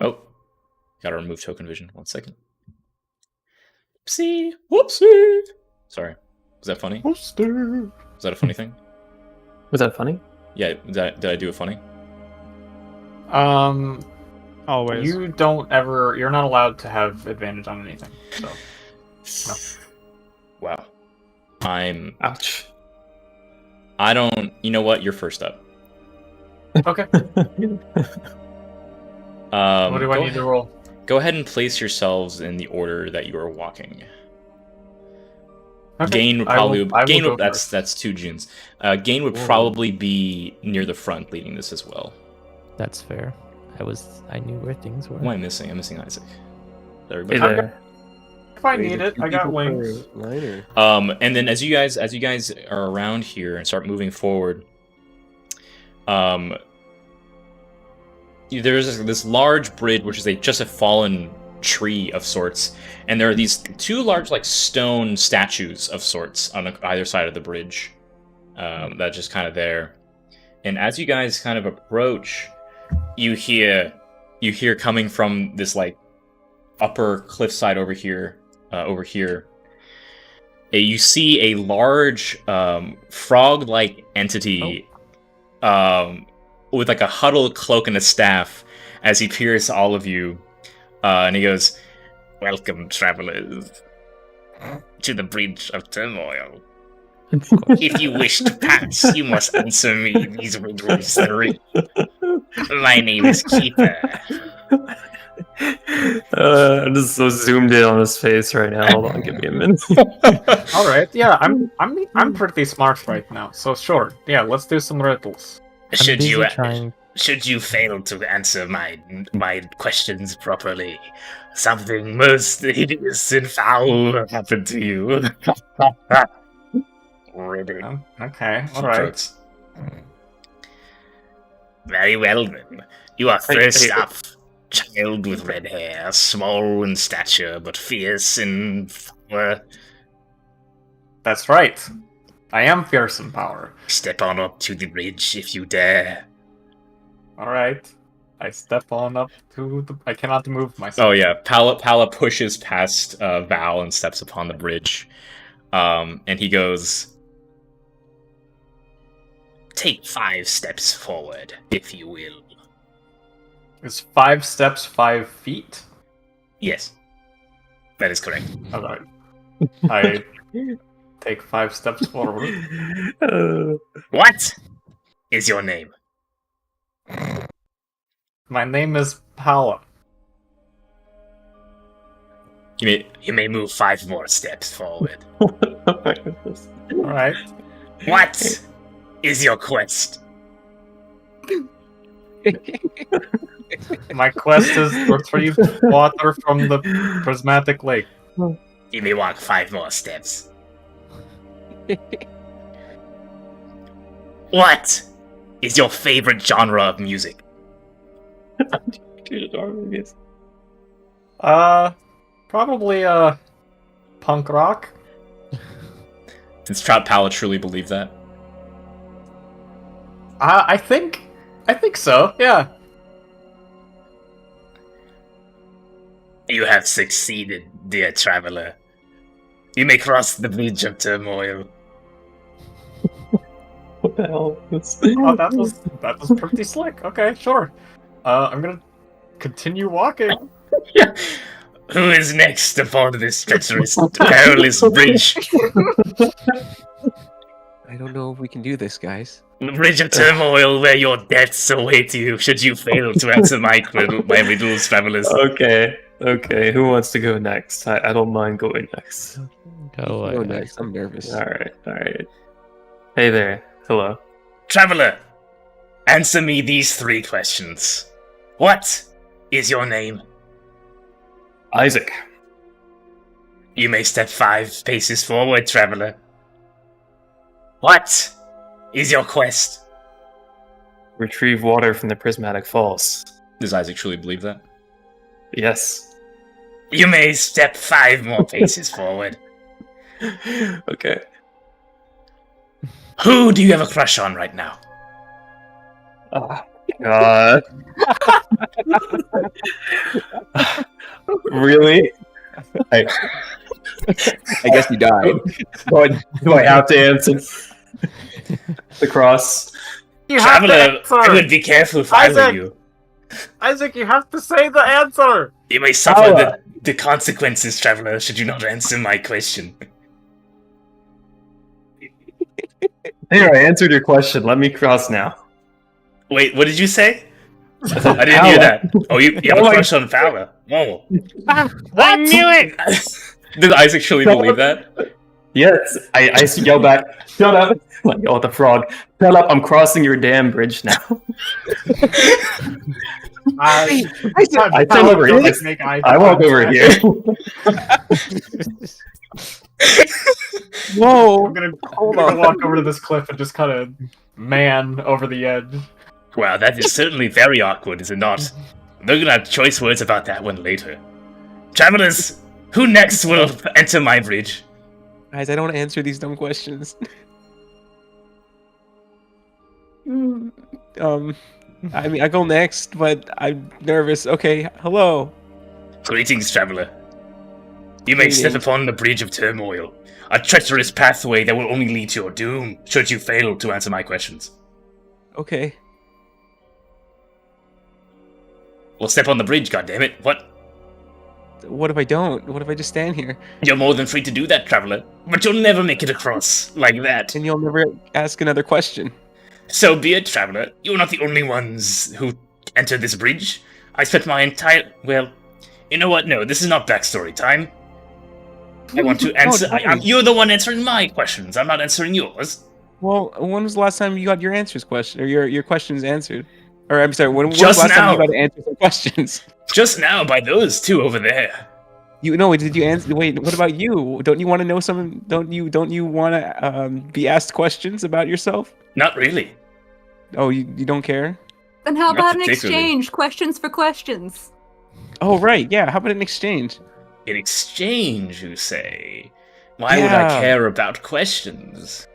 Oh, gotta remove token vision. 1 second. Whoopsie. Sorry. Was that funny? Was that a funny thing? Was that funny? Yeah. Did I do it funny? Always. You're not allowed to have advantage on anything. So Wow. Ouch. I don't. You know what? You're first up. okay. What do I need to roll? Go ahead and place yourselves in the order that you are walking. Okay. Gain would I will probably go first. that's 2 Junes. Gain would Whoa. probably be near the front, leading this as well. That's fair. I knew where things were. What am I missing? I'm missing Isaac. Hey Everybody. there. If I need it, I got wings. Liner. And then as you guys are around here and start moving forward, there's this large bridge which is just a fallen tree of sorts, and there are these 2 large like stone statues of sorts on either side of the bridge, that's just kind of there. And as you guys kind of approach, you hear coming from this like upper cliffside over here, over here. You see a large frog-like entity with like a huddled cloak and a staff as he peers all of you. And he goes, "Welcome, travelers, to the Bridge of Turmoil. If you wish to pass, you must answer me these riddles 3. My name is Keeper." I'm just so zoomed in on his face right now. Hold on, give me a minute. All right, yeah, I'm pretty smart right now, so sure, yeah, let's do some riddles. Should busy you trying- should you fail to answer my questions properly, something most hideous and foul will happen to you. Riddle. Okay, He all right. jokes. Very well then. You are Hey, first hey. up. Child with red hair, small in stature, but fierce in power. That's right. I am fierce in power. Step on up to the bridge if you dare. All right. I step on up to the. I cannot move myself. Oh yeah, Pala pushes past Val and steps upon the bridge. And he goes, "Take 5 steps forward, if you will." Is 5 steps 5 feet? Yes, that is correct. All right. I take 5 steps forward. What is your name? My name is Paula. You may move 5 more steps forward. All right. What is your quest? My quest is to retrieve water from the prismatic lake. You may walk 5 more steps. What is your favorite genre of music? Probably punk rock. Does Trout Pala truly believe that? I think so. Yeah. You have succeeded, dear traveler. You may cross the Bridge of Turmoil. What the hell? Oh, that was pretty slick. Okay, sure. I'm gonna continue walking. Who is next upon this treacherous, perilous bridge? I don't know if we can do this, guys. The Bridge of Turmoil, where your deaths await you should you fail to answer my riddles, travelers. Okay. Who wants to go next? I don't mind going next. Go Go ahead. next. I'm nervous. All right. Hey there. Hello. Traveler, answer me these 3 questions. What is your name? Isaac. You may step 5 paces forward, traveler. What is your quest? Retrieve water from the prismatic falls. Does Isaac truly believe that? Yes. You may step 5 more paces forward. Okay. Who do you have a crush on right now? Oh, God. Really? I guess you died. Do I have to answer the cross? You have to Traveler, I answer. would be careful if I were Isaac! you. Isaac, you have to say the answer. You may suffer Paula. the consequences, traveler, should you not answer my question. Here, I answered your question. Let me cross now. Wait, what did you say? I said I didn't hear Paula. that. Oh, you have Oh a my- crush on Fowler. Whoa. I knew it! Does Isaac truly believe that? Yes, I yell back, shut up! I yell at the frog, shut up, I'm crossing your damn bridge now. I turn over here. I walk over here. Whoa! I'm gonna walk over to this cliff and just kind of man over the edge. Wow, that is certainly very awkward, is it not? We're gonna have choice words about that one later. Travelers, who next will enter my bridge? Guys, I don't answer these dumb questions. Mm. I mean, I go next, but I'm nervous. Okay, hello. Greetings, traveler. You may step Greetings. upon the bridge of turmoil, a treacherous pathway that will only lead to your doom, should you fail to answer my questions. Okay. Well, step on the bridge, goddammit. What? What if I don't? What if I just stand here? You're more than free to do that, traveler, but you'll never make it across like that. And you'll never ask another question. So be it, traveler. You're not the only ones who entered this bridge. I spent my entire... Well, you know what? No, this is not backstory time. I want to answer... You're the one answering my questions. I'm not answering yours. Well, when was the last time you got your answers question or your questions answered? Or I'm sorry, when was Just the last time now. you got to answer some questions? Just now by those two over there. Did you answer? Wait, what about you? Don't you want to know some? Don't you want to be asked questions about yourself? Not really. Oh, you don't care? Then how Not about an particularly. exchange? Questions for questions. Oh, right. Yeah. How about an exchange? In exchange, you say? Why would I Yeah. care about questions?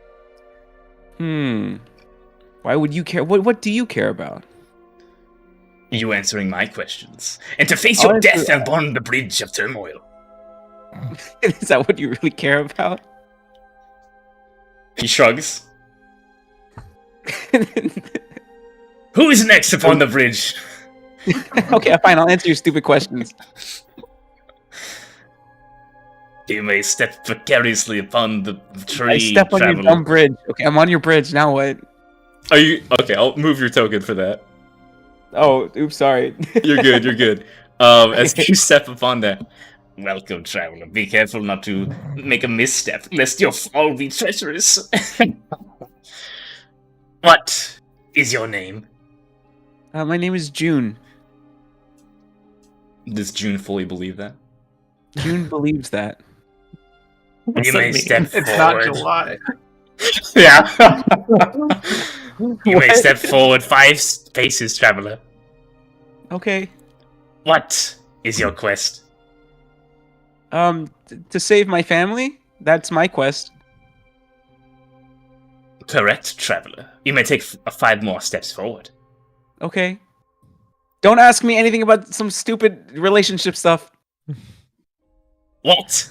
Why would you care? What do you care about? You answering my questions. And to face I'll your answer- death upon the bridge of turmoil. Is that what you really care about? He shrugs. Who is next upon the bridge? Okay, fine. I'll answer your stupid questions. You may step precariously upon the tree. I step on your traveler. dumb bridge. Okay, I'm on your bridge. Now what? Are you okay? I'll move your token for that. Oh, oops, sorry. You're good. You're good. As you step upon that, welcome, traveler. Be careful not to make a misstep, lest your fall be treacherous. What is your name? My name is June. Does June fully believe that? June believes that. What's You that may mean? step It's not forward. July. Yeah. You may What? step forward 5 paces, traveler. Okay. What is your quest? To save my family. That's my quest. Correct, traveler. You may take 5 more steps forward. Okay. Don't ask me anything about some stupid relationship stuff. What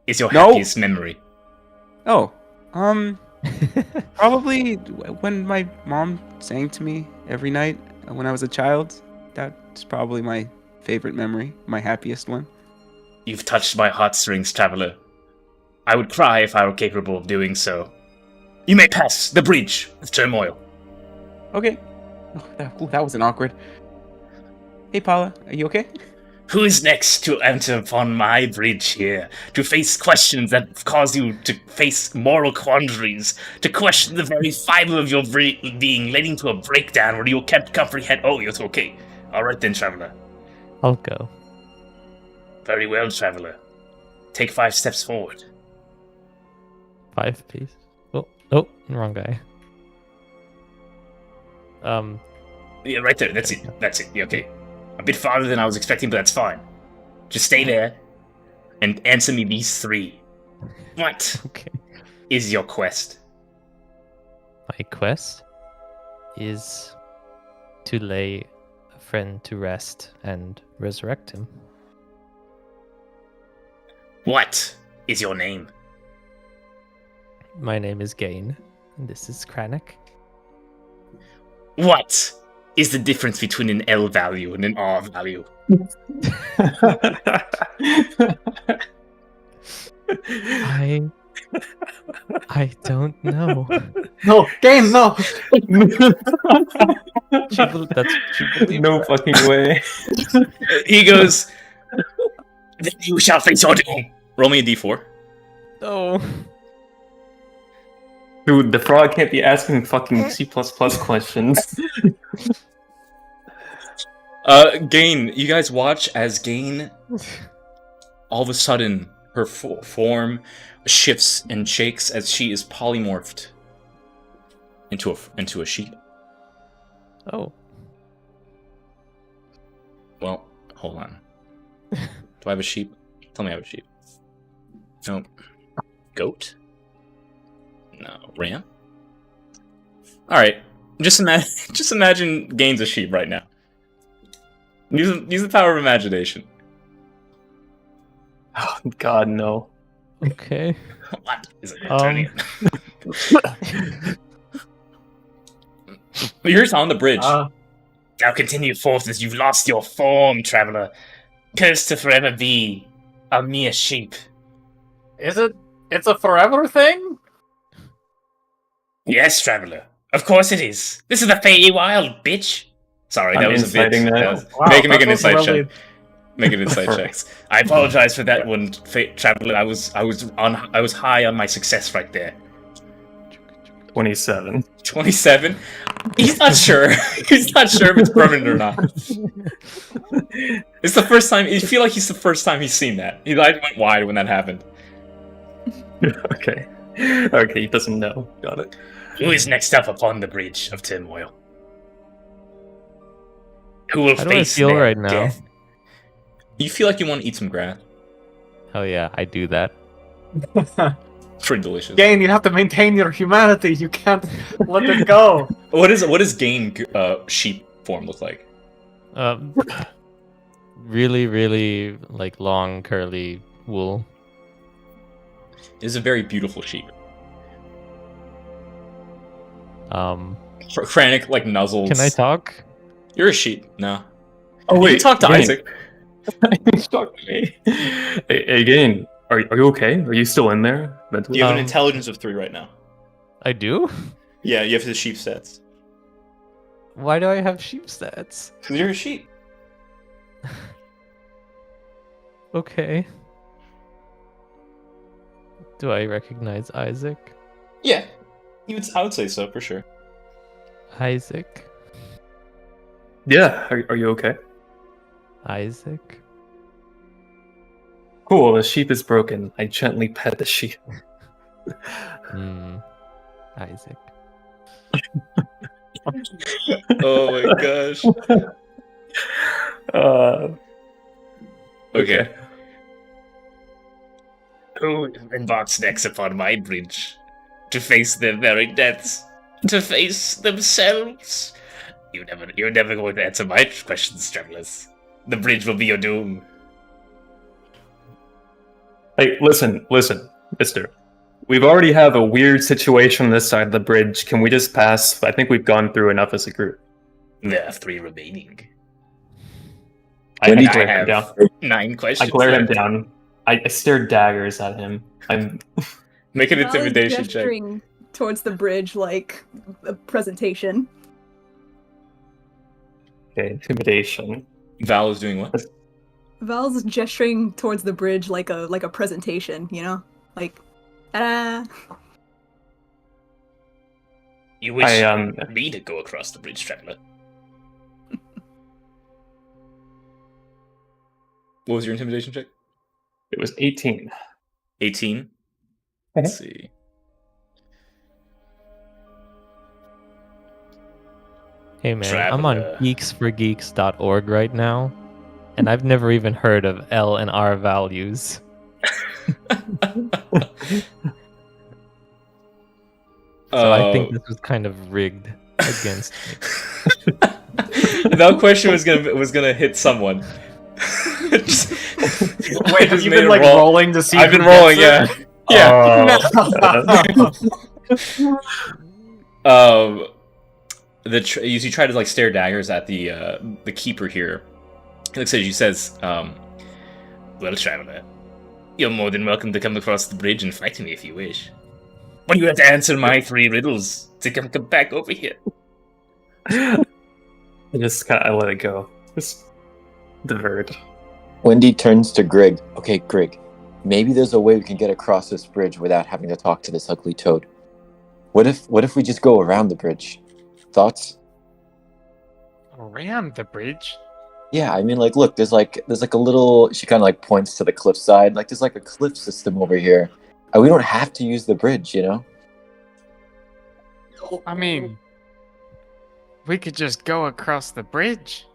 is your No. happiest memory? Oh, probably when my mom sang to me every night when I was a child. That's probably my favorite memory, my happiest one. You've touched my heartstrings, traveler. I would cry if I were capable of doing so. You may pass the bridge of turmoil. Okay. Oh, that wasn't awkward. Hey, Paula, are you okay? Who is next to enter upon my bridge here, to face questions that cause you to face moral quandaries, to question the very fiber of your being, leading to a breakdown where you can't comprehend? Oh, you're okay. All right then, traveler. I'll go. Very well, traveler. Take 5 steps forward. 5 piece. Oh, wrong guy. Yeah, right there. That's it. That's it. Yeah, okay. A bit farther than I was expecting, but that's fine. Just stay there and answer me these 3. What Okay. is your quest? My quest is to lay a friend to rest and resurrect him. What is your name? My name is Gain, and this is Kranich. What is the difference between an L value and an R value? I don't know. No, game, no. She believes No that. fucking way. He goes, then you shall face your doom. Roll me a d4. No. Dude, the frog can't be asking fucking C++ questions. Gain, you guys watch as Gain, all of a sudden, her form shifts and shakes as she is polymorphed into a sheep. Oh. Well, hold on. Do I have a sheep? Tell me I have a sheep. No. Goat? No. Ram? Alright. Just imagine Gain's a sheep right now. Use the power of imagination. Oh, God, no. Okay. What is it, Eternian? You're on the bridge. Now continue forth as you've lost your form, traveler. Cursed to forever be a mere sheep. Is it? It's a forever thing? Yes, traveler. Of course it is. This is the Feywild, bitch. Sorry, I'm that was a bit. inciting that. Wow, make that an was insight really- check. Make an insight checks. I apologize for that one, traveler. I was high on my success right there. 27. 27. He's not sure. He's not sure if it's permanent or not. It's the first time. You feel like he's the first time he's seen that. His eyes went wide when that happened. Okay. Okay, he doesn't know. Got it. Who is next up upon the bridge of turmoil? Who will How do I face feel their right now? death? You feel like you want to eat some grass. Hell yeah, I do that. Pretty delicious. Gain, you have to maintain your humanity. You can't let it go. What does Gain sheep form look like? Really, really like long curly wool. It is a very beautiful sheep. Kranich like nuzzles. Can I talk? You're a sheep. No. Oh, You wait. can talk to Gain. Isaac. Talk to me. Hey, Gain, are you okay? Are you still in there? Mentally? You have an Um, intelligence of 3 right now. I do? Yeah, you have the sheep stats. Why do I have sheep stats? Because you're a sheep. Okay. Do I recognize Isaac? Yeah. I would say so, for sure. Isaac? Yeah, are you okay? Isaac? Cool, the sheep is broken. I gently pet the sheep. Isaac. Oh my gosh. Okay. Who embarks next upon my bridge? To face their very deaths? To face themselves? You're never going to answer my questions, travelers. The bridge will be your doom. Hey, listen, mister. We've already have a weird situation on this side of the bridge. Can we just pass? I think we've gone through enough as a group. There are 3 remaining. I When glare him have down. 9 questions. I glare him left. down. I stare daggers at him. I'm Make an Val is intimidation check. gesturing towards the bridge like a presentation. okay. Intimidation. Val is doing what? Val's gesturing towards the bridge like a presentation, you know? Like, ta-da! You wish I me to go across the bridge, traveler. What was your intimidation check? It was 18. 18? Let's see. Hey man, I'm on Traveler. geeksforgeeks.org right now, and I've never even heard of L and R values. So I think this was kind of rigged against me. that question was gonna hit someone. Just- Wait, have just you made been a like roll. rolling to see? I've who been rolling, gets yeah. Oh. You try to like stare daggers at the keeper here. He looks at you. He says, "Well, traveler, you're more than welcome to come across the bridge and fight me if you wish. But you have to answer my 3 riddles to come back over here." I just kind of let it go. Just divert. Wendy turns to Grig. Okay, Grig, maybe there's a way we can get across this bridge without having to talk to this ugly toad. What if we just go around the bridge? Thoughts? Around the bridge? Yeah, I mean, like, look, there's like a little. She kind of like points to the cliffside. Like, there's like a cliff system over here. We don't have to use the bridge, you know. I mean, we could just go across the bridge.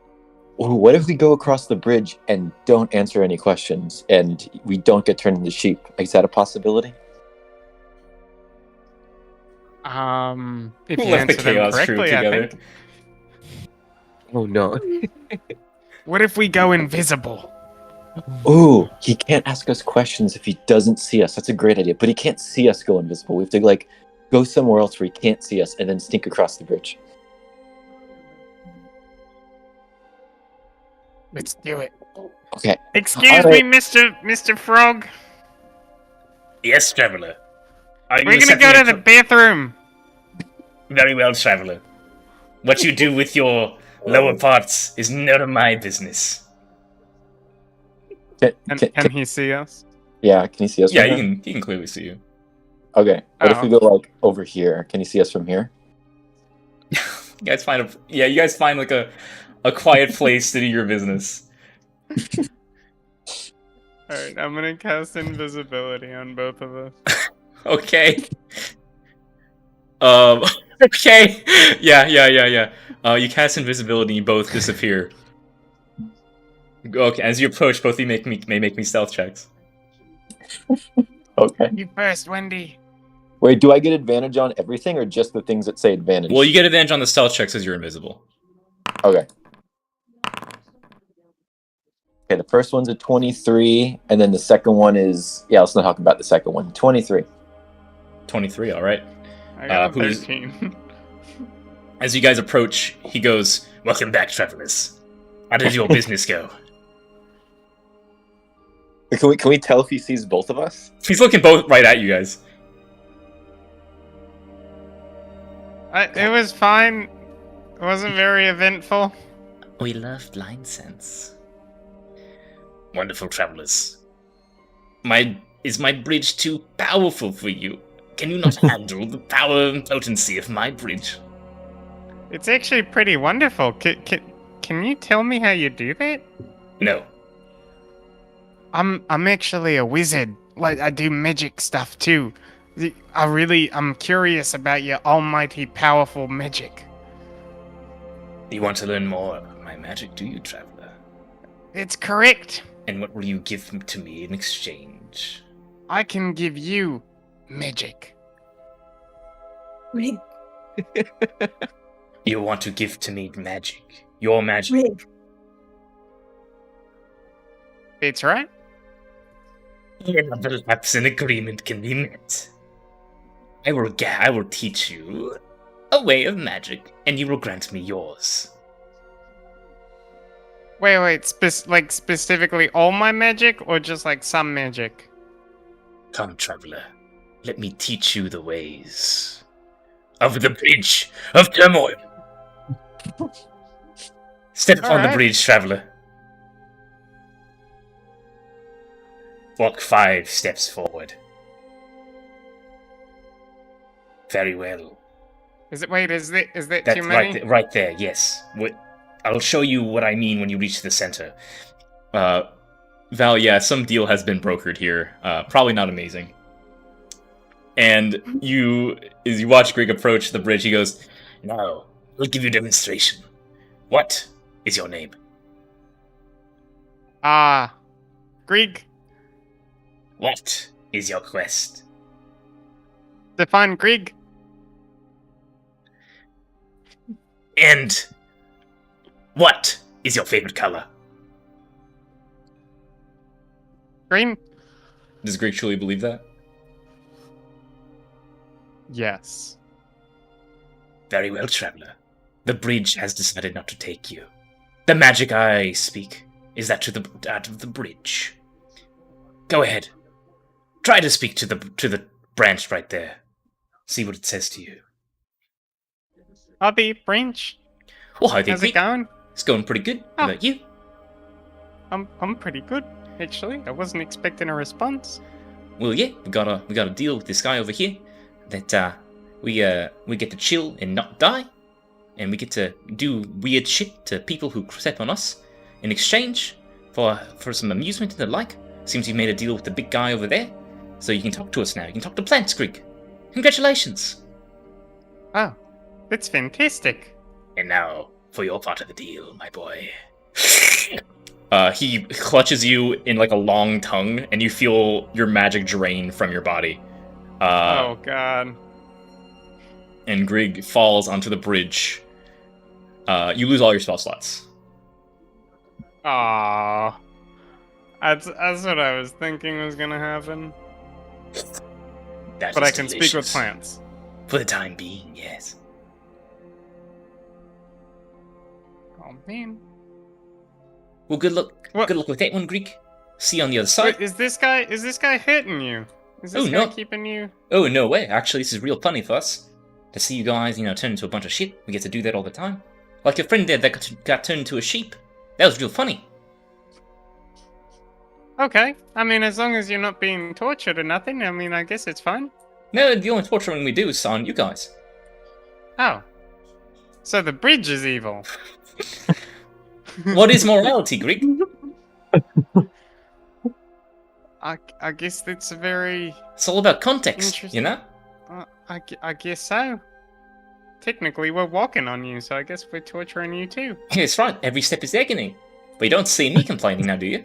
Or what if we go across the bridge and don't answer any questions, and we don't get turned into sheep? Is that a possibility? If Who you left the answer them chaos crew correctly, I together? think. Oh no. What if we go invisible? Ooh, he can't ask us questions if he doesn't see us. That's a great idea. But he can't see us go invisible. We have to like go somewhere else where he can't see us and then sneak across the bridge. Let's do it. Okay. Excuse All me, right. Mr. Frog. Yes, traveler. Are you We're gonna go to the bathroom. Very well, traveler. What you do with your lower parts is none of my business. Can he see us? Yeah, can you see us? Yeah, from here? he can clearly see you. Okay. What if Oh. we go like over here? Can you see us from here? You guys find like a quiet place to do your business. Alright, I'm gonna cast invisibility on both of us. Okay. Okay. Yeah. You cast invisibility, you both disappear. Okay, as you approach, both of you may make me stealth checks. Okay. You first, Wendy. Wait, do I get advantage on everything or just the things that say advantage? Well, you get advantage on the stealth checks as you're invisible. Okay. Okay, the first one's a 23, and then the second one is... Yeah, let's not talk about the second one. 23. 23, alright. I got a who's- 13. As you guys approach, he goes, "Welcome back, travelers. How did your business go?" Can we tell if he sees both of us? He's looking both right at you guys. It was fine. It wasn't very eventful. We loved line sense. Wonderful travelers. Is my bridge too powerful for you? Can you not handle the power and potency of my bridge? It's actually pretty wonderful. Can you tell me how you do that? No. I'm actually a wizard. Like, I do magic stuff too. I'm curious about your almighty powerful magic. You want to learn more about my magic, do you, traveler? It's correct. And what will you give to me in exchange? I can give you magic. Rig, You want to give to me magic. Your magic. Rig. That's right. Yeah, perhaps an agreement can be met. I will teach you a way of magic, and you will grant me yours. Wait, specifically all my magic, or just like some magic? Come, traveler, let me teach you the ways of the bridge of turmoil. Step upon the Alright. bridge, traveler. Walk 5 steps forward. Very well. Is that That's too many? right there, yes. I'll show you what I mean when you reach the center. Val, yeah, some deal has been brokered here. Probably not amazing. And as you watch Greg approach the bridge, he goes, Now, I'll give you a demonstration. What is your name? Grieg. What is your quest? Define Grieg. And what is your favorite color? Green. does Greg truly believe that? Yes. Very well, traveler. The bridge has decided not to take you. The magic I speak is that out of the bridge. Go ahead. Try to speak to the branch right there. See what it says to you. Hobby branch. Well, I think How's it going? it's going pretty good. How Oh. about you? I'm pretty good, actually. I wasn't expecting a response. Well, yeah, we got a deal with this guy over here that we get to chill and not die, and we get to do weird shit to people who step on us in exchange for some amusement and the like. Seems you made a deal with the big guy over there, so you can talk to us now. You can talk to Plants Creek. Congratulations! Oh, that's fantastic. And now for your part of the deal, my boy. He clutches you in like a long tongue, and you feel your magic drain from your body. Oh god. And Grig falls onto the bridge. You lose all your spell slots. Aww. That's what I was thinking was gonna happen. That But is I can speak with delicious. plants. For the time being, yes. Oh man. Well, good luck. What? Good luck with that one, Greek. See you on the other side. Wait, is this guy hitting you? Is this Oh, guy no. keeping you? Oh, no way. Actually, this is real funny for us. To see you guys, turn into a bunch of shit. We get to do that all the time. Like your friend there that got turned into a sheep. That was real funny. Okay. I mean, as long as you're not being tortured or nothing, I mean, I guess it's fine. No, the only torturing we do is on you guys. Oh. So the bridge is evil. What is morality, Greek? I guess that's a very... It's all about context, Interesting. I guess so. Technically, we're walking on you, so I guess we're torturing you too. Yeah, that's right. Every step is agony. But you don't see me complaining now, do you?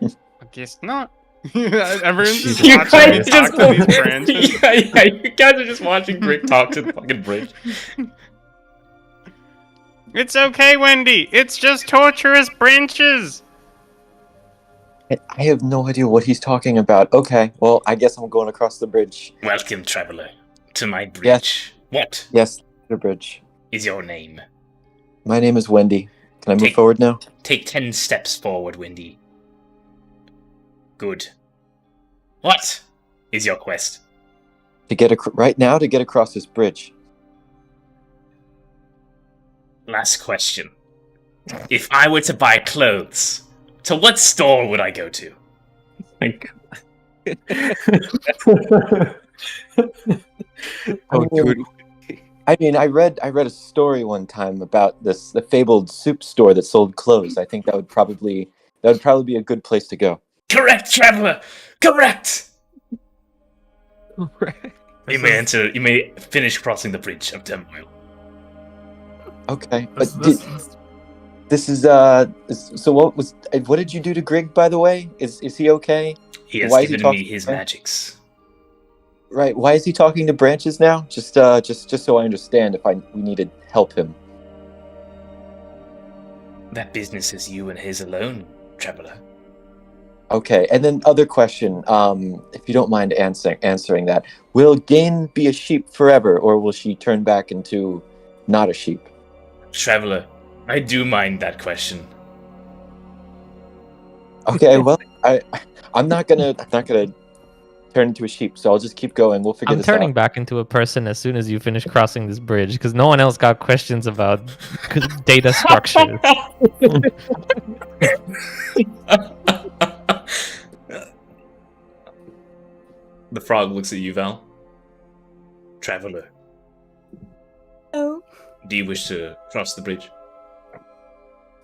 I guess not. Everyone's just You watching guys me talk just to these branches. yeah, you guys are just watching Greek talk to the fucking bridge. It's okay, Wendy. It's just torturous branches. I have no idea what he's talking about. Okay, well, I guess I'm going across the bridge. Welcome, traveler, to my bridge. Yes. What Yes, the bridge. is your name? My name is Wendy. Can I move Take- forward now? Take 10 steps forward, Wendy. Good. What is your quest? To get right now to get across this bridge. Last question. If I were to buy clothes, to what store would I go to? Like, Oh, dude. I mean, I read a story one time about the fabled soup store that sold clothes. I think that would probably be a good place to go. Correct, traveler! Correct! You may enter. You may finish crossing the bridge of turmoil. Okay, This, but this, this is so what did you do to Grig, by the way? Is he okay? He has Why is he given me talking- his magics. Right. Why is he talking to branches now? Just so I understand if we need to help him. That business is you and his alone, traveler. Okay, and then other question, if you don't mind answering that, will Gain be a sheep forever, or will she turn back into not a sheep? Traveler, I do mind that question. Okay, well, I'm not gonna turn into a sheep, so I'll just keep going. We'll figure I'm this turning out. back into a person as soon as you finish crossing this bridge because no one else got questions about data structures. The frog looks at you, Val. Traveler, Oh, do you wish to cross the bridge?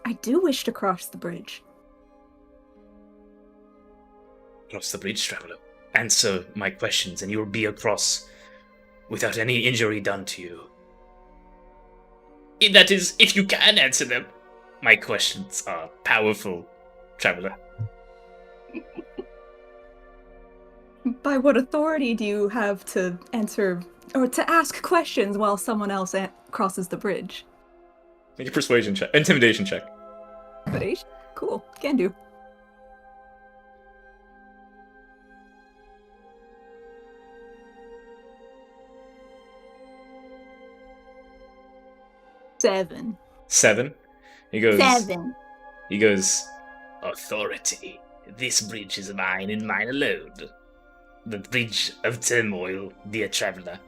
I do wish to cross the bridge. Cross the bridge, traveler. Answer my questions, and you will be across without any injury done to you. That is, if you can answer them. My questions are powerful, traveler. By what authority do you have to answer or to ask questions while someone else crosses the bridge? Make a persuasion check, intimidation check. But cool, can do. Seven. 7. He goes. 7. He goes. Authority. This bridge is mine and mine alone. The bridge of turmoil, dear traveler.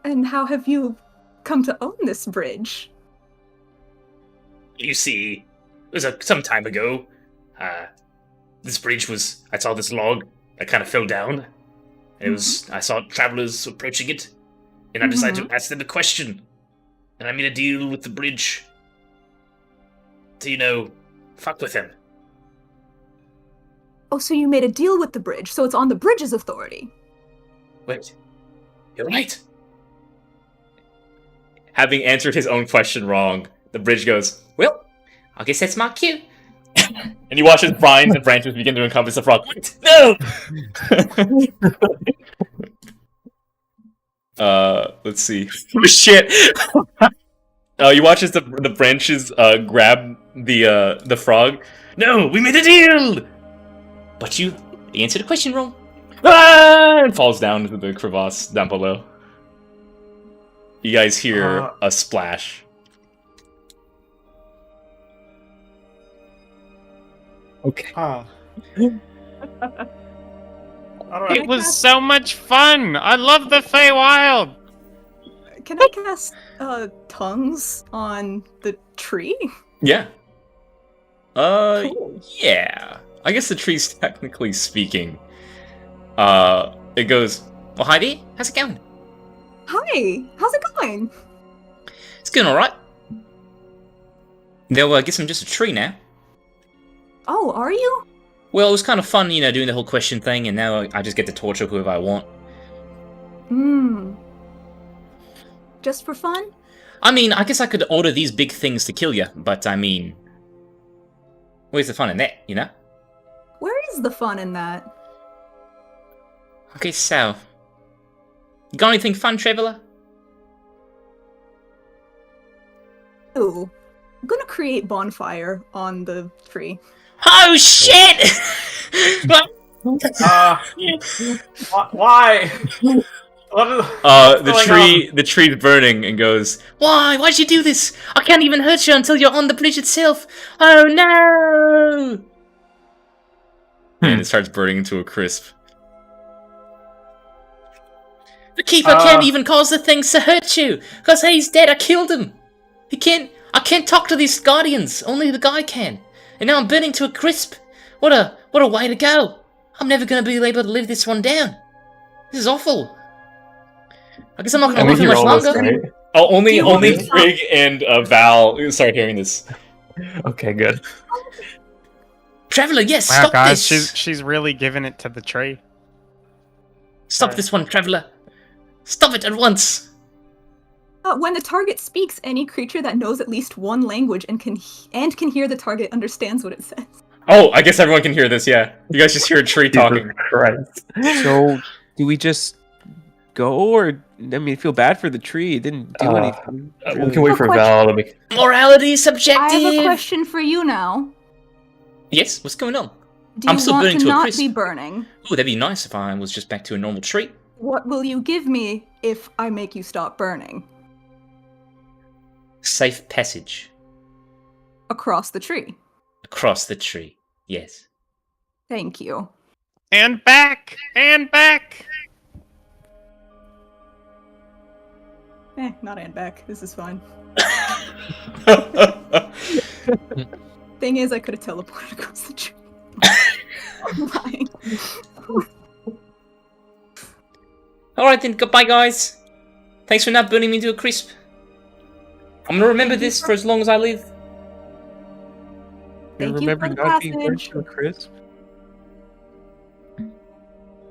And how have you come to own this bridge? You see, it was some time ago. This bridge was. I saw this log that kind of fell down. And it was. I saw travelers approaching it, and I decided to ask them a question. And I made a deal with the bridge to, fuck with them. Oh, so you made a deal with the bridge, so it's on the bridge's authority. Wait, you're right. Having answered his own question wrong, the bridge goes, well, I guess that's my cue. And you watch as vines and branches begin to encompass the frog. What? No! Let's see. Oh, shit! You watch as the branches grab the frog. No, we made a deal. But you answered the question wrong. Ah! And falls down into the crevasse down below. You guys hear a splash. Okay. It was so much fun. I love the Feywild. Can I cast tongues on the tree? Yeah. Cool. Yeah. I guess the tree's technically speaking. It goes, well, hi there. How's it going? Hi, how's it going? It's going alright. They'll guess I'm just a tree now. Oh, are you? Well, it was kind of fun, you know, doing the whole question thing, and now I just get to torture whoever I want. Just for fun? I mean, I guess I could order these big things to kill you, but I mean, where's the fun in that, you know? Where is the fun in that? Okay, so, you got anything fun, Traveler? Ooh, I'm gonna create bonfire on the tree. Oh shit! Why? The tree's burning and goes, why? Why'd you do this? I can't even hurt you until you're on the bridge itself. Oh no! And it starts burning into a crisp. The keeper can't even cause the things to hurt you, cause he's dead. I killed him. I can't talk to these guardians. Only the guy can. And now I'm burning to a crisp. What a way to go. I'm never gonna be able to live this one down. This is awful. I guess I'm not gonna live for much longer. Right? Oh, only Frigg and Val start hearing this. Okay, good. Traveler, yes, Wow, stop guys, this. she's really giving it to the tree. Stop this one, Traveler. Stop it at once. When the target speaks, any creature that knows at least one language and can hear the target understands what it says. Oh, I guess everyone can hear this, yeah. You guys just hear a tree talking. Christ. So, do we just go, or I mean, I feel bad for the tree. It didn't do anything. We can wait for Val to make... Morality subjective. I have a question for you now. Yes, what's going on? Do I'm you still want burning to to a not crisp. be burning? Oh, that'd be nice if I was just back to a normal tree. What will you give me if I make you stop burning? Safe passage. Across the tree. Across the tree. Yes. Thank you. And back! And back! Not and back. This is fine. Thing is, I could have teleported across the tree. Fine. Alright then, goodbye guys. Thanks for not burning me to a crisp. I'm gonna remember this for as long as I live. Thank you remember for the not being burnt passage. to a crisp?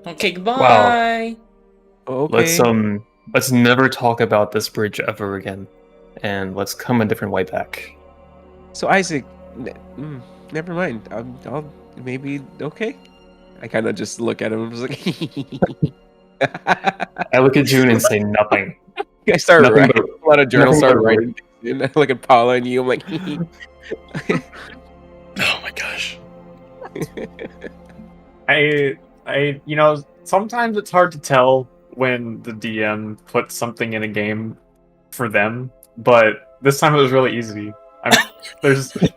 Okay, goodbye. Okay. Let's never talk about this bridge ever again, and let's come a different way back. So Isaac, never mind. I'll maybe okay. I kind of just look at him and was like, I look at June and say nothing. I start Nothing writing. but- A lot of journals nothing start but- writing. And I look at Paula and you. I'm like, Oh my gosh. Sometimes it's hard to tell when the DM puts something in a game for them, but this time it was really easy. There's Game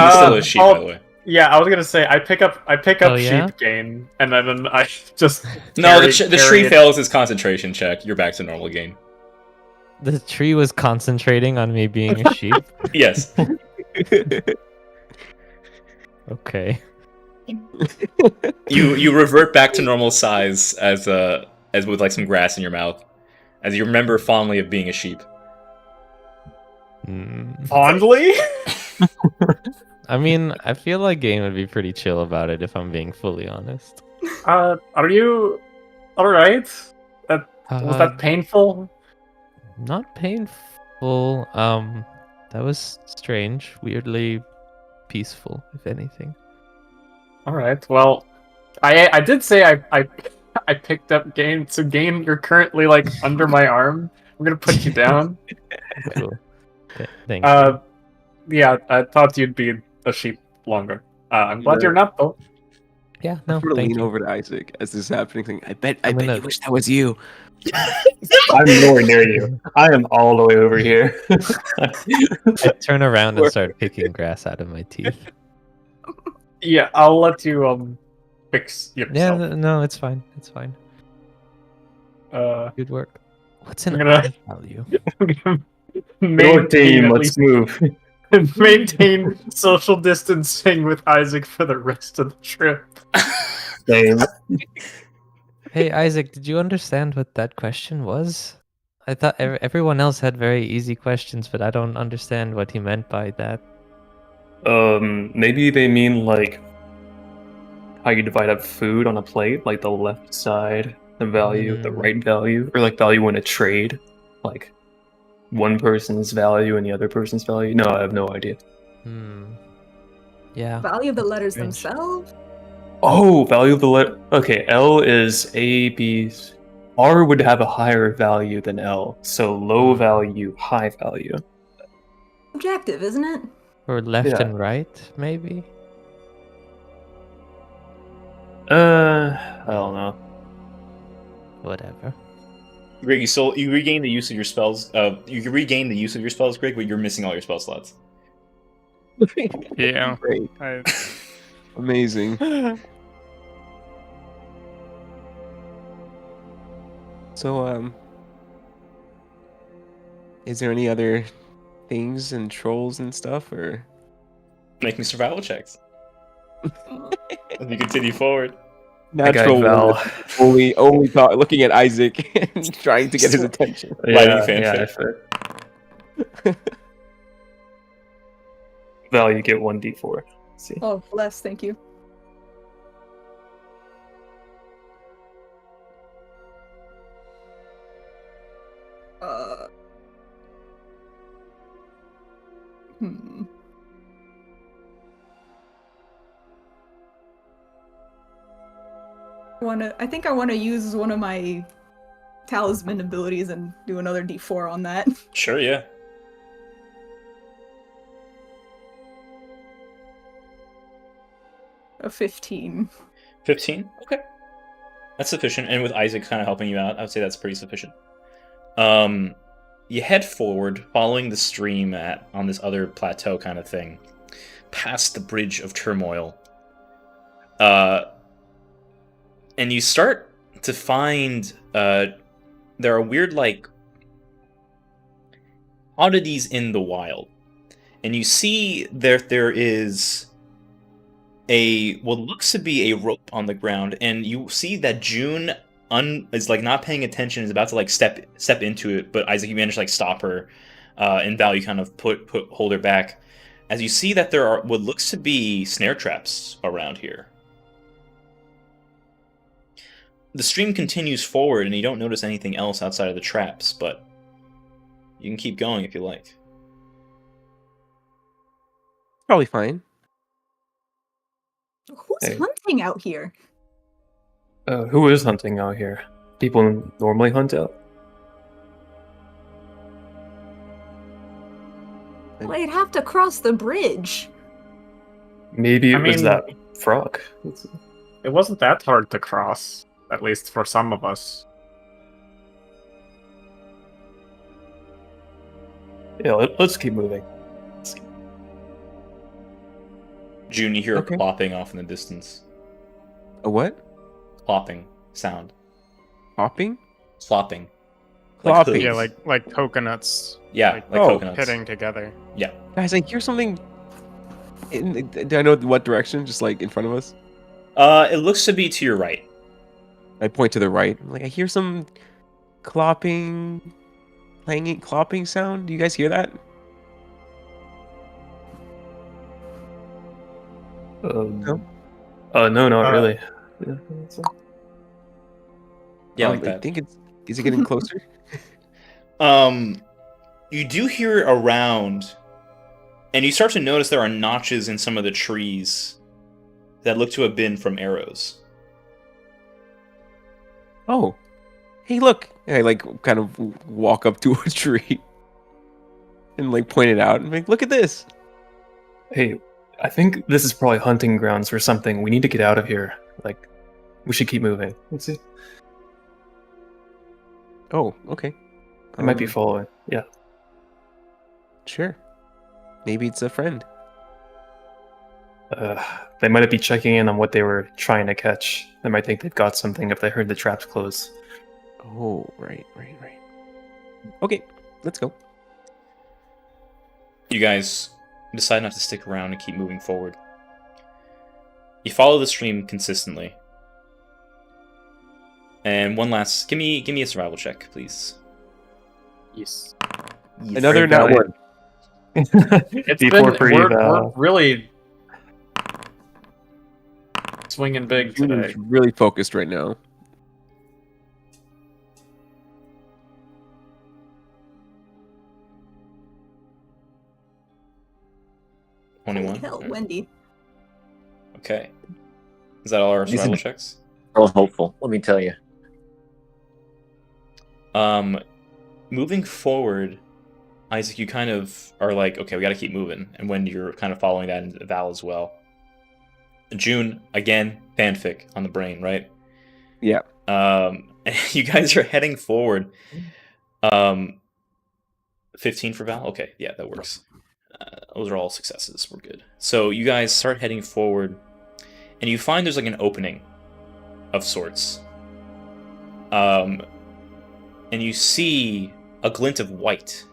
is still a sheep, by the way. yeah, I was gonna say I pick up Oh, yeah? sheep gain, and then I just No, the carry tree it. fails his concentration check. You're back to normal game. The tree was concentrating on me being a sheep. Yes. Okay. You revert back to normal size as with like some grass in your mouth, as you remember fondly of being a sheep. Fondly? I mean, I feel like Game would be pretty chill about it if I'm being fully honest. Are you alright? Was that painful? Not painful. That was strange, weirdly peaceful, if anything. Alright, well, I did say I I picked up Gain. So Gain, you're currently like under my arm. I'm gonna put you down. Cool. Thank you. Yeah, I thought you'd be a sheep longer. I'm glad you're not though. Yeah, I'm no, gonna thank lean you. over to Isaac as this is happening. Saying, I bet I'm you gonna- wish that was you. I'm nowhere near you. I am all the way over here. I turn around and start picking grass out of my teeth. Yeah, I'll let you fix Yeah, yourself. no, it's fine. It's fine. Uh, Good work. What's an I'm gonna- eye value? Your maintain team, at let's least move. maintain social distancing with Isaac for the rest of the trip. Same. Hey, Isaac, did you understand what that question was? I thought everyone else had very easy questions, but I don't understand what he meant by that. Maybe they mean like how you divide up food on a plate, like the left side, the value, the right value, or like value in a trade, like one person's value and the other person's value. No, I have no idea. Yeah. Value of the letters Strange. themselves? Oh, value of the letter. Okay, L is A, B. R would have a higher value than L, so low value, high value. Objective, isn't it? Or left Yeah. and right, maybe? I don't know. Whatever. Greg, you regain the use of your spells. You can regain the use of your spells, Greg, but you're missing all your spell slots. Yeah. Great. Amazing. So, is there any other things and trolls and stuff, or? Make me survival checks. As you continue forward. Natural Val. one. Only thought looking at Isaac and trying to get his attention. Lighting Yeah, fanfare. Val, you get 1d4. Let's see. Oh, bless, thank you. Hmm. I think I want to use one of my talisman abilities and do another d4 on that. Sure, yeah. A 15. 15? Okay. That's sufficient. And with Isaac kind of helping you out, I would say that's pretty sufficient. You head forward, following the stream on this other plateau kind of thing, past the Bridge of Turmoil. And you start to find there are weird, like, oddities in the wild. And you see there is what looks to be a rope on the ground, and you see that June is like not paying attention, is about to like step into it, but Isaac, you manage to like stop her, and Val, you kind of hold her back, as you see that there are what looks to be snare traps around here. The stream continues forward, and you don't notice anything else outside of the traps, but you can keep going if you like. Probably fine. Who's Hey. hunting out here? Who is hunting out here? People normally hunt out? Well, you'd have to cross the bridge. Maybe it I was mean- that frog. It wasn't that hard to cross, at least for some of us. Yeah, let's keep moving. June, you hear Okay. a plopping off in the distance. A what? Plopping sound. Hopping? Plopping. Plopping. hooves. Yeah, like coconuts. Yeah, like Oh. coconuts. Hitting together. Yeah. Guys, I hear something. Do I know what direction? Just like in front of us? It looks to be to your right. I point to the right. I'm like, I hear some clopping, clanging, clopping sound. Do you guys hear that? No, not really. Yeah, Yeah, I like that. think it's. Is it getting closer? You do hear it around, and you start to notice there are notches in some of the trees that look to have been from arrows. Oh, hey, look! And I like kind of walk up to a tree and like point it out and like, look at this. Hey, I think this is probably hunting grounds for something. We need to get out of here. Like, we should keep moving. Let's see. Oh, okay. It might be following. Yeah. Sure. Maybe it's a friend. They might be checking in on what they were trying to catch. They might think they've got something if they heard the traps close. Oh, right. Okay, let's go. You guys decide not to stick around and keep moving forward. You follow the stream consistently. And one last, give me a survival check, please. Yes. Another That nine. one. It's Before been, free we're Val. really swinging big today. Julian's really focused right now. Holy 21. hell, Alright. Wendy. Okay. Is that all our These survival are- checks? Real hopeful, let me tell you. Moving forward, Isaac, you kind of are like, okay, we got to keep moving, and when you're kind of following that, and Val as well. June, again, fanfic on the brain, right? Yeah. You guys are heading forward. 15 for Val? Okay, yeah, that works. Those are all successes. We're good. So you guys start heading forward, and you find there's like an opening of sorts. And you see a glint of white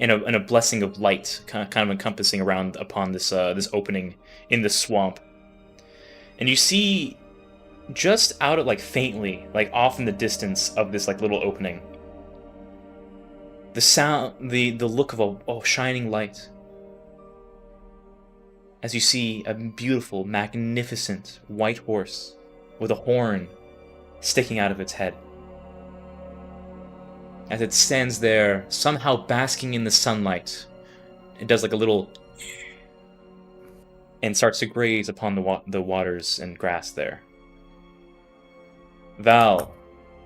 and a blessing of light kind of encompassing around upon this this opening in the swamp. And you see just out at like faintly, like off in the distance of this like little opening, the sound, the look of a shining light. As you see a beautiful, magnificent white horse with a horn sticking out of its head. As it stands there, somehow basking in the sunlight, it does like a little and starts to graze upon the waters and grass there. Val,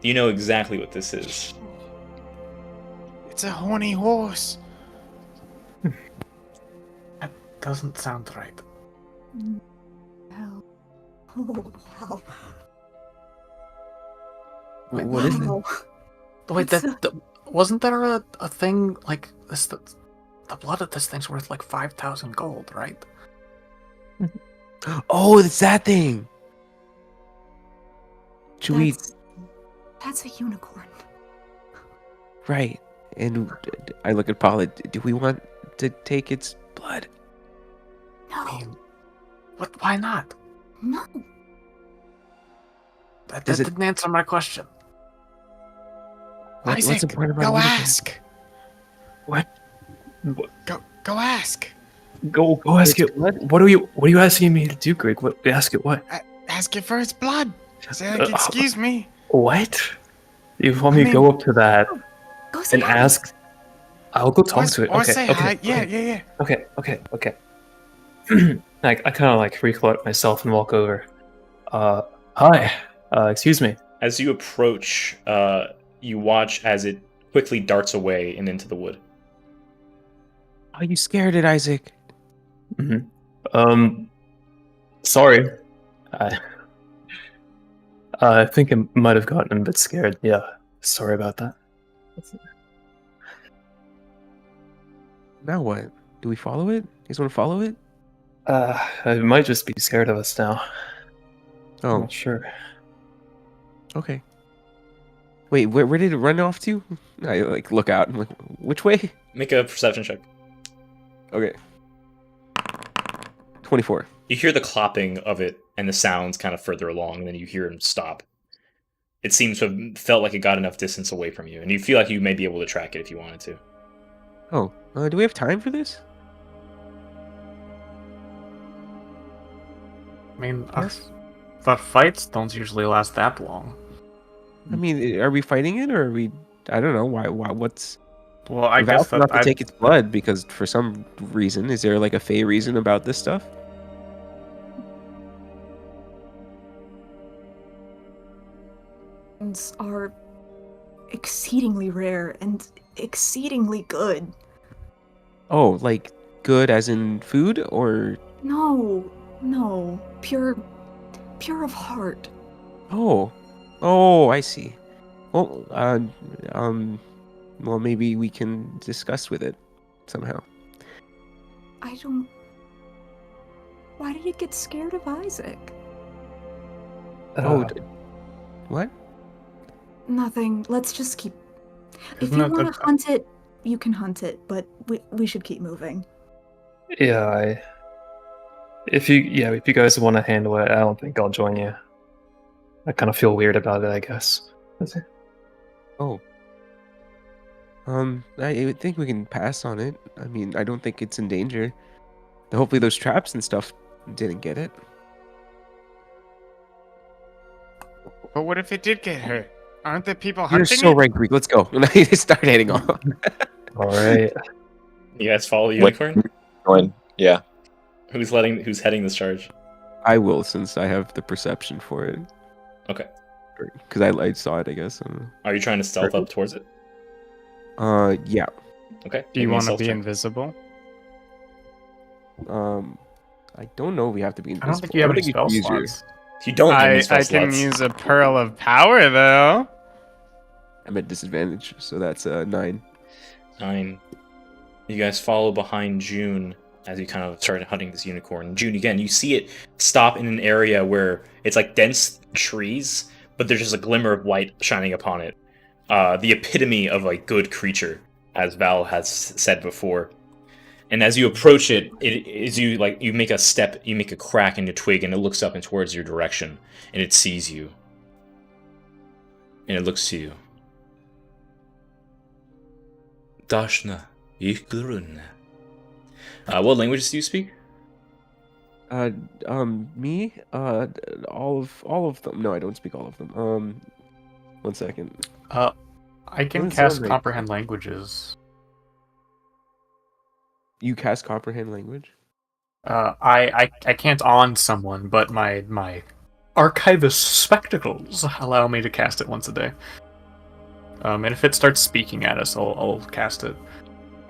you know exactly what this is. It's a horny horse. That doesn't sound right. Wow. Oh, wow. What is it? Wow. Wait, wasn't there a thing like this? The blood of this thing's worth like 5,000 gold, right? Oh, it's that thing. Should we? That's a unicorn. Right. And I look at Paula. Do we want to take its blood? No. I mean, what? Why not? No. That Does it- didn't answer my question. What's Isaac, important about go a unicorn? ask. What? Go ask. Go ask it. What are you asking me to do, Greg? What? Ask it what? Ask it for its blood. Say like, excuse me. What? You want me to go up to that Go say and hi. ask? I'll go talk to it. Or Okay. say Okay. hi. Yeah. Okay. I kind of like recollect myself and walk over. Hi. Excuse me. As you approach, you watch as it quickly darts away and into the wood. Oh, you scared it, Isaac. Sorry. I think I might have gotten a bit scared. Yeah. Sorry about that. Now what? Do we follow it? You guys want to follow it? I might just be scared of us now. I'm Oh, not sure. okay. Wait, where did it run off to? I like look out. I'm like, which way? Make a perception check. Okay. 24. You hear the clopping of it and the sounds kind of further along, and then you hear him stop. It seems to have felt like it got enough distance away from you, and you feel like you may be able to track it if you wanted to. Oh, do we have time for this? I mean, Yes. the fights don't usually last that long. I mean, are we fighting it or are we? I don't know. Why? What's? Well, I We've guess asked that not to I, take its blood because for some reason, is there like a fey reason about this stuff? potions are exceedingly rare and exceedingly good. Oh, like good as in food or No, no, pure of heart. oh. Oh, I see. Well, well maybe we can discuss with it somehow. I don't. Why did it get scared of Isaac? Oh, what? Nothing. Let's just keep. If Isn't you it want the- to hunt it, you can hunt it, but we should keep moving. Yeah, if you guys want to handle it, I don't think I'll join you. I kind of feel weird about it, I guess. Oh. I think we can pass on it. I mean, I don't think it's in danger. Hopefully those traps and stuff didn't get it. But what if it did get hurt? Aren't there people You're hunting so it? right, Greek. Let's go. And I start heading off. All right. You guys follow the What- unicorn? Going, yeah. Who's heading this charge? I will, since I have the perception for it. Okay. Because I saw it, I guess. Are you trying to stealth up towards it? Yeah. Okay. Do you give me a want to stealth be check. invisible? I don't know if we have to be I invisible. don't think you have any think spell use your- slots. You don't have any I spell can slots. use a pearl of power though. I'm at disadvantage, so that's 9. 9. You guys follow behind June as you kind of start hunting this unicorn. June, again, you see it stop in an area where it's like dense trees, but there's just a glimmer of white shining upon it. The epitome of a good creature, as Val has said before. And as you approach it, you make a step, you make a crack in the twig, and it looks up and towards your direction, and it sees you. And it looks to you. Dashna, Yikkurun. What languages do you speak? Me? All of them. No, I don't speak all of them. 1 second. I can Doesn't sound cast right. comprehend languages. You cast comprehend language? I can't on someone, but my archivist spectacles allow me to cast it once a day. And if it starts speaking at us, I'll cast it.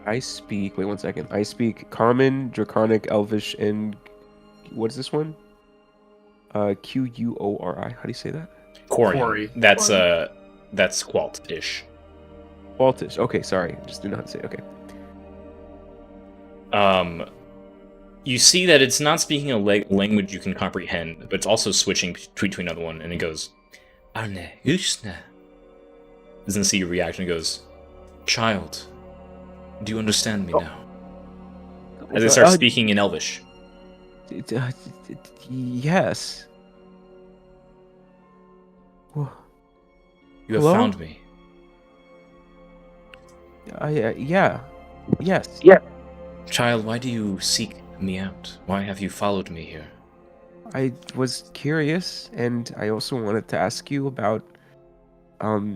I speak. Wait 1 second. I speak Common, Draconic, Elvish, and what is this one? Quori. How do you say that? Quarry. That's Qualt-ish. Baltish. Okay, sorry. Just do not say. Okay. You see that it's not speaking a language you can comprehend, but it's also switching between another one, and it goes, Arne, Ushna. Doesn't see your reaction, it goes, Child, do you understand me now? As it starts speaking in Elvish. Yes. You have Hello? found me. Yeah. Yes. Child, why do you seek me out? Why have you followed me here? I was curious, and I also wanted to ask you about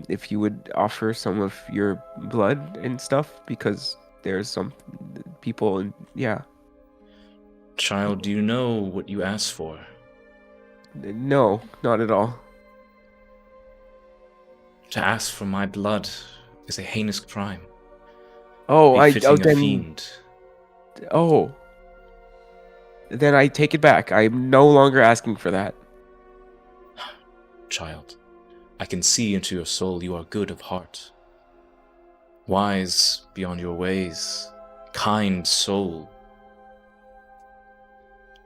if you would offer some of your blood and stuff, because there's some people and yeah. Child, do you know what you asked for? No, not at all. To ask for my blood is a heinous crime. Oh, Befitting a then fiend. oh. Then I take it back. I'm no longer asking for that. Child, I can see into your soul you are good of heart. Wise beyond your ways. Kind soul.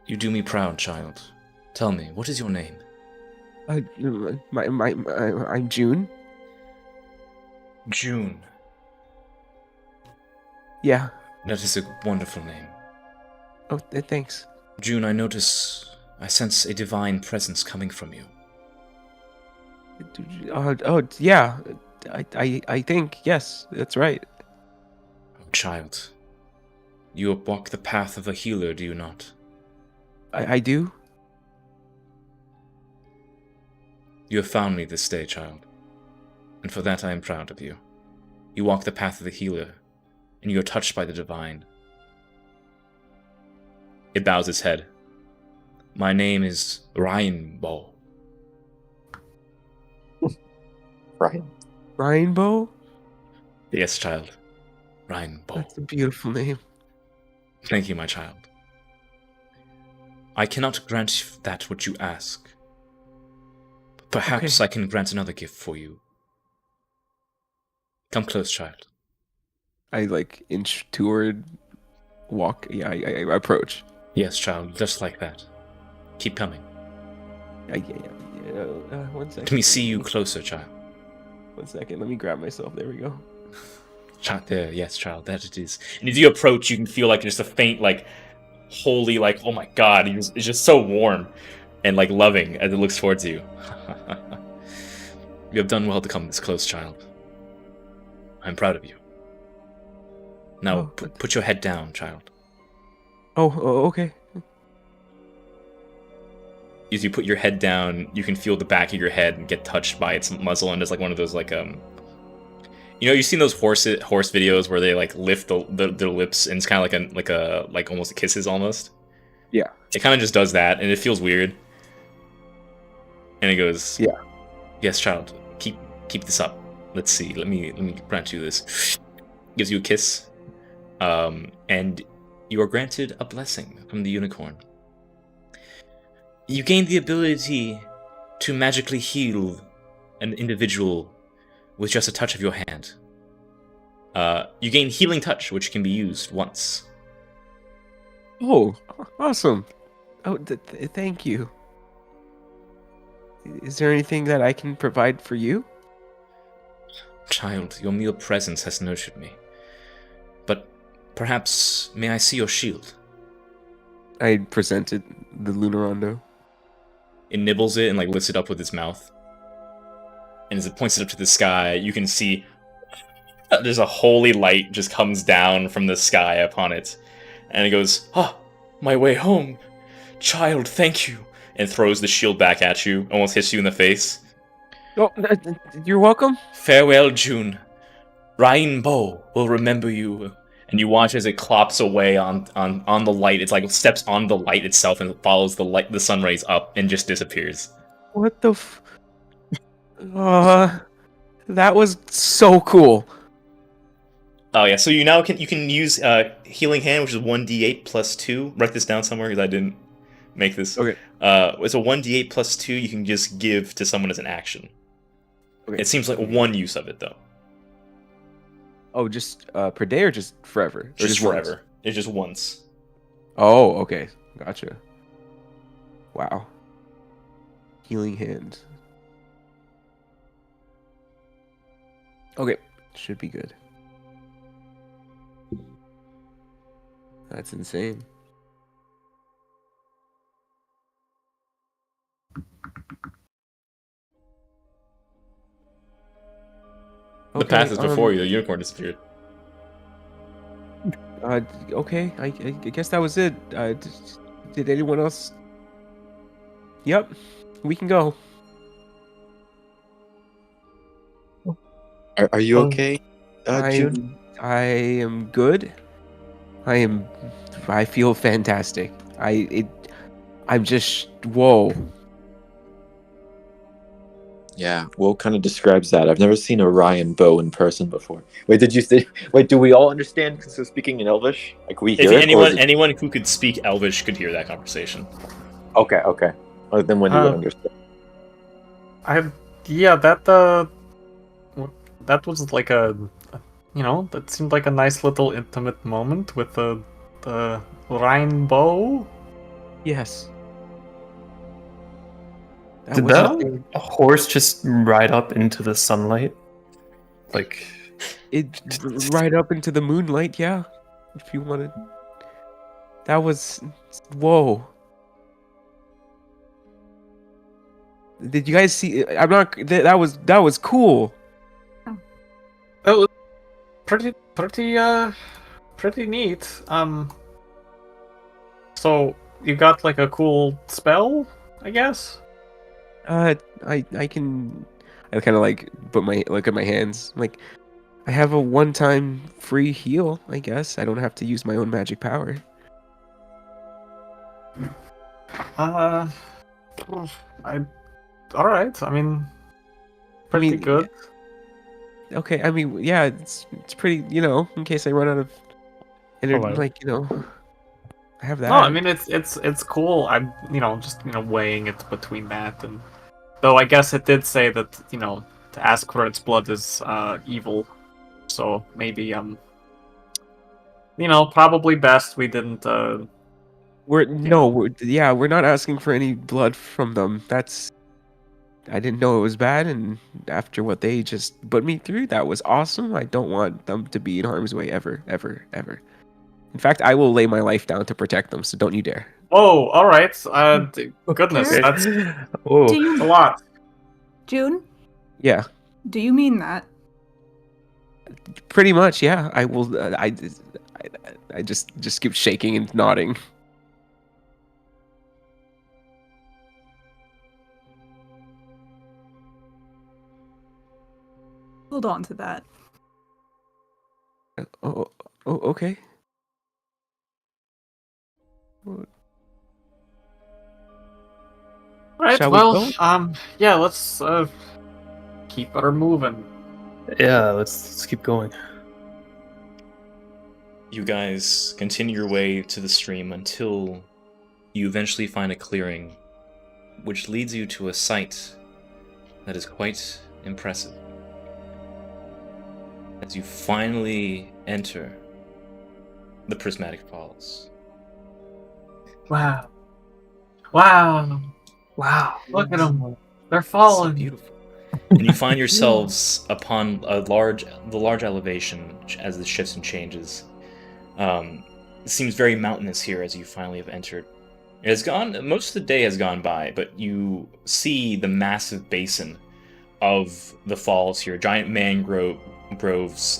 You do me proud, child. Tell me, what is your name? I'm June. June. Yeah. That is a wonderful name. Oh, thanks. June, I sense a divine presence coming from you. Oh, yeah. I think yes, that's right. Oh, child. You walk the path of a healer, do you not? I do. You have found me this day, child. And for that I am proud of you. You walk the path of the healer, and you are touched by the divine. It bows its head. My name is Rainbow. Ryan. Rainbow? Yes, child. Rainbow. That's a beautiful name. Thank you, my child. I cannot grant that which you ask. Perhaps Okay. I can grant another gift for you. Come close, child. I like inch toward, walk. Yeah, I approach. Yes, child, just like that. Keep coming. Yeah. 1 second. Let me see you closer, child. 1 second. Let me grab myself. There we go. Child, there, yes, child, that it is. And as you approach, you can feel like just a faint, like, holy, like, oh my god, it's just so warm and, like, loving as it looks towards you. You have done well to come this close, child. I'm proud of you. Now, Oh, put your head down, child. Oh, okay. As you put your head down, you can feel the back of your head get touched by its muzzle, and there's like one of those like you've seen those horse videos where they like lift their lips and it's kind of like almost kisses almost. Yeah. It kind of just does that, and it feels weird. And it goes, Yeah. Yes, child, keep this up. Let's see. Let me grant you this. Gives you a kiss, and you are granted a blessing from the unicorn. You gain the ability to magically heal an individual with just a touch of your hand. You gain Healing Touch, which can be used once. Oh, awesome. Oh, thank you. Is there anything that I can provide for you? Child, your mere presence has nurtured me. But perhaps, may I see your shield? I presented the Lunarondo. It nibbles it and like lifts it up with its mouth. And as it points it up to the sky, you can see there's a holy light just comes down from the sky upon it. And it goes, my way home. Child, thank you. And throws the shield back at you, almost hits you in the face. Oh, you're welcome. Farewell, June. Rainbow will remember you. And you watch as it clops away on the light. It's like it steps on the light itself and follows the sun rays up and just disappears. What the that was so cool. Oh yeah, so you can use Healing Hand, which is 1d8 plus 2. Write this down somewhere because I didn't make this. Okay. It's a 1d8 plus 2 you can just give to someone as an action. Okay. It seems like one use of it though. Oh, just per day or just forever? Or Just once? forever. It's just once. Oh, okay. Gotcha. Wow. Healing Hand. Okay. Should be good. That's insane. The path is before you. The unicorn disappeared. Okay. I guess that was it. Did anyone else? Yep. We can go. Are you okay, June? I am good. I feel fantastic. I'm just whoa. Yeah, what kind of describes that? I've never seen a Ryan bow in person before. Wait, do we all understand? Because we're speaking in Elvish? Like we hear If it? Or is it... anyone who could speak Elvish could hear that conversation. Okay. Oh, then when you would understand. That was like that seemed like a nice little intimate moment with the rainbow. Yes. Did that horse just ride up into the sunlight? Like it right up into the moonlight, yeah. If you wanted. That was whoa. Did you guys see? I'm not. That was cool. It was pretty neat. So you got like a cool spell, I guess. I can. I kind of like look at my hands. Like, I have a one-time free heal. I guess I don't have to use my own magic power. All right. I mean, pretty good. Okay, I mean, yeah, it's pretty, in case I run out of Hello. I have that. No, I mean it's cool. I'm just weighing it between that and though I guess it did say that to ask for its blood is evil, so maybe probably best we didn't. we're not asking for any blood from them. I didn't know it was bad, and after what they just put me through, that was awesome. I don't want them to be in harm's way ever, ever, ever. In fact, I will lay my life down to protect them, so don't you dare. Oh, all right. Goodness, Okay. that's Oh, Do you, a lot. June? Yeah, Do you mean that? pretty much, yeah. I will. I just keep shaking and nodding. Hold on to that. Oh, okay. Right. Shall we Well, go? yeah. Let's keep her moving. yeah. Let's keep going. You guys continue your way to the stream until you eventually find a clearing, which leads you to a site that is quite impressive. As you finally enter the Prismatic Falls. Wow. Wow. Wow. Look at them. They're So falling. beautiful. And you find yourselves upon the large elevation as it shifts and changes. It seems very mountainous here as you finally have entered. Most of the day has gone by, but you see the massive basin of the falls here. Giant mangroves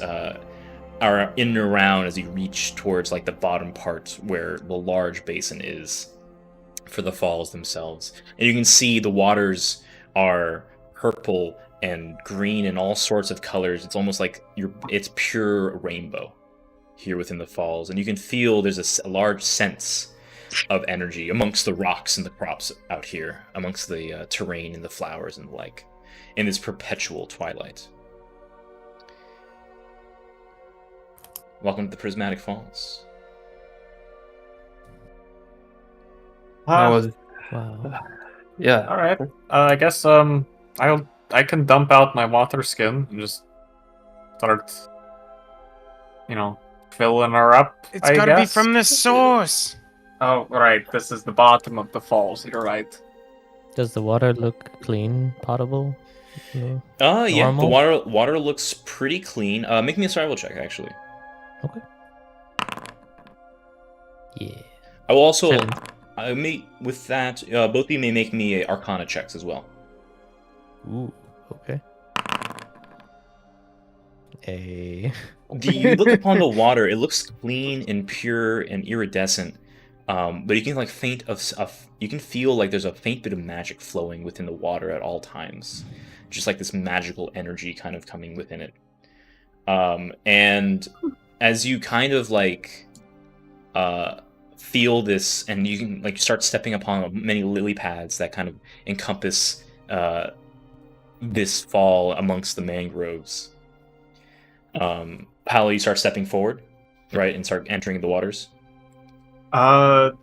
are in and around as you reach towards like the bottom part where the large basin is for the falls themselves. And you can see the waters are purple and green and all sorts of colors. It's almost like it's pure rainbow here within the falls, and you can feel there's a large sense of energy amongst the rocks and the crops out here, amongst the terrain and the flowers and the like, in this perpetual twilight. Welcome to the Prismatic Falls. How was? Wow. Yeah. All right. I guess I can dump out my water skin and just start filling her up. It's I gotta be guess. from the source. Oh, right. This is the bottom of the falls. You're right. Does the water look clean, potable? No? Yeah, the Normal? water looks pretty clean. Make me a survival check, actually. Okay. Yeah. I will also, Seven. with that, both of you may make me Arcana checks as well. Ooh. Okay. You look upon the water; it looks clean and pure and iridescent. But you can you can feel like there's a faint bit of magic flowing within the water at all times, just like this magical energy kind of coming within it. And as you kind of feel this, and you can start stepping upon many lily pads that kind of encompass this fall amongst the mangroves. Paolo, you start stepping forward, right, and start entering the waters. Would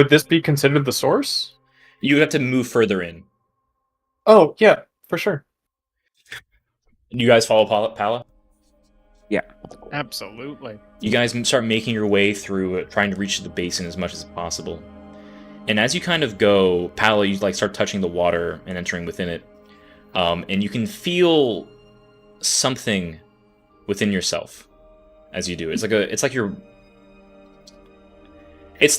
this be considered the source? You have to move further in. Oh yeah, for sure. You guys follow Paolo? Yeah. Absolutely. You guys start making your way through it, trying to reach the basin as much as possible. And as you kind of go, Paolo, you start touching the water and entering within it, and you can feel something within yourself as you do. It's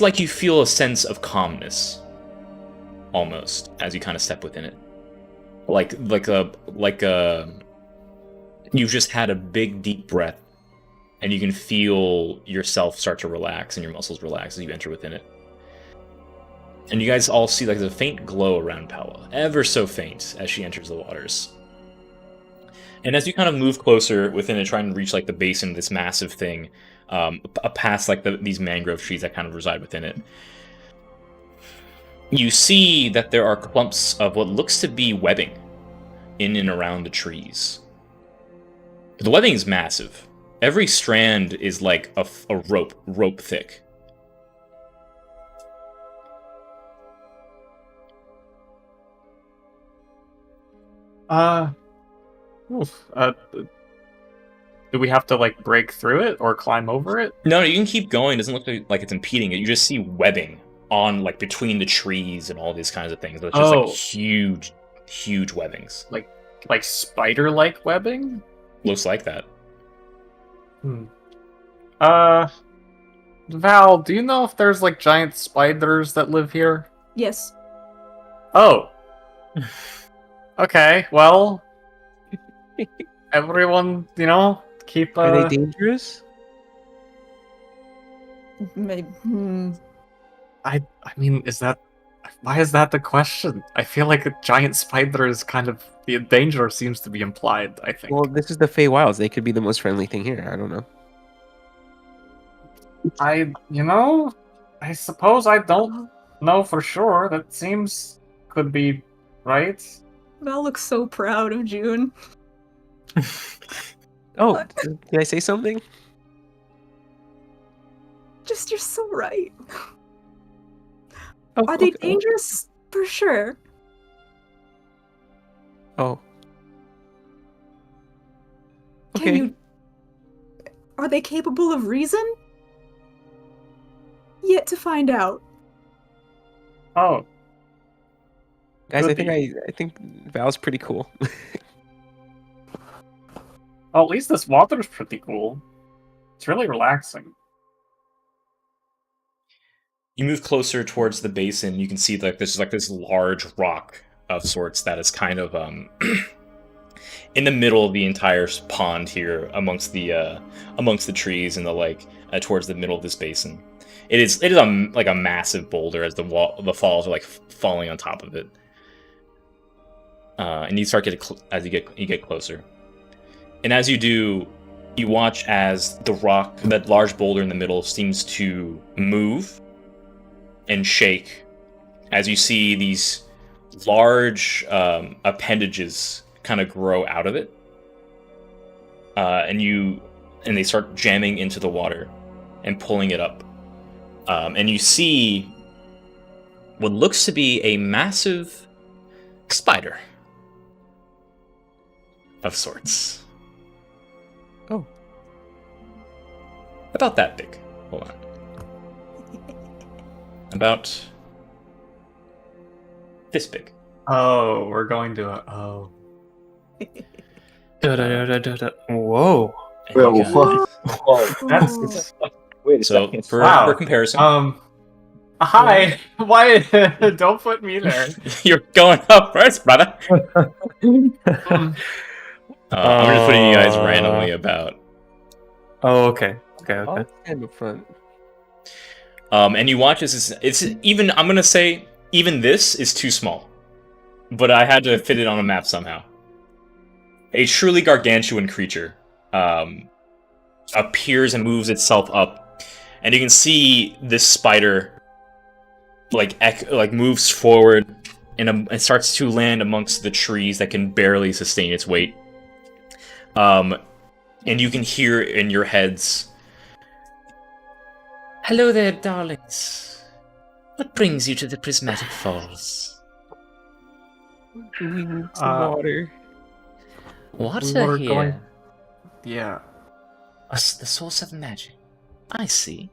like you feel a sense of calmness, almost, as you kind of step within it. Like you've just had a big deep breath, and you can feel yourself start to relax and your muscles relax as you enter within it. And you guys all see there's a faint glow around Paula, ever so faint, as she enters the waters. And as you kind of move closer within it, trying to reach the basin of this massive thing, past these mangrove trees that kind of reside within it, you see that there are clumps of what looks to be webbing in and around the trees. The webbing is massive. Every strand is like a rope thick. Do we have to like break through it or climb over it? No, you can keep going. It doesn't look like it's impeding it. You just see webbing on like between the trees and all these kinds of things. It's just like huge webbings. Like spider-like webbing? Looks like that. Val, do you know if there's like giant spiders that live here? Yes. Oh. Okay, well, everyone, keep. Are they dangerous? Maybe. I mean, why is that the question? I feel like a giant spider is kind of the danger seems to be implied. I think. Well, this is the Feywilds. They could be the most friendly thing here. I don't know. I suppose I don't know for sure. That could be right. Val looks so proud of June. Oh, What? did I say something? Just, you're so right. Oh, Are they okay. dangerous? For sure. Oh. Can Okay. you... Are they capable of reason? Yet to find out. Oh, Guys, could I think Val's pretty cool. well, at least this water's pretty cool. It's really relaxing. You move closer towards the basin. You can see like this large rock of sorts that is kind of in the middle of the entire pond here, amongst the trees and the lake, towards the middle of this basin. It is like a massive boulder as the falls are like falling on top of it. And you start as you get closer, and as you do, you watch as that large boulder in the middle, seems to move and shake as you see these large appendages kind of grow out of it, and they start jamming into the water and pulling it up, and you see what looks to be a massive spider of sorts. Oh. About that big. Hold on. About this big. Oh, we're going to Whoa. And you guys- Whoa. That's Wait a So second. for comparison, hi. Why? Don't put me there. you're going up first, brother. I'm just putting you guys randomly about. Oh, okay. I'll stand up front. And you watch this. It's even. I'm gonna say even this is too small, but I had to fit it on a map somehow. A truly gargantuan creature appears and moves itself up, and you can see this spider like moves forward and it starts to land amongst the trees that can barely sustain its weight. And you can hear in your heads, "Hello there, darlings. What brings you to the Prismatic Falls?" We need some water. Water were here. going- Yeah. The source of magic. I see.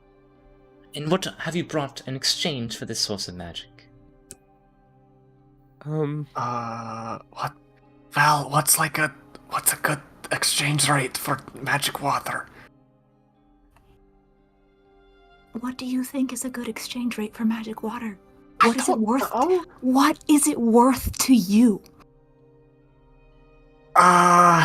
And what have you brought in exchange for this source of magic? What? Val, what's a good exchange rate for magic water? What do you think is a good exchange rate for magic water? What is it worth? Oh. What is it worth to you? Let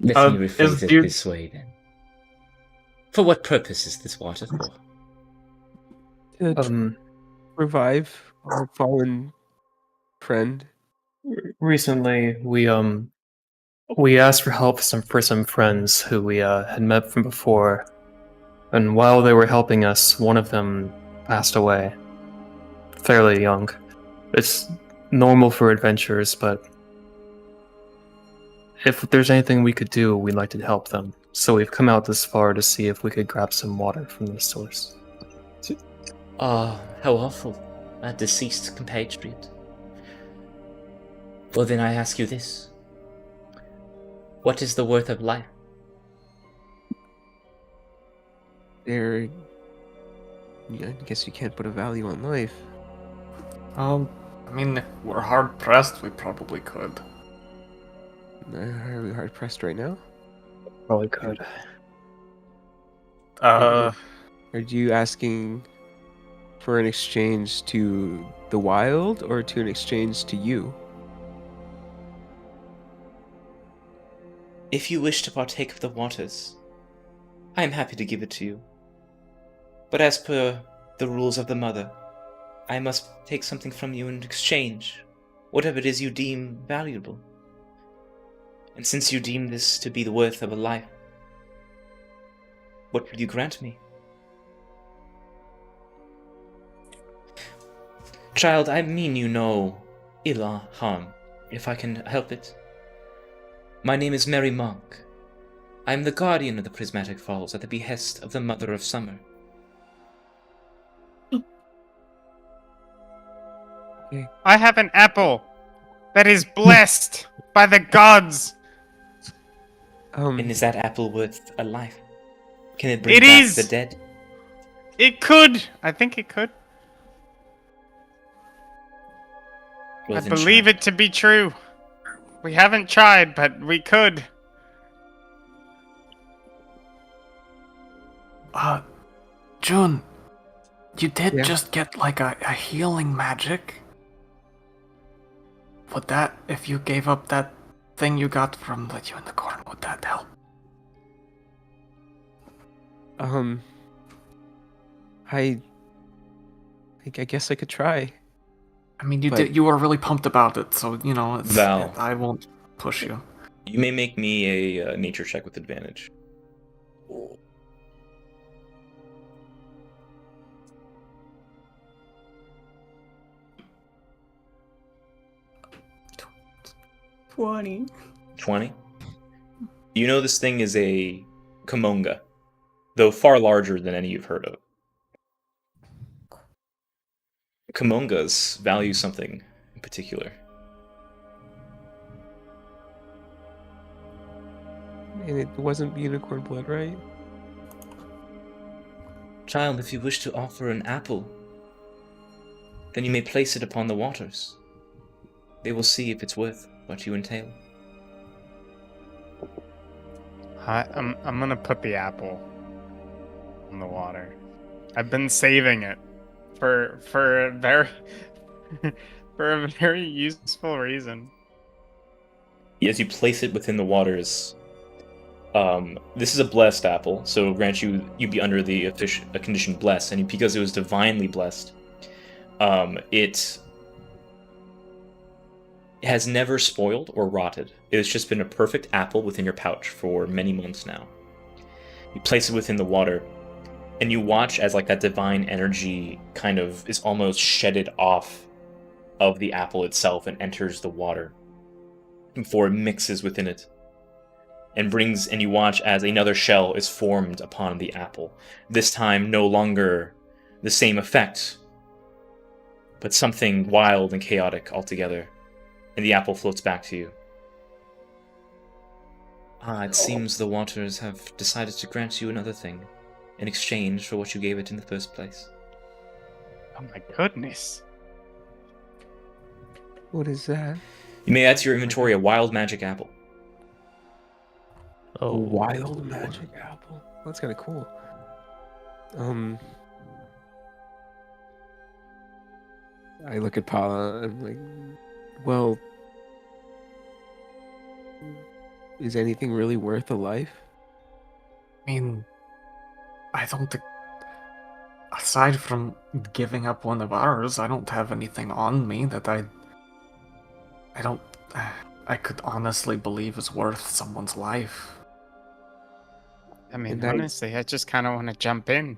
me is rephrase it you- this way then. For what purpose is this water for? To revive our fallen friend. Recently, we asked for help for some friends who we had met from before, and while they were helping us, one of them passed away, fairly young. It's normal for adventurers, but if there's anything we could do, we'd like to help them. So we've come out this far to see if we could grab some water from the source. Ah, how awful. A deceased compatriot. Well, then I ask you this. What is the worth of life? Yeah, I guess you can't put a value on life. I mean, if we're hard pressed, we probably could. Are we hard pressed right now? Probably could. Are you asking for an exchange to the wild or to an exchange to you? If you wish to partake of the waters, I am happy to give it to you. But as per the rules of the mother, I must take something from you in exchange, whatever it is you deem valuable. And since you deem this to be the worth of a life, what will you grant me? Child, I mean you no ill harm, if I can help it. My name is Mary Monk. I am the guardian of the Prismatic Falls at the behest of the Mother of Summer. I have an apple that is blessed by the gods. And is that apple worth a life? Can it bring It back is! the dead? It could. I think it could. Well, I then, believe child, it to be true. We haven't tried, but we could. June, you did Yeah? just get like a healing magic. Would that, if you gave up that thing you got from the unicorn, would that help? I guess I could try. I mean, you But- did. You were really pumped about it, so you know. Val. I won't push you. You may make me a nature check with advantage. $20. 20. You know this thing is a Kamonga, though far larger than any you've heard of. Kamongas value something in particular. And it wasn't unicorn blood, right? Child, if you wish to offer an apple, then you may place it upon the waters. They will see if it's worth what you entail. I'm gonna put the apple in the water. I've been saving it for a very for a very useful reason. As you place it within the waters, this is a blessed apple, so grant you'd be under the a condition blessed, and because it was divinely blessed, it has never spoiled or rotted. It has just been a perfect apple within your pouch for many months now. You place it within the water, and you watch as like that divine energy kind of is almost shedded off of the apple itself and enters the water before it mixes within it. And you watch as another shell is formed upon the apple. This time no longer the same effect, but something wild and chaotic altogether. And the apple floats back to you. It seems the waters have decided to grant you another thing in exchange for what you gave it in the first place. Oh my goodness. What is that? You may add to your inventory a wild magic apple. A Oh, wild magic apple. That's kind of cool. I look at Paula. I'm like, well, is anything really worth a life? I mean, I don't think. Aside from giving up one of ours, I don't have anything on me that I don't. I could honestly believe is worth someone's life. I mean, And I- honestly, I just kind of want to jump in.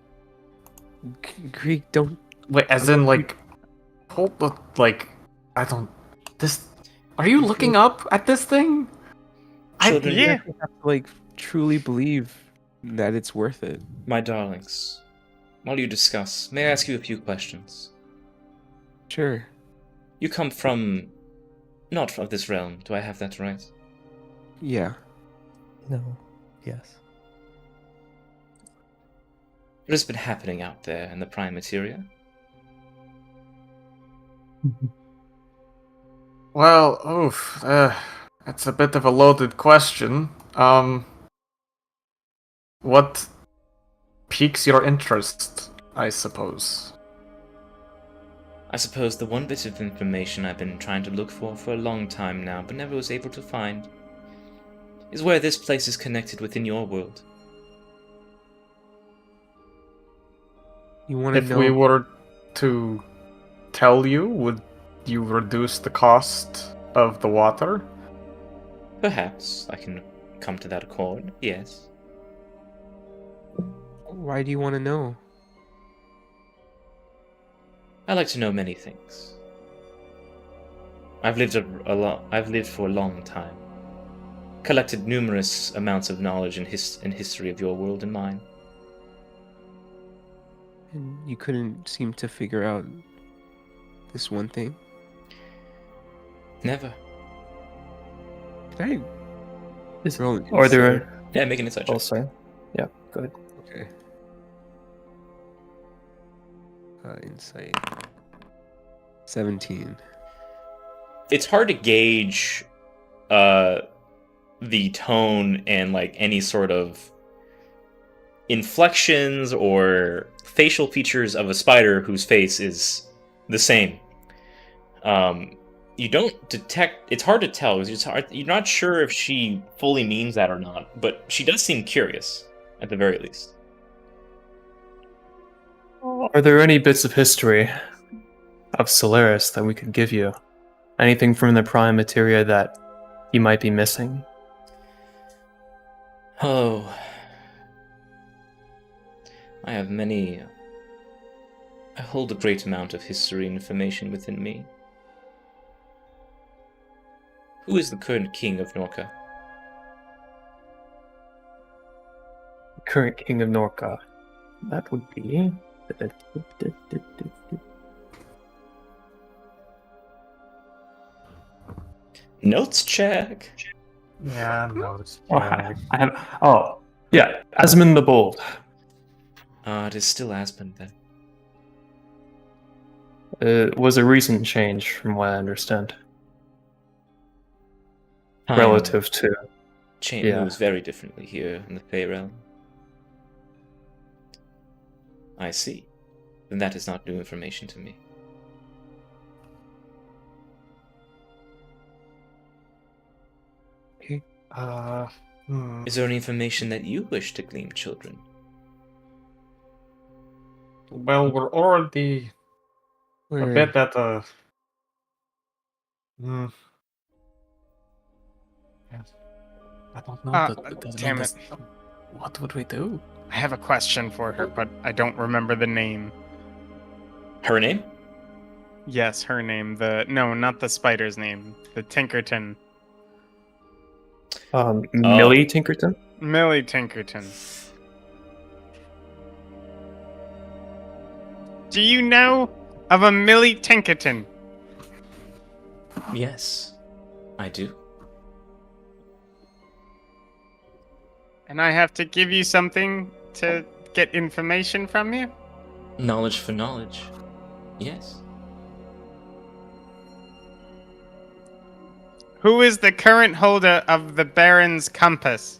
Greek, don't. Wait, as in like, hold the like. I don't. This. Are you looking up at this thing? Children, Yeah. You have to like truly believe that it's worth it. my darlings, while you discuss, may I ask you a few questions? Sure. You come from not from this realm, do I have that right? Yeah. No. Yes. What has been happening out there in the prime materia? Well, oof. That's a bit of a loaded question. What piques your interest, I suppose? I suppose the one bit of information I've been trying to look for a long time now, but never was able to find, is where this place is connected within your world. You want to If know? we were to tell you, would you reduce the cost of the water? Perhaps I can come to that accord, yes. Why do you want to know? I like to know many things. I've lived I've lived for a long time. Collected numerous amounts of knowledge and history of your world and mine. And you couldn't seem to figure out this one thing. Never. Can Is, I roll an are insight? there Yeah, make an insight check. also? Yeah, go ahead. Okay. Insight. 17. It's hard to gauge the tone and like any sort of inflections or facial features of a spider whose face is the same. You don't detect. It's hard to tell because you're not sure if she fully means that or not, but she does seem curious at the very least. Are there any bits of history of Solaris that we could give you? Anything from the prime materia that you might be missing? Oh, I have many. I hold a great amount of history and information within me. Who is the current king of Norca? Current king of Norca. That would be. Notes check. Yeah, no. It's Oh, I have. Oh, yeah, Asmund the Bold. It is still Aspen then. It was a recent change, from what I understand, Time relative to. moves very differently here in the Fey realm. I see. Then that is not new information to me. Is there any information that you wish to glean, children? Well, we're already a bit at a. Yes. I don't know. Damn it. What would we do? I have a question for her, but I don't remember the name. Her name? Yes, her name. No, not the spider's name. The Tinkerton. Millie Tinkerton? Millie Tinkerton. Do you know of a Millie Tinkerton? Yes, I do. And I have to give you something to get information from you? Knowledge for knowledge. Yes. Who is the current holder of the Baron's compass?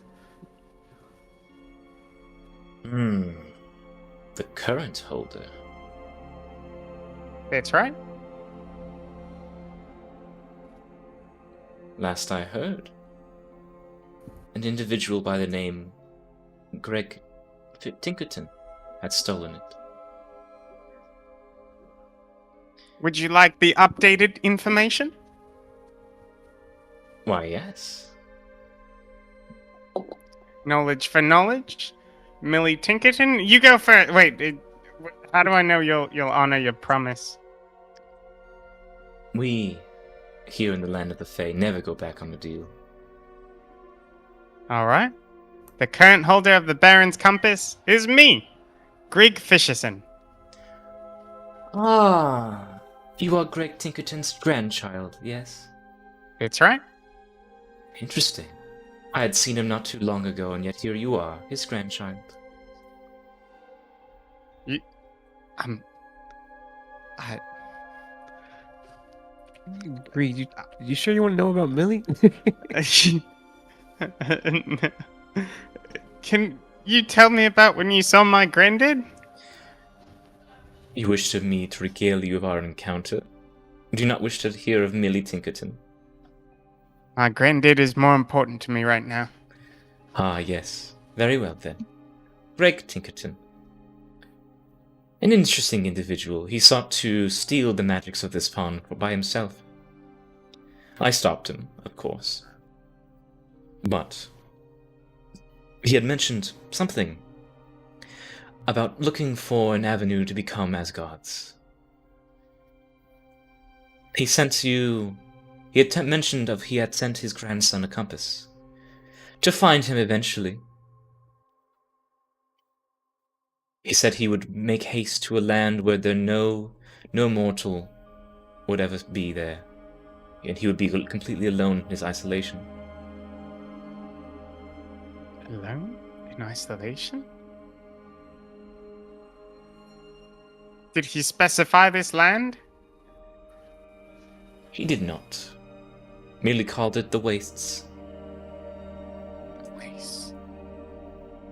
The current holder. That's right. Last I heard, an individual by the name Greg Tinkerton had stolen it. Would you like the updated information? Why, yes. Knowledge for knowledge? Millie Tinkerton? You go first. Wait, how do I know you'll honor your promise? We, here in the land of the Fae, never go back on the deal. Alright. The current holder of the Baron's compass is me, Greg Fisherson. Ah, you are Greg Tinkerton's grandchild, yes? That's right. Interesting. I had seen him not too long ago, and yet here you are, his grandchild. I Agree. You sure you want to know about Millie? Can you tell me about when you saw my granddad? You wish to me to regale you of our encounter? Do you not wish to hear of Millie Tinkerton? My granddad is more important to me right now. Ah, yes. Very well, then. Greg Tinkerton. An interesting individual. He sought to steal the magics of this pond by himself. I stopped him, of course. But he had mentioned something about looking for an avenue to become as gods. He sent you... He had mentioned he had sent his grandson a compass. To find him eventually. He said he would make haste to a land where no mortal would ever be there. And he would be completely alone in his isolation. Alone? In isolation? Did he specify this land? He did not. Merely called it the Wastes. Place.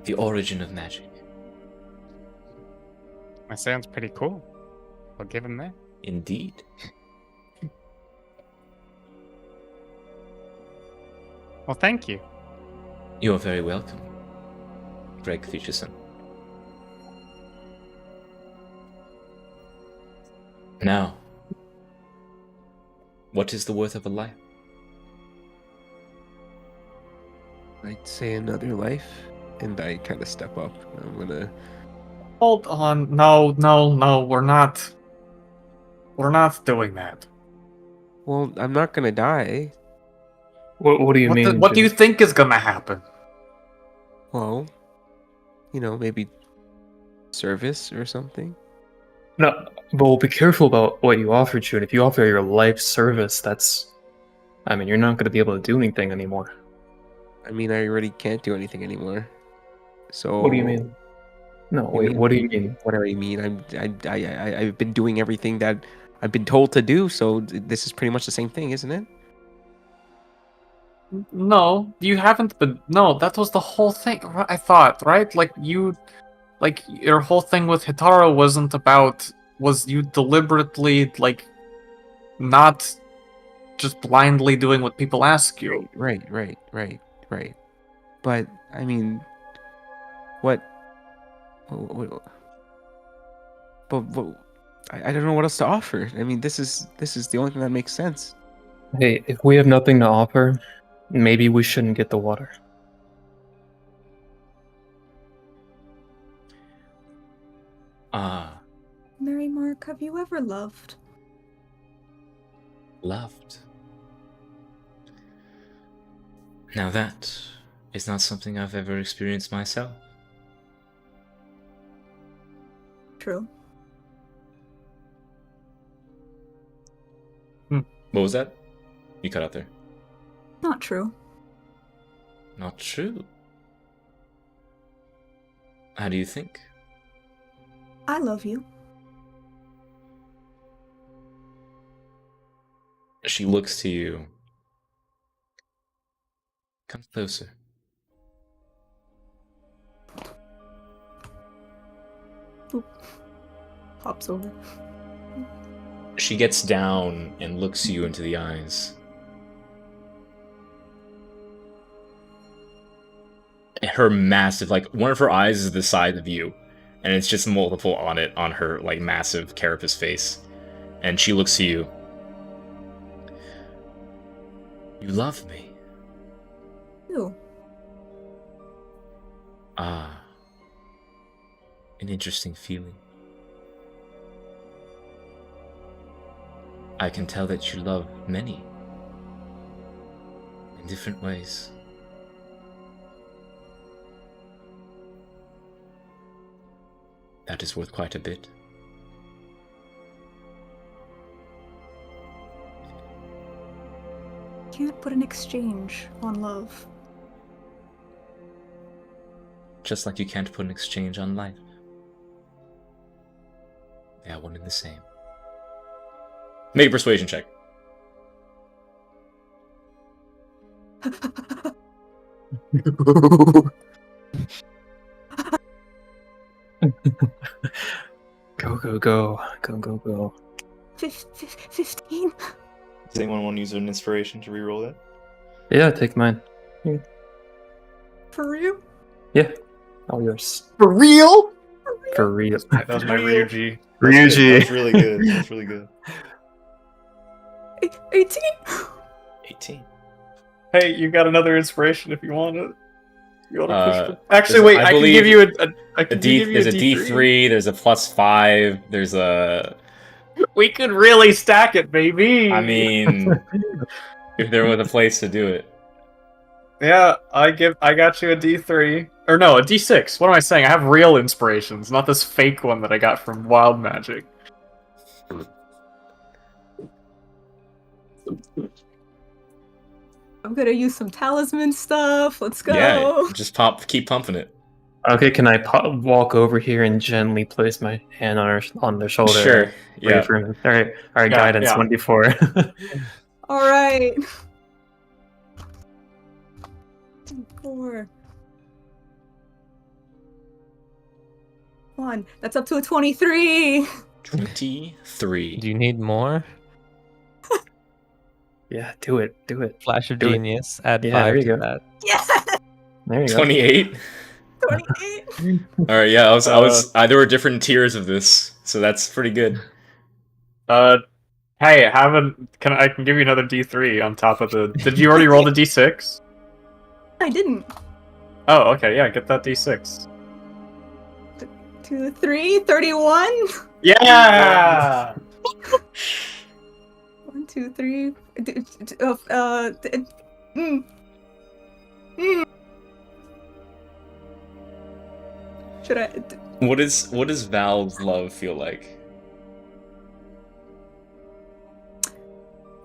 The origin of magic. That sounds pretty cool. I'll give him that. Indeed. Well, thank you. You're very welcome, Greg Fisherson. Now, what is the worth of a life? I'd say another life, and I kind of step up. I'm gonna. Hold on. No, no, no. We're not. We're not doing that. Well, I'm not gonna die. What do you mean? What do you Jim? think is gonna happen? Well, maybe service or something. No, but be careful about what you offer, June. If you offer your life service, you're not going to be able to do anything anymore. I mean, I already can't do anything anymore. So. What do you mean? No, wait. What do you mean? What do I mean? I've been doing everything that I've been told to do. So this is pretty much the same thing, isn't it? No, you haven't been. No, that was the whole thing. I thought, right? Like your whole thing with Hitaro wasn't about. Was you deliberately not just blindly doing what people ask you? Right. But I mean, what? But I don't know what else to offer. I mean, this is the only thing that makes sense. Hey, if we have nothing to offer, maybe we shouldn't get the water. Ah, Mary Mark, have you ever loved? loved. Now that is not something I've ever experienced myself. True. What was that? You cut out there. Not true. Not true. How do you think? I love you. She looks to you. Come closer. Boop. Hops over. She gets down and looks you into the eyes. And her massive, one of her eyes is the size of you, and it's just multiple on her, massive carapace face. And she looks to you. You love me. Ew. Ah. An interesting feeling. I can tell that you love many in different ways. That is worth quite a bit. Can't put an exchange on love. Just like you can't put an exchange on life. They are one and the same. Make a persuasion check. Go, go, go. Go, go, go. 15. Does anyone want to use an inspiration to reroll that? Yeah, take mine. For real? Yeah, all yours. For real? For real. That was my Ryuji. Ryuji. That's really good. That's really good. 18? 18. Hey, you got another inspiration if you want it. You want to push it? Actually, there's- wait. I I can believe give you There's a D3, there's a +5, there's a... We could really stack it, baby. I mean, if there was a place to do it. yeah, I got you a D3 or no, a D6. What am I saying? I have real inspirations, not this fake one that I got from Wild Magic. I'm gonna use some talisman stuff. Let's go. Yeah, just keep pumping it. Okay, can I walk over here and gently place my hand on their shoulder? Sure, yeah. Reaffirm. All right, Yeah, guidance yeah. 1d4. All right. 4. 1. That's up to a 23. 23. Do you need more? Yeah, do it. Flash of Do it. genius. Add Yeah, 5 there you to go. that. Yeah. There you go. 28. 28. Alright, yeah, there were different tiers of this, so that's pretty good. Hey, I can give you another D3 on top of the. Did you already roll the D6? I didn't. Oh, okay, yeah, get that D6. 2, 3, 31. Yeah. 1, 2, 3. Should I? What does Val's love feel like?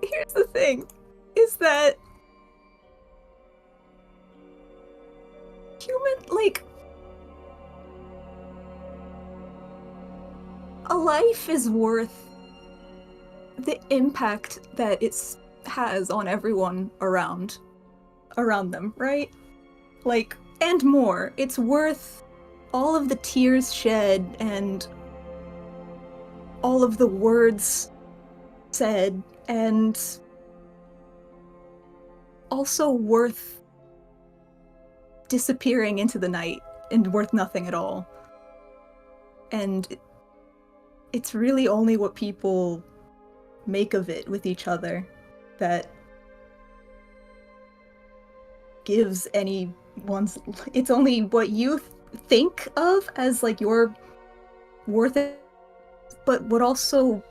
Here's the thing, is that a life is worth the impact that it has on everyone around them, right? Like, and more. It's worth all of the tears shed and all of the words said, and also worth disappearing into the night and worth nothing at all. And it's really only what people make of it with each other that gives anyone's. It's only what you think of as like your worth, but what also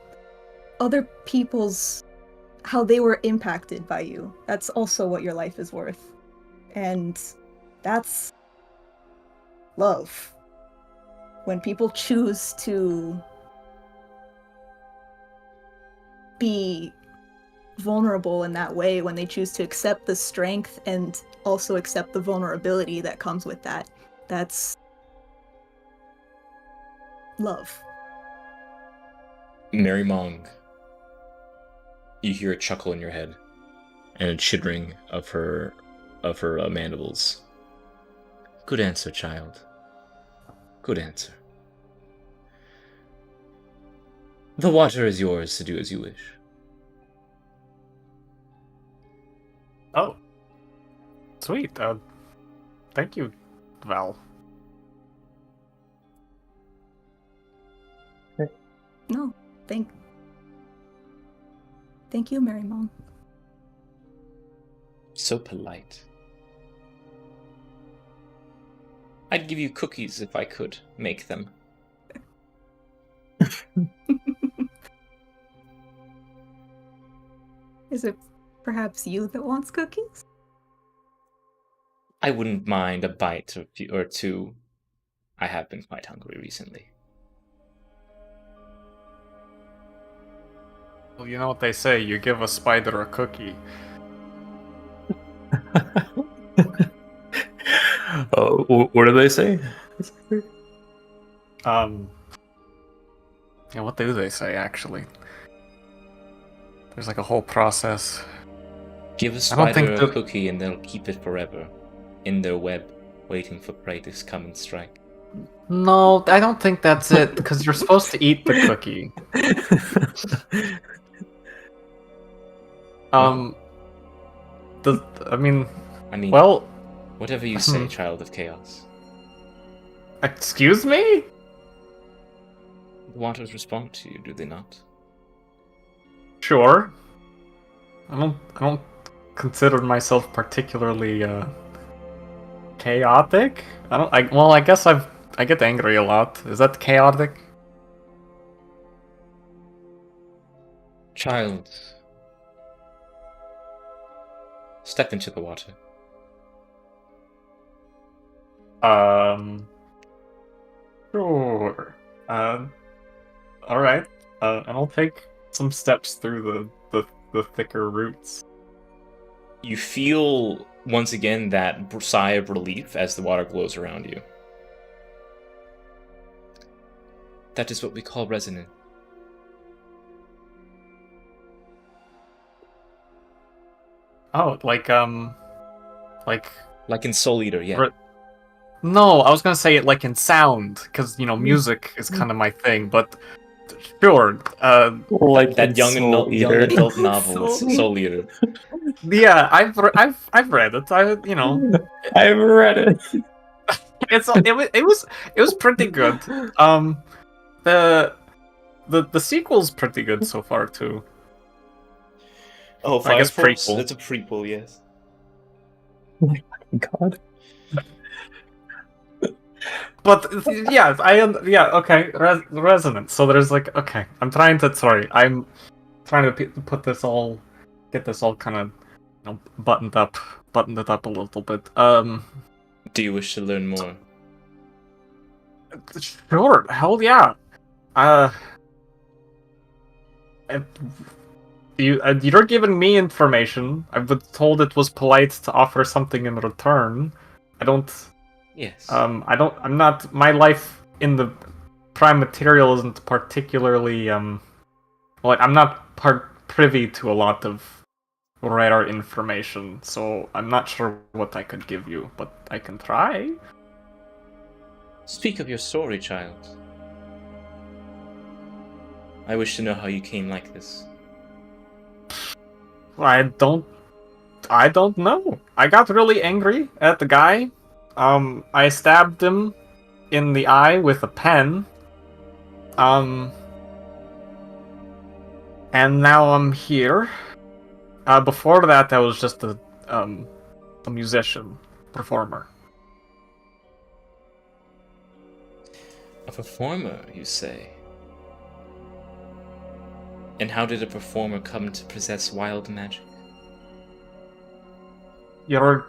other people's, how they were impacted by you. That's also what your life is worth. And that's love. When people choose to be vulnerable in that way, when they choose to accept the strength and also accept the vulnerability that comes with that, that's love. Mary Mong, you hear a chuckle in your head and a chittering of her mandibles. Good answer, child. Good answer. The water is yours to do as you wish. Oh. Sweet. Thank you, Val. No, thank you, Mary Mom. So polite. I'd give you cookies if I could make them. Is it perhaps you that wants cookies? I wouldn't mind a bite or two. I have been quite hungry recently. Well, you know what they say, you give a spider a cookie. What do they say? Yeah, what do they say, actually? There's like a whole process. Give a I don't think spider a that- cookie and they'll keep it forever in their web, waiting for prey to come and strike. No, I don't think that's it, because you're supposed to eat the cookie. I mean, I mean, well, whatever you say, child of chaos. excuse me? The waters respond to you, do they not? Sure. I don't consider myself particularly chaotic. I guess I get angry a lot. Is that chaotic? Child, step into the water. Sure. All right. And I'll take some steps through the thicker roots. You feel once again that sigh of relief as the water glows around you. That is what we call resonance. Oh, like Like in Soul Eater, yeah. Re- no, I was gonna say it like in sound, because music is kind of my thing. But sure, Like that in young Soul young Eater. adult novel, Soul Soul Eater. yeah, I've read it. I've read it. It was pretty good. The sequel's pretty good so far too. Oh, I guess Fire Force? prequel. It's a prequel, yes. God. But yeah, okay, resonance. So there's like, okay, I'm trying to put this all, get this all kind of, buttoned it up a little bit. Do you wish to learn more? Sure, hell yeah. You're giving me information. I've been told it was polite to offer something in return. Yes. I'm not. My life in the prime material isn't particularly. I'm not privy to a lot of rare information, so I'm not sure what I could give you, but I can try. Speak of your story, child. I wish to know how you came like this. I don't know. I got really angry at the guy. I stabbed him in the eye with a pen. And now I'm here. Before that, I was just a musician, performer. A performer, you say? And how did a performer come to possess wild magic? You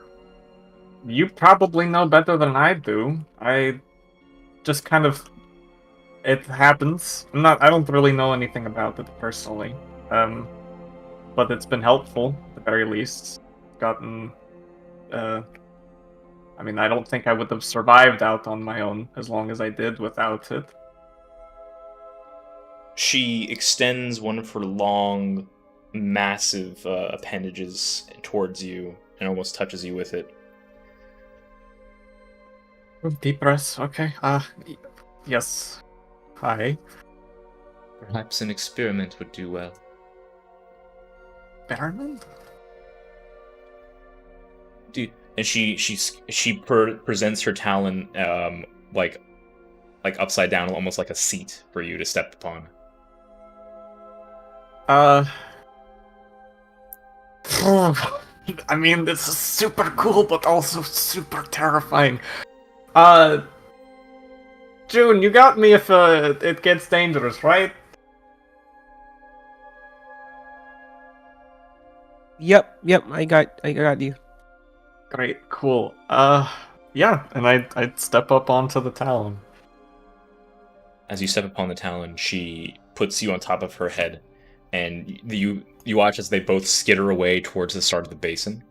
probably know better than I do. I just kind of, it happens. I don't really know anything about it personally. But it's been helpful at the very least. Gotten, I don't think I would have survived out on my own as long as I did without it. She extends one of her long, massive appendages towards you and almost touches you with it. Deep breaths, okay. Yes. Hi. Perhaps an experiment would do well. Betterment? And she presents her talon like upside down, almost like a seat for you to step upon. This is super cool, but also super terrifying. June, you got me if it gets dangerous, right? Yep, I got you. Great, cool. Yeah, and I'd step up onto the Talon. As you step upon the Talon, she puts you on top of her head, and you watch as they both skitter away towards the start of the basin.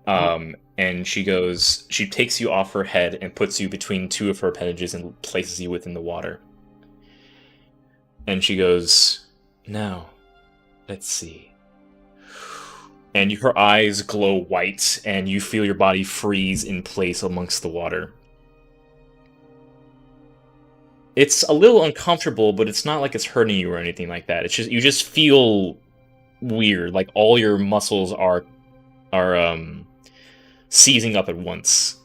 And she takes you off her head and puts you between two of her appendages and places you within the water. And she goes, "Now, let's see." And her eyes glow white, and you feel your body freeze in place amongst the water. It's a little uncomfortable, but it's not like it's hurting you or anything like that. It's just you just feel weird, like all your muscles are seizing up at once.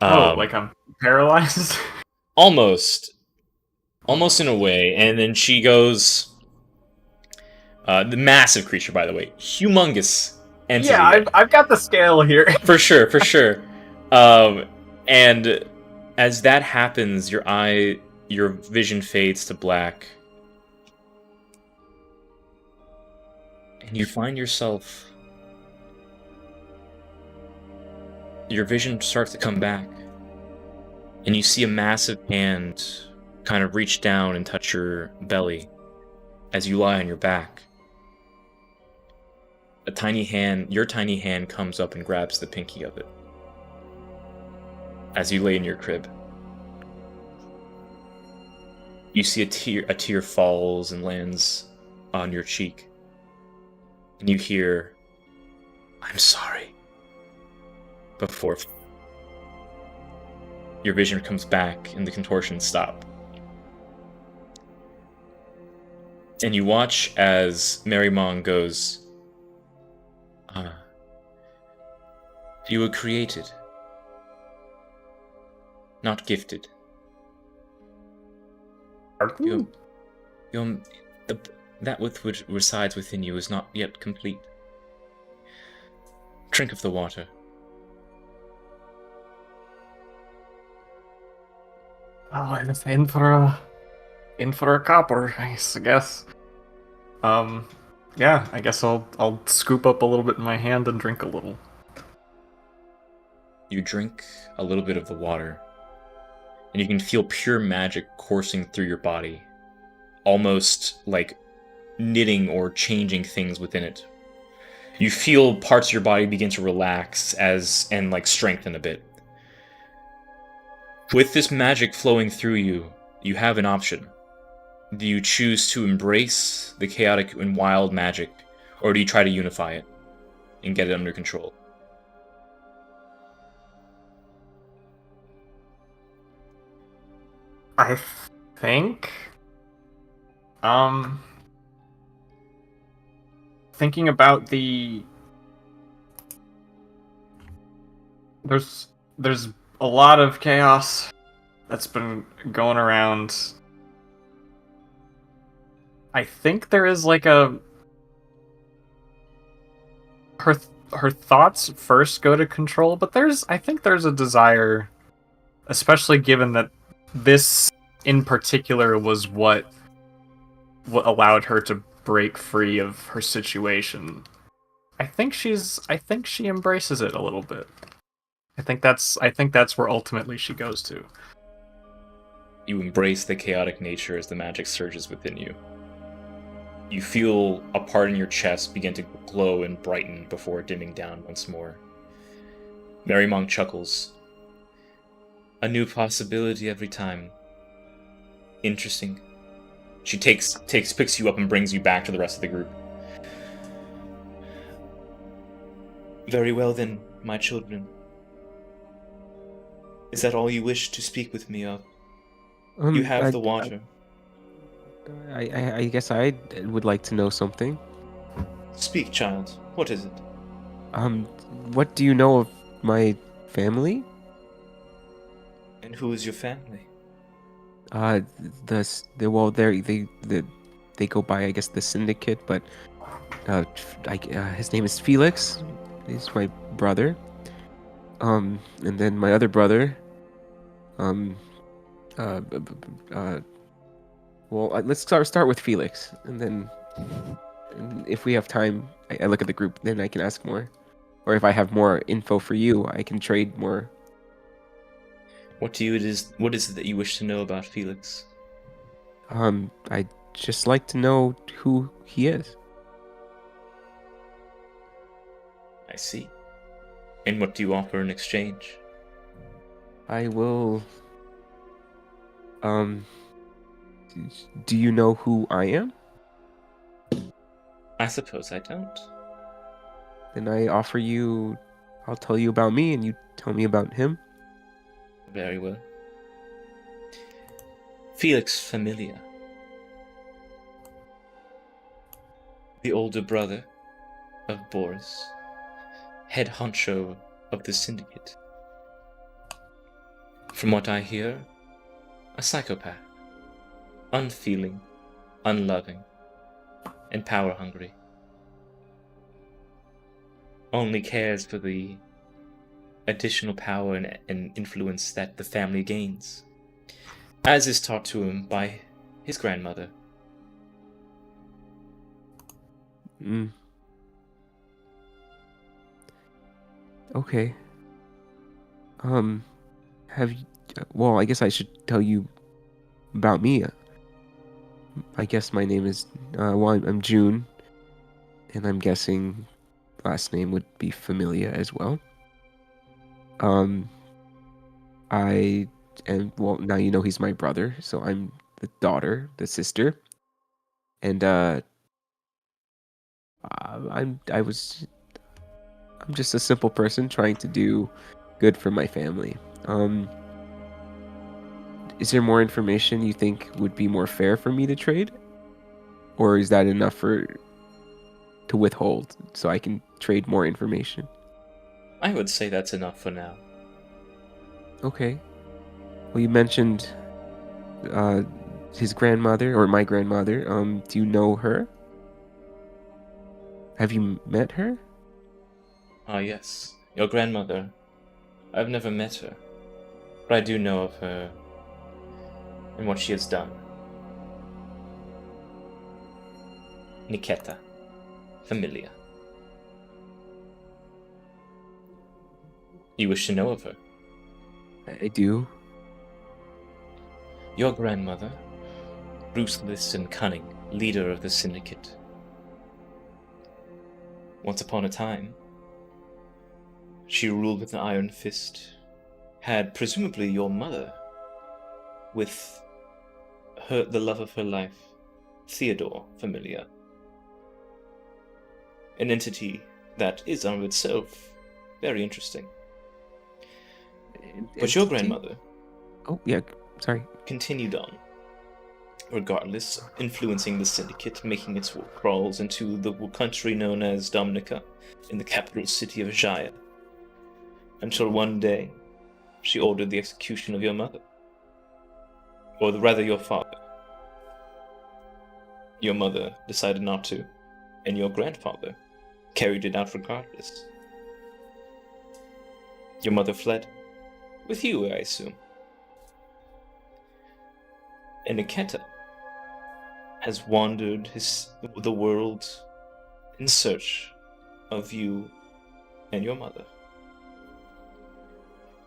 Like I'm paralyzed? Almost in a way. And then she goes, the massive creature, by the way, humongous entity. Yeah, I've got the scale here. For sure. And as that happens, your vision fades to black, and you find yourself. Your vision starts to come back, and you see a massive hand kind of reach down and touch your belly as you lie on your back. Your tiny hand comes up and grabs the pinky of it as you lay in your crib. You see a tear falls and lands on your cheek, and you hear, "I'm sorry," before your vision comes back and the contortions stop. And you watch as Mary Mong goes, "You were created, not gifted. That which resides within you is not yet complete. Drink of the water." Oh, and in for a copper, I guess. Yeah, I guess I'll scoop up a little bit in my hand and drink a little. You drink a little bit of the water, and you can feel pure magic coursing through your body, almost like knitting or changing things within it. You feel parts of your body begin to relax and like strengthen a bit. With this magic flowing through you, you have an option. Do you choose to embrace the chaotic and wild magic, or do you try to unify it and get it under control? I think, thinking about there's a lot of chaos that's been going around. I think there is like her thoughts first go to control, but I think there's a desire, especially given that this in particular was what allowed her to break free of her situation. I think she embraces it a little bit. I think that's where ultimately she goes to. You embrace the chaotic nature as the magic surges within you. You feel a part in your chest begin to glow and brighten before dimming down once more. Mary Monk chuckles. "A new possibility every time. Interesting." She picks you up and brings you back to the rest of the group. "Very well then, my children. Is that all you wish to speak with me of? You have the water." I guess I would like to know something. "Speak, child. What is it?" What do you know of my family? "And who is your family?" They go by, I guess, the Syndicate, but his name is Felix. He's my brother. And then my other brother. Let's start with Felix, and then And if we have time, I look at the group, then I can ask more. Or if I have more info for you, I can trade more. What is it that you wish to know about Felix? I'd just like to know who he is. I see. And what do you offer in exchange? I will. Do you know who I am? I suppose I don't. Then I offer you. I'll tell you about me, and you tell me about him. Very well. Felix Familia. The older brother of Boris. Head honcho of the syndicate. From what I hear, a psychopath. Unfeeling, unloving, and power-hungry. Only cares for the additional power and influence that the family gains, as is taught to him by his grandmother. Okay. Have you... Well, I guess I should tell you about me. I guess my name is... I'm June. And I'm guessing last name would be Familia as well. I am... Well, now you know he's my brother, so I'm the daughter, the sister. And, I'm just a simple person trying to do good for my family. Is there more information you think would be more fair for me to trade? Or is that enough to withhold so I can trade more information? I would say that's enough for now. Okay. Well, you mentioned his grandmother, or my grandmother. Do you know her? Have you met her? Ah, yes. Your grandmother. I've never met her, but I do know of her and what she has done. Niketa. Familia. You wish to know of her? I do. Your grandmother, ruthless and cunning, leader of the syndicate. Once upon a time, she ruled with an iron fist, had presumably your mother with the love of her life, Theodore Familia. An entity that is unto itself very interesting. But your grandmother... Oh, yeah, sorry. Continued on, regardless, influencing the syndicate, making its war crawls into the country known as Dominica, in the capital city of Jaya, until one day she ordered the execution of your mother, or rather your father. Your mother decided not to, and your grandfather carried it out regardless. Your mother fled, with you, I assume. And Niketa has wandered the world in search of you and your mother.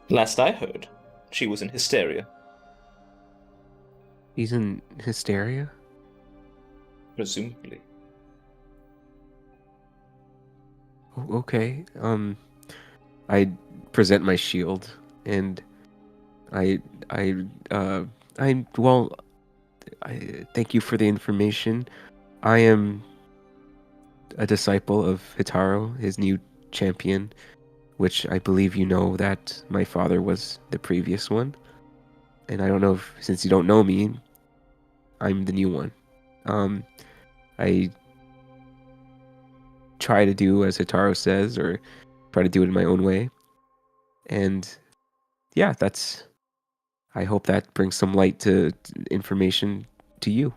Last I heard, she was in hysteria. He's in hysteria? Presumably. Okay. I present my shield, and I thank you for the information. I am a disciple of Hitaro, his new champion, which I believe you know that my father was the previous one. And I don't know if, since you don't know me, I'm the new one. I try to do as Hitaro says, or try to do it in my own way. And yeah, I hope that brings some light to information to you.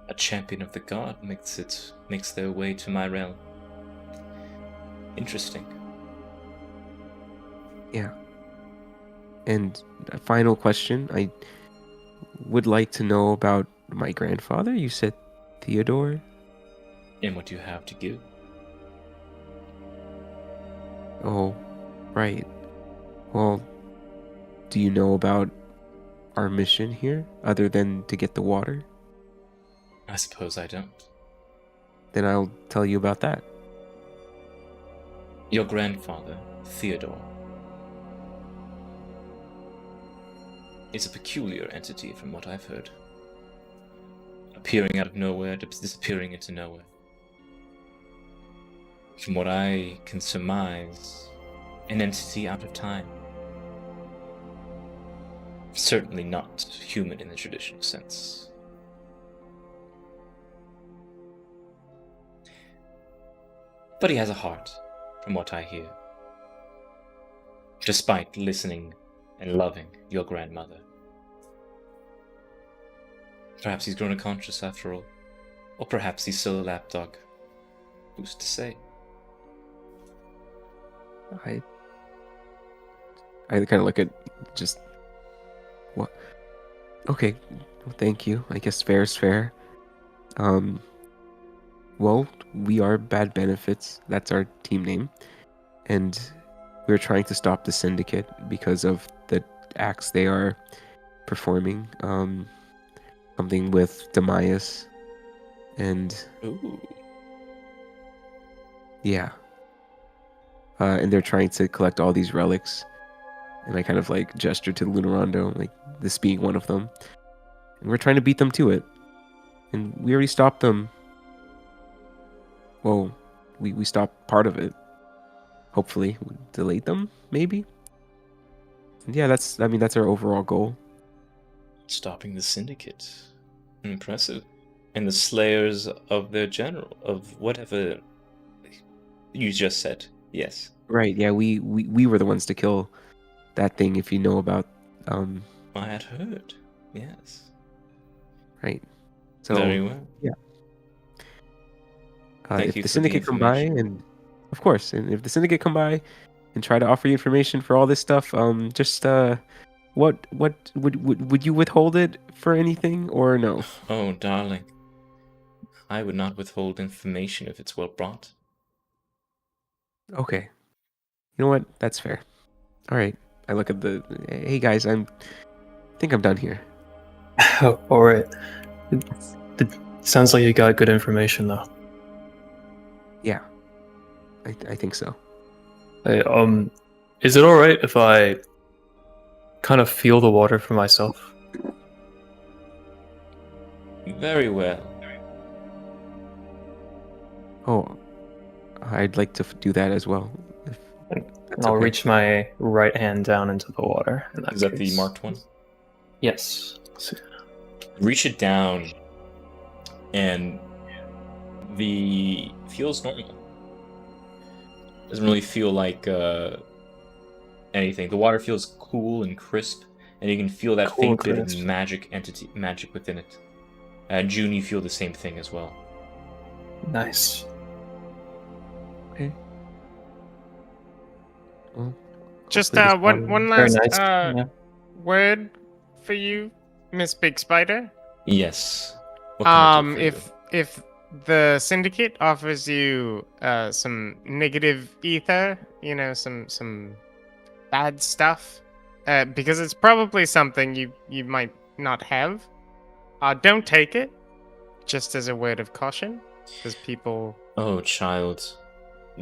A champion of the god makes their way to my realm. Interesting. Yeah. And a final question. I would like to know about my grandfather. You said Theodore? And what do you have to give? Oh, right. Well, do you know about our mission here, other than to get the water? I suppose I don't. Then I'll tell you about that. Your grandfather, Theodore, is a peculiar entity from what I've heard. Appearing out of nowhere, disappearing into nowhere. From what I can surmise, an entity out of time. Certainly not human in the traditional sense. But he has a heart, from what I hear. Despite listening and loving your grandmother. Perhaps he's grown unconscious after all. Or perhaps he's still a lapdog. Who's to say? I kind of look at just what. Okay, well, thank you. I guess fair is fair. Well, we are Bad Benefits. That's our team name, and we're trying to stop the syndicate because of the acts they are performing. Something with Demias, and Ooh. yeah. And they're trying to collect all these relics. And I kind of like gesture to the Lunarondo, like this being one of them. And we're trying to beat them to it. And we already stopped them. Well, we stopped part of it. Hopefully. We delayed them, maybe? And yeah, that's our overall goal. Stopping the syndicate. Impressive. And the slayers of their general, of whatever you just said. Yes. Right, yeah, we were the ones to kill that thing, if you know about I had heard. Yes. right. So Very well. yeah. Thank If you the for the syndicate come by, information. and of course, and if the syndicate come by and try to offer you information for all this stuff, just what would you withhold it for anything or no? Oh, darling. I would not withhold information if it's well brought. Okay. You know what? That's fair. All right. I look at the. Hey guys, I think I'm done here. All right. It sounds like you got good information, though. Yeah. I think so. Hey, is it all right if I kind of feel the water for myself? Very well. Oh, I'd like to do that as well. If And that's I'll okay. reach my right hand down into the water. In Is that the case. marked one? Yes. Reach it down, and the feels normal. Doesn't really feel like anything. The water feels cool and crisp, and you can feel that Cool and faint bit of crisp. magic within it. June, you feel the same thing as well. Nice. Well, Just hopefully this one water- last Very nice. Yeah. word for you, Miss Big Spider. Yes. What can I do for If the syndicate offers you some negative ether, you know, some bad stuff, because it's probably something you might not have, don't take it. Just as a word of caution, because people. Oh, child,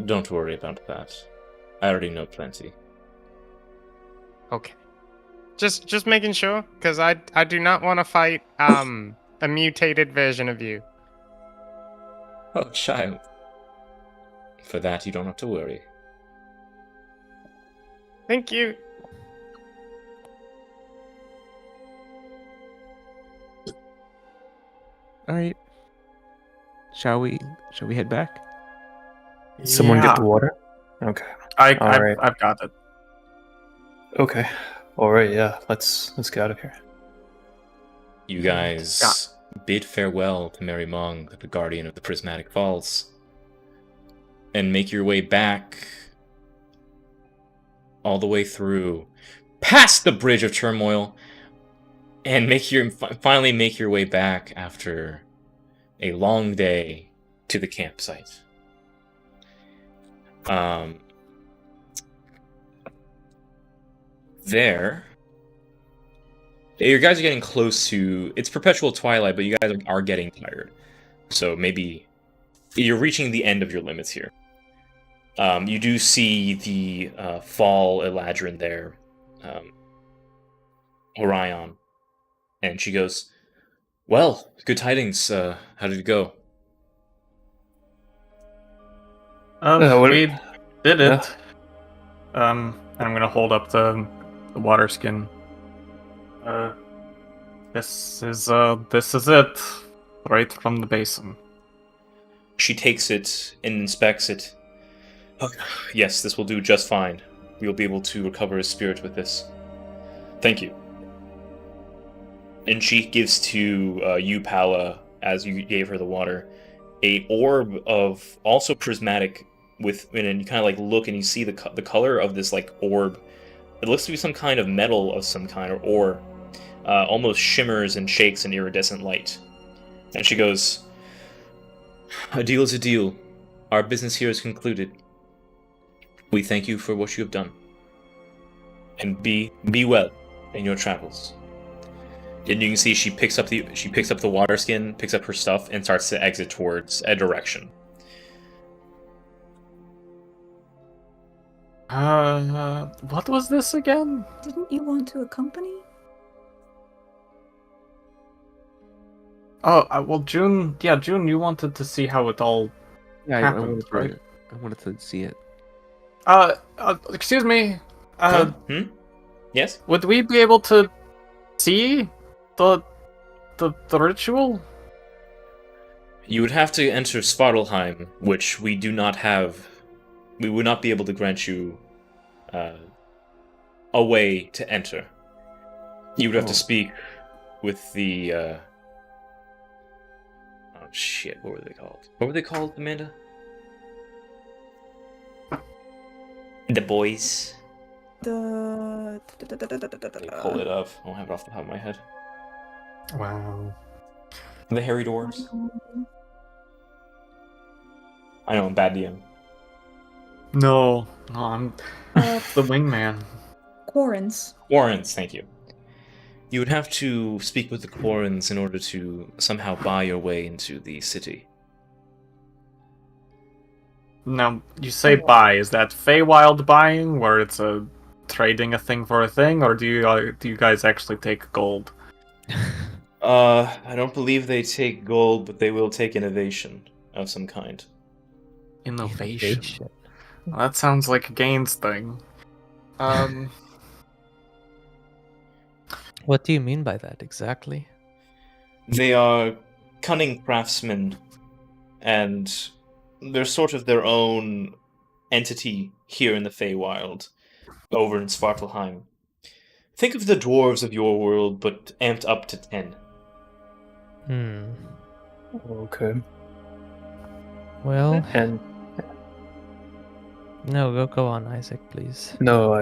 don't worry about that. I already know plenty. Okay. Just making sure, because I do not want to fight a mutated version of you. Oh, child. For that, you don't have to worry. Thank you. All right. Shall we head back? Someone Yeah. get the water? Okay. I've Alright. got it. Okay. All right. Yeah. Let's get out of here. You guys bid farewell to Mary Mong, the guardian of the Prismatic Falls, and make your way back all the way through, past the Bridge of Turmoil, and finally make your way back after a long day to the campsite. There, you guys are getting close to. It's perpetual twilight, but you guys are getting tired. So maybe you're reaching the end of your limits here. You do see the fall Eladrin there, Orion, and she goes, "Well, good tidings. How did it go?" We did it. Yeah. And I'm gonna hold up the water skin. This is it, right from the basin. She takes it and inspects it. Oh, yes, this will do just fine. We will be able to recover his spirit with this. Thank you. And she gives to you, Pala, as you gave her the water, a orb of also prismatic and you kind of like look and you see the color of this like orb. It looks to be some kind of metal of some kind or ore. Almost shimmers and shakes in iridescent light. And she goes, "A deal is a deal. Our business here is concluded. We thank you for what you have done. And be well in your travels." And you can see she picks up the water skin, picks up her stuff, and starts to exit towards a direction. What was this again? Didn't you want to accompany? Oh, well, June. Yeah, June. You wanted to see how it all Yeah, I happened, wanted to, right? I wanted to see it. Excuse me. Yes? Would we be able to see the ritual? You would have to enter Svartalheim, which we do not have. We would not be able to grant you a way to enter. You would have to speak with the. Oh shit! What were they called? What were they called, Amanda? The boys. The Pull it up. I don't have it off the top of my head. Wow. The hairy dwarves. I know, I'm bad DM. No, I'm the wingman. Quarrens. Quarrens, thank you. You would have to speak with the Quarrens in order to somehow buy your way into the city. Now, you say buy. Is that Feywild buying, where it's trading a thing for a thing, or do you guys actually take gold? I don't believe they take gold, but they will take innovation of some kind. Innovation. Well, that sounds like a Gaines thing. What do you mean by that exactly? They are cunning craftsmen, and they're sort of their own entity here in the Feywild, over in Svartalheim. Think of the dwarves of your world, but amped up to 10. Okay. Well, And no, go on, Isaac, please. no,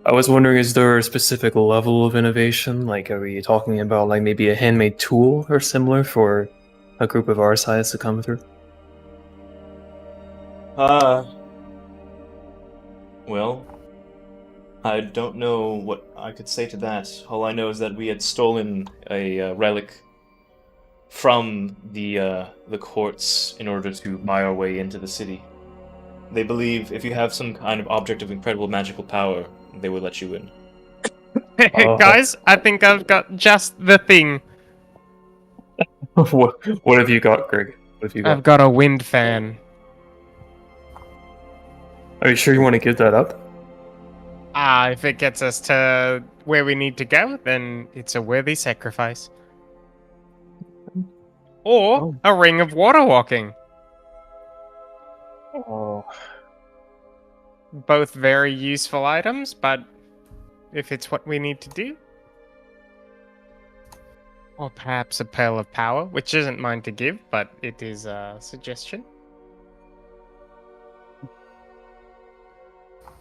I was wondering, is there a specific level of innovation? Like, are we talking about like maybe a handmade tool or similar for a group of our size to come through? Well, I don't know what I could say to that. All I know is that we had stolen a relic from the courts in order to buy our way into the city. They believe if you have some kind of object of incredible magical power, they will let you in. Guys, I think I've got just the thing. What have you got, Greg? What have you got? I've got a wind fan. Are you sure you want to give that up? If it gets us to where we need to go, then it's a worthy sacrifice. Or a ring of water walking. Oh, Both very useful items, but if it's what we need to do. Or perhaps a pearl of power, which isn't mine to give, but it is a suggestion.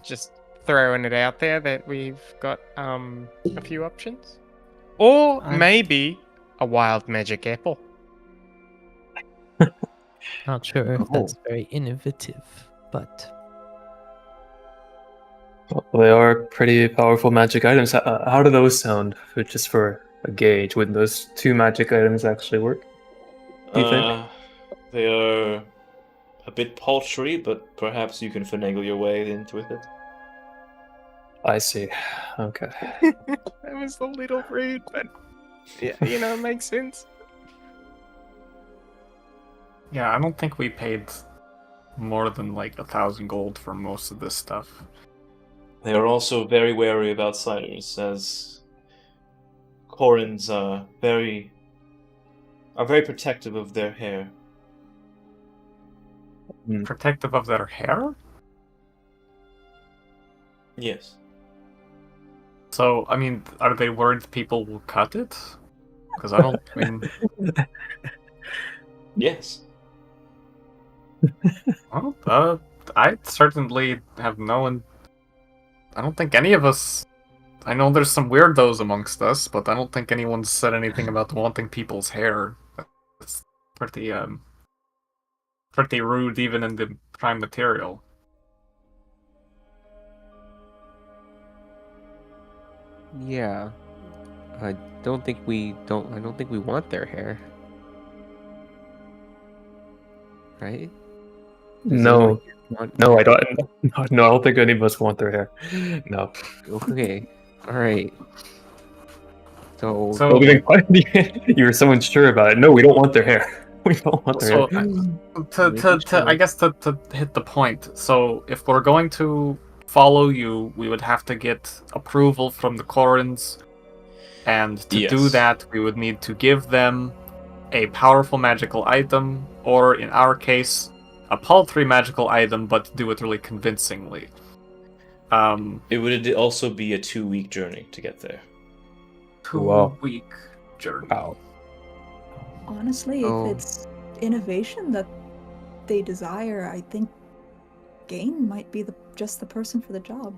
Just throwing it out there that we've got a few options. Or maybe a wild magic apple. Not sure if Oh. that's very innovative, but Well, they are pretty powerful magic items. How do those sound? Just for a gauge, would those two magic items actually work? Do you think? They are a bit paltry, but perhaps you can finagle your way into it. I see. Okay. That was a little rude, but yeah, it makes sense. Yeah, I don't think we paid more than like 1,000 gold for most of this stuff. They are also very wary of outsiders, as Corins are very protective of their hair. Protective of their hair? Yes. So, I mean, are they worried people will cut it? Because I don't, I mean, Yes. well, I certainly have no. I don't think any of us. I know there's some weirdos amongst us, but I don't think anyone's said anything about wanting people's hair. That's pretty rude, even in the prime material. Yeah. I don't think we want their hair. Right? Does No, anyone want no, I hair? don't. No, I don't think any of us want their hair. No. Okay. All right. So, So, Well, you were so unsure about it. No, we don't want their hair. We don't want their So, hair. I guess to hit the point. So, if we're going to follow you, we would have to get approval from the Corins, and to do Yes. that, we would need to give them a powerful magical item, or in our case, a paltry magical item, but do it really convincingly. It would also be a 2-week journey to get there. Wow. 2-week journey. Wow. Honestly, Oh. if it's innovation that they desire, I think Gain might be just the person for the job.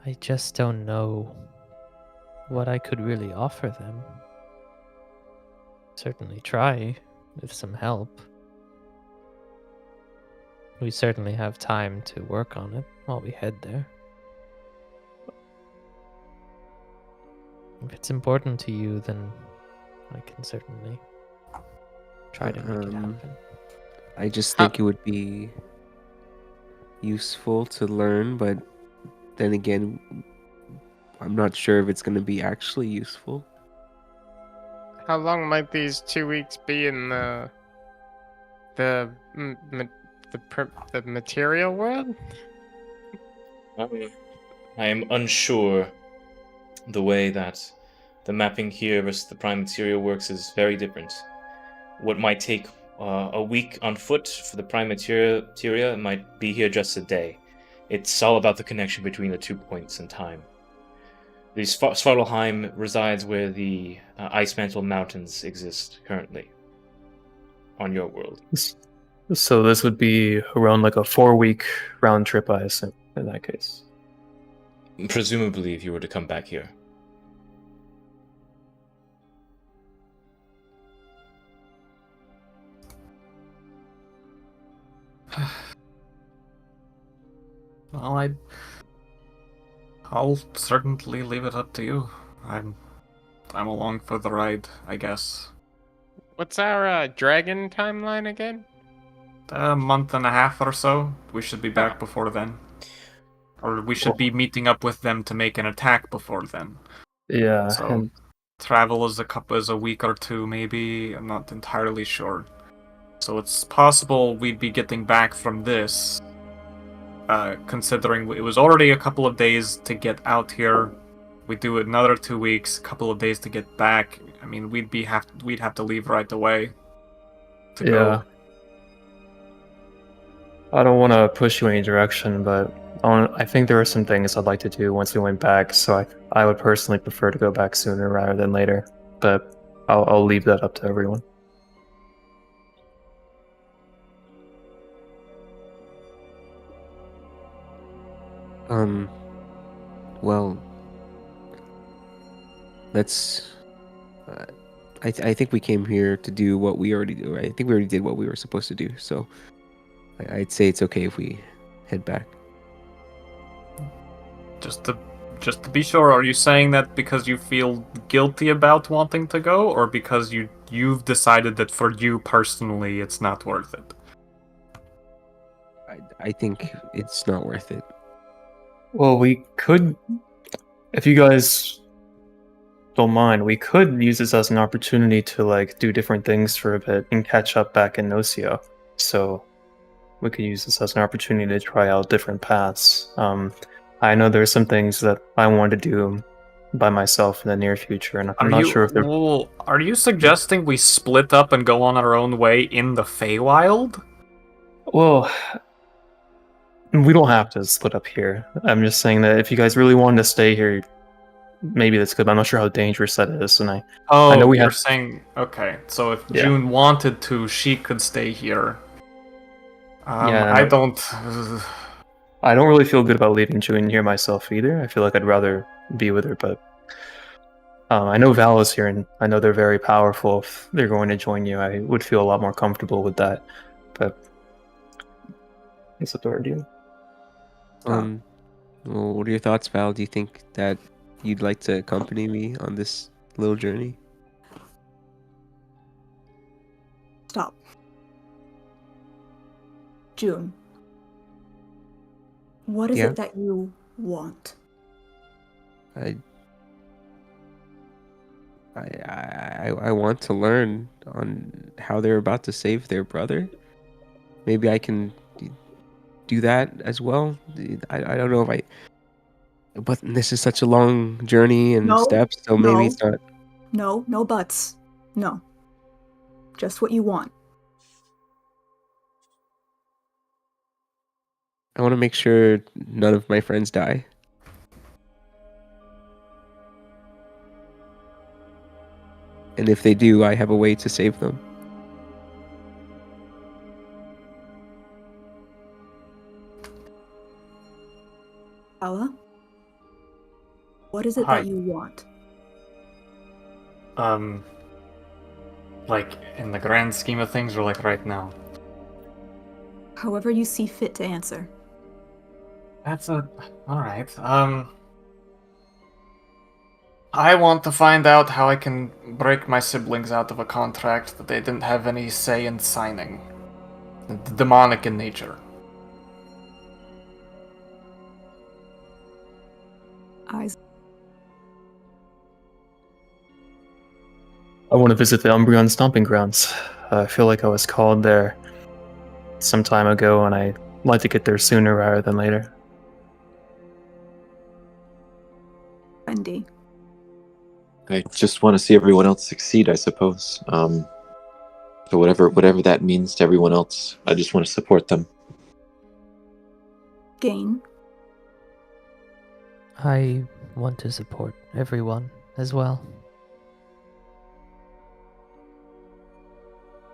I just don't know what I could really offer them. Certainly try with some help. We certainly have time to work on it while we head there. If it's important to you, then I can certainly try to make it happen. I just think it would be useful to learn, but then again, I'm not sure if it's going to be actually useful. How long might these 2 weeks be in the material world? I am unsure. The way that the mapping here versus the prime material works is very different. What might take a week on foot for the prime materia might be here just a day. It's all about the connection between the 2 points in time. The Svartalheim resides where the Ice Mantle Mountains exist currently on your world. So this would be around like a 4-week round trip, I assume, in that case. Presumably, if you were to come back here. Well, I'll certainly leave it up to you. I'm along for the ride, I guess. What's our dragon timeline again? A month and a half or so. We should be back before then. Or we should be meeting up with them to make an attack before then. Yeah, So and travel is a week or two, maybe. I'm not entirely sure. So it's possible we'd be getting back from this, considering it was already a couple of days to get out here. We do another 2 weeks, couple of days to get back. I mean, we'd have to leave right away to go. I don't want to push you in any direction, but I think there are some things I'd like to do once we went back, so I would personally prefer to go back sooner rather than later, but I'll leave that up to everyone. Well, let's I think we came here to do what we already do. I think we already did what we were supposed to do. So I'd say it's okay if we head back. Just to be sure, are you saying that because you feel guilty about wanting to go, or because you've decided that for you personally it's not worth it? I think it's not worth it. Well, we could, if you guys don't mind, we could use this as an opportunity to like do different things for a bit and catch up back in Nocio. So we could use this as an opportunity to try out different paths. I know there's some things that I want to do by myself in the near future, and I'm not sure if they're. Well, are you suggesting we split up and go on our own way in the Feywild? Well, we don't have to split up here. I'm just saying that if you guys really wanted to stay here, maybe that's good. But I'm not sure how dangerous that is, and I know we you're have. saying okay. So if Yeah. June wanted to, she could stay here. Yeah, I don't. I don't really feel good about leaving June here myself either. I feel like I'd rather be with her, but I know Val is here, and I know they're very powerful. If they're going to join you, I would feel a lot more comfortable with that. But it's up to her, dude. Well, what are your thoughts, Val? Do you think that you'd like to accompany me on this little journey? Stop. June. What is Yeah? it that you want? I want to learn on how they're about to save their brother. Maybe I can do that as well. I don't know if I. But this is such a long journey and No, steps, so no. maybe it's not. No, no buts. No. Just what you want. I want to make sure none of my friends die. And if they do, I have a way to save them. Ella? What is it Hi. that you want? Like in the grand scheme of things, or like right now? However you see fit to answer. Alright. I want to find out how I can break my siblings out of a contract that they didn't have any say in signing. Demonic in nature. Eyes. I want to visit the Umbreon stomping grounds. I feel like I was called there some time ago, and I'd like to get there sooner rather than later. Wendy. I just want to see everyone else succeed, I suppose. So whatever that means to everyone else, I just want to support them. Gain. I want to support everyone as well.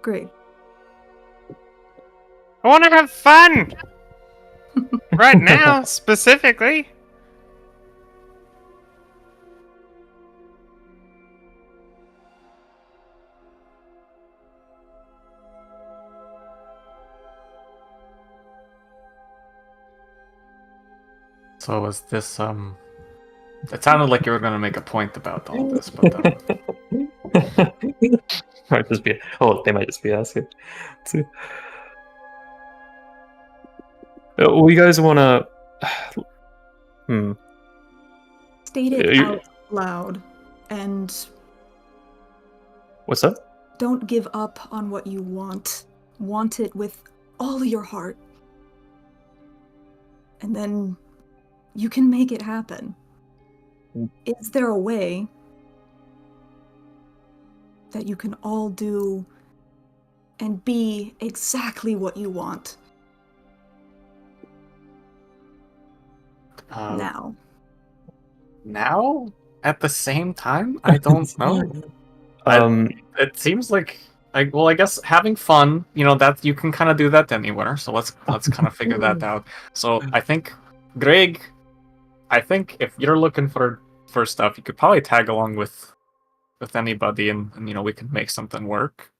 Great. I want to have fun! Right now, specifically. So is this it sounded like you were gonna make a point about all this, but Might just be. Oh, they might just be asking. You guys want to? State it You- out loud. And What's up? don't give up on what you want. Want it with all your heart. And then you can make it happen. Is there a way that you can all do and be exactly what you want now? now? At the same time? I don't know. It seems like I guess having fun, that you can kind of do that anywhere. So let's kind of figure that out. So I think, Greg, if you're looking for stuff, you could probably tag along with with anybody, and we can make something work.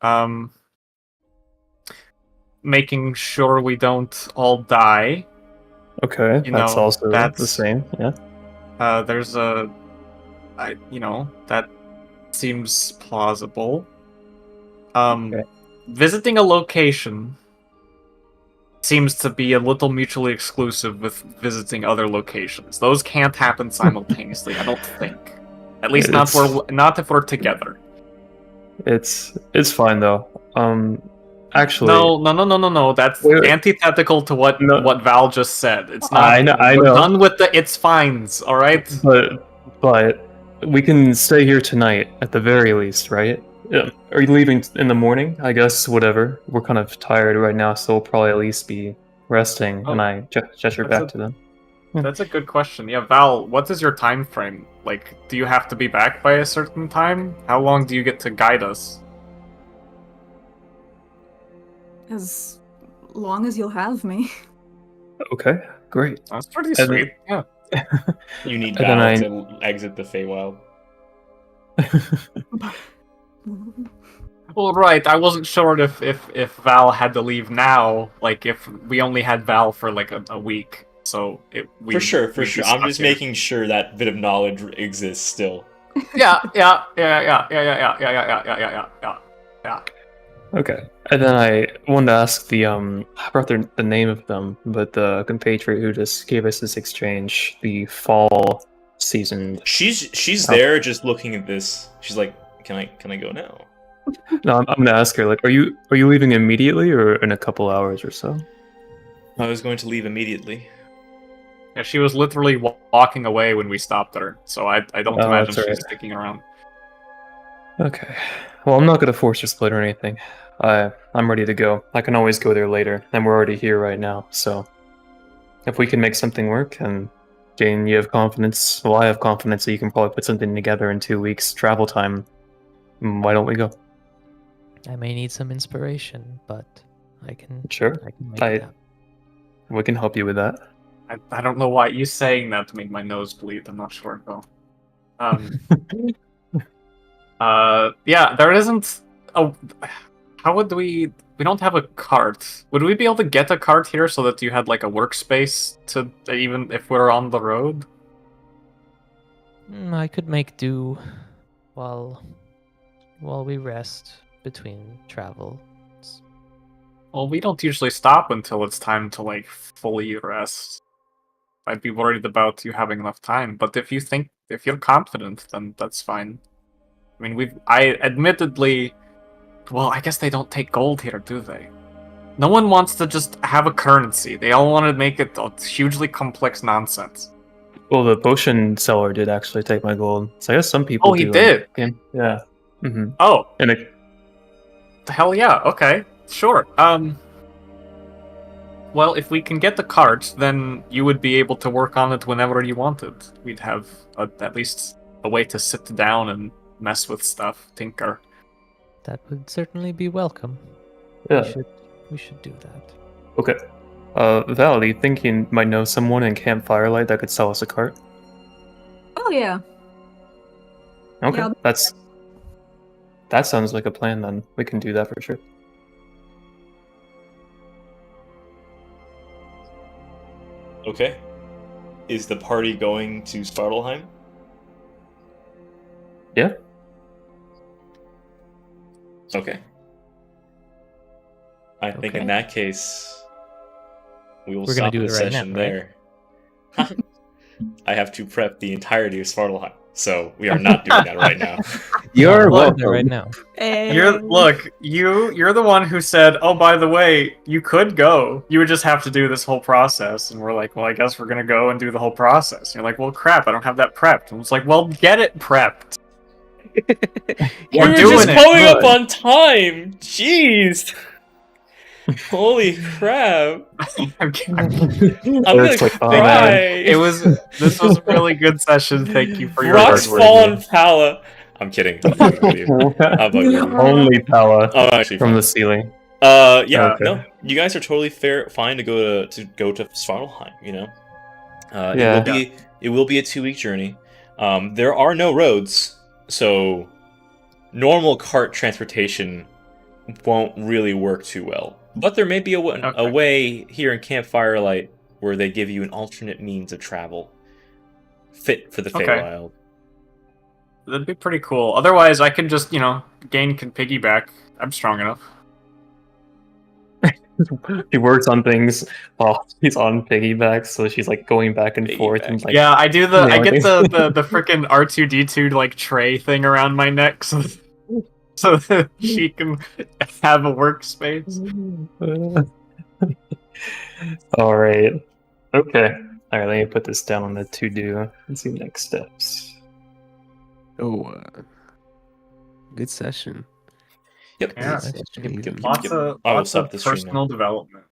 Making sure we don't all die. Okay, that's also the same. Yeah. There's that seems plausible. Okay. Visiting a location seems to be a little mutually exclusive with visiting other locations. Those can't happen simultaneously, I don't think. At least not if we're together. It's fine though. Actually, no. That's wait. antithetical to what Val just said. It's not. I know. We're done with the it's fines. All right. But we can stay here tonight at the very least, right? Yeah. Are you leaving in the morning? I guess whatever. We're kind of tired right now, so we'll probably at least be resting. Oh, and I gesture back to them. That's a good question. Yeah, Val, what is your time frame? Like, do you have to be back by a certain time? How long do you get to guide us? As long as you'll have me. Okay, great. That's pretty sweet. Yeah. You need And then Val to exit the Feywild. Well, right. I wasn't sure if Val had to leave now. Like, if we only had Val for like a week, so for sure. I'm just making sure that bit of knowledge exists still. Yeah. Okay. And then I wanted to ask I brought the name of them, but the compatriot who just gave us this exchange, the fall season. She's there just looking at this. She's like, can I go now? No, I'm gonna ask her, like, are you leaving immediately or in a couple hours or so? I was going to leave immediately. Yeah, she was literally walking away when we stopped her, so I don't imagine she's sticking around. Okay. Well, I'm not gonna force her split or anything. I'm ready to go. I can always go there later, and we're already here right now, so if we can make something work, and Jane, you have confidence, well, I have confidence that you can probably put something together in 2 weeks travel time. Why don't we go? I may need some inspiration, but I can. Sure. I can make it happen. We can help you with that. I don't know why you saying that to make my nose bleed. I'm not sure though. Yeah, there isn't. How would we? We don't have a cart. Would we be able to get a cart here so that you had like a workspace to even if we're on the road? I could make do while we rest between travels. Well, we don't usually stop until it's time to like fully rest. I'd be worried about you having enough time, but if you're confident, then that's fine. I mean, I admittedly, well, I guess they don't take gold here, do they? No one wants to just have a currency. They all want to make it hugely complex nonsense. Well, the potion seller did actually take my gold, so I guess some people. Oh, he did. Yeah. Mm-hmm. Oh. And hell yeah. Okay. Sure. Well, if we can get the cart, then you would be able to work on it whenever you wanted. We'd have at least a way to sit down and mess with stuff, tinker. That would certainly be welcome. Yeah. We should do that. Okay. Val, do you think you might know someone in Camp Firelight that could sell us a cart? Oh yeah. Okay, Yeah, that sounds like a plan. Then we can do that for sure. Okay. Is the party going to Svartalheim? Yeah. Okay. I think in that case, we will stop the session there. I have to prep the entirety of Svartalheim, so we are not doing that right now. You're welcome. Right now. You're the one who said, "Oh, by the way, you could go. You would just have to do this whole process." And we're like, "Well, I guess we're gonna go and do the whole process." And you're like, "Well, crap, I don't have that prepped." And it's like, "Well, get it prepped." We're just pulling up on time. Jeez. Holy crap! I'm gonna cry. This was a really good session. Thank you for your rocks fall on Pala. I'm kidding. Only Pala actually from the ceiling. Yeah, okay. No, you guys are totally fine to go to Svartalheim. You know, it will be a 2-week journey. There are no roads, so normal cart transportation won't really work too well. But there may be a Okay. way here in Campfire Light where they give you an alternate means of travel fit for the Okay. Feywild. That'd be pretty cool. Otherwise, I can just, Gain can piggyback. I'm strong enough. She works on things while she's on piggyback, so she's like going back and forth and like Yeah, I do I get nailing the freaking R2D2 like tray thing around my neck so that she can have a workspace. All right. Okay. All right. Let me put this down on the to-do. Let's see next steps. Oh, good session. Yep. Yeah. Good session, Ethan. Lots I will of stop the stream now. personal development.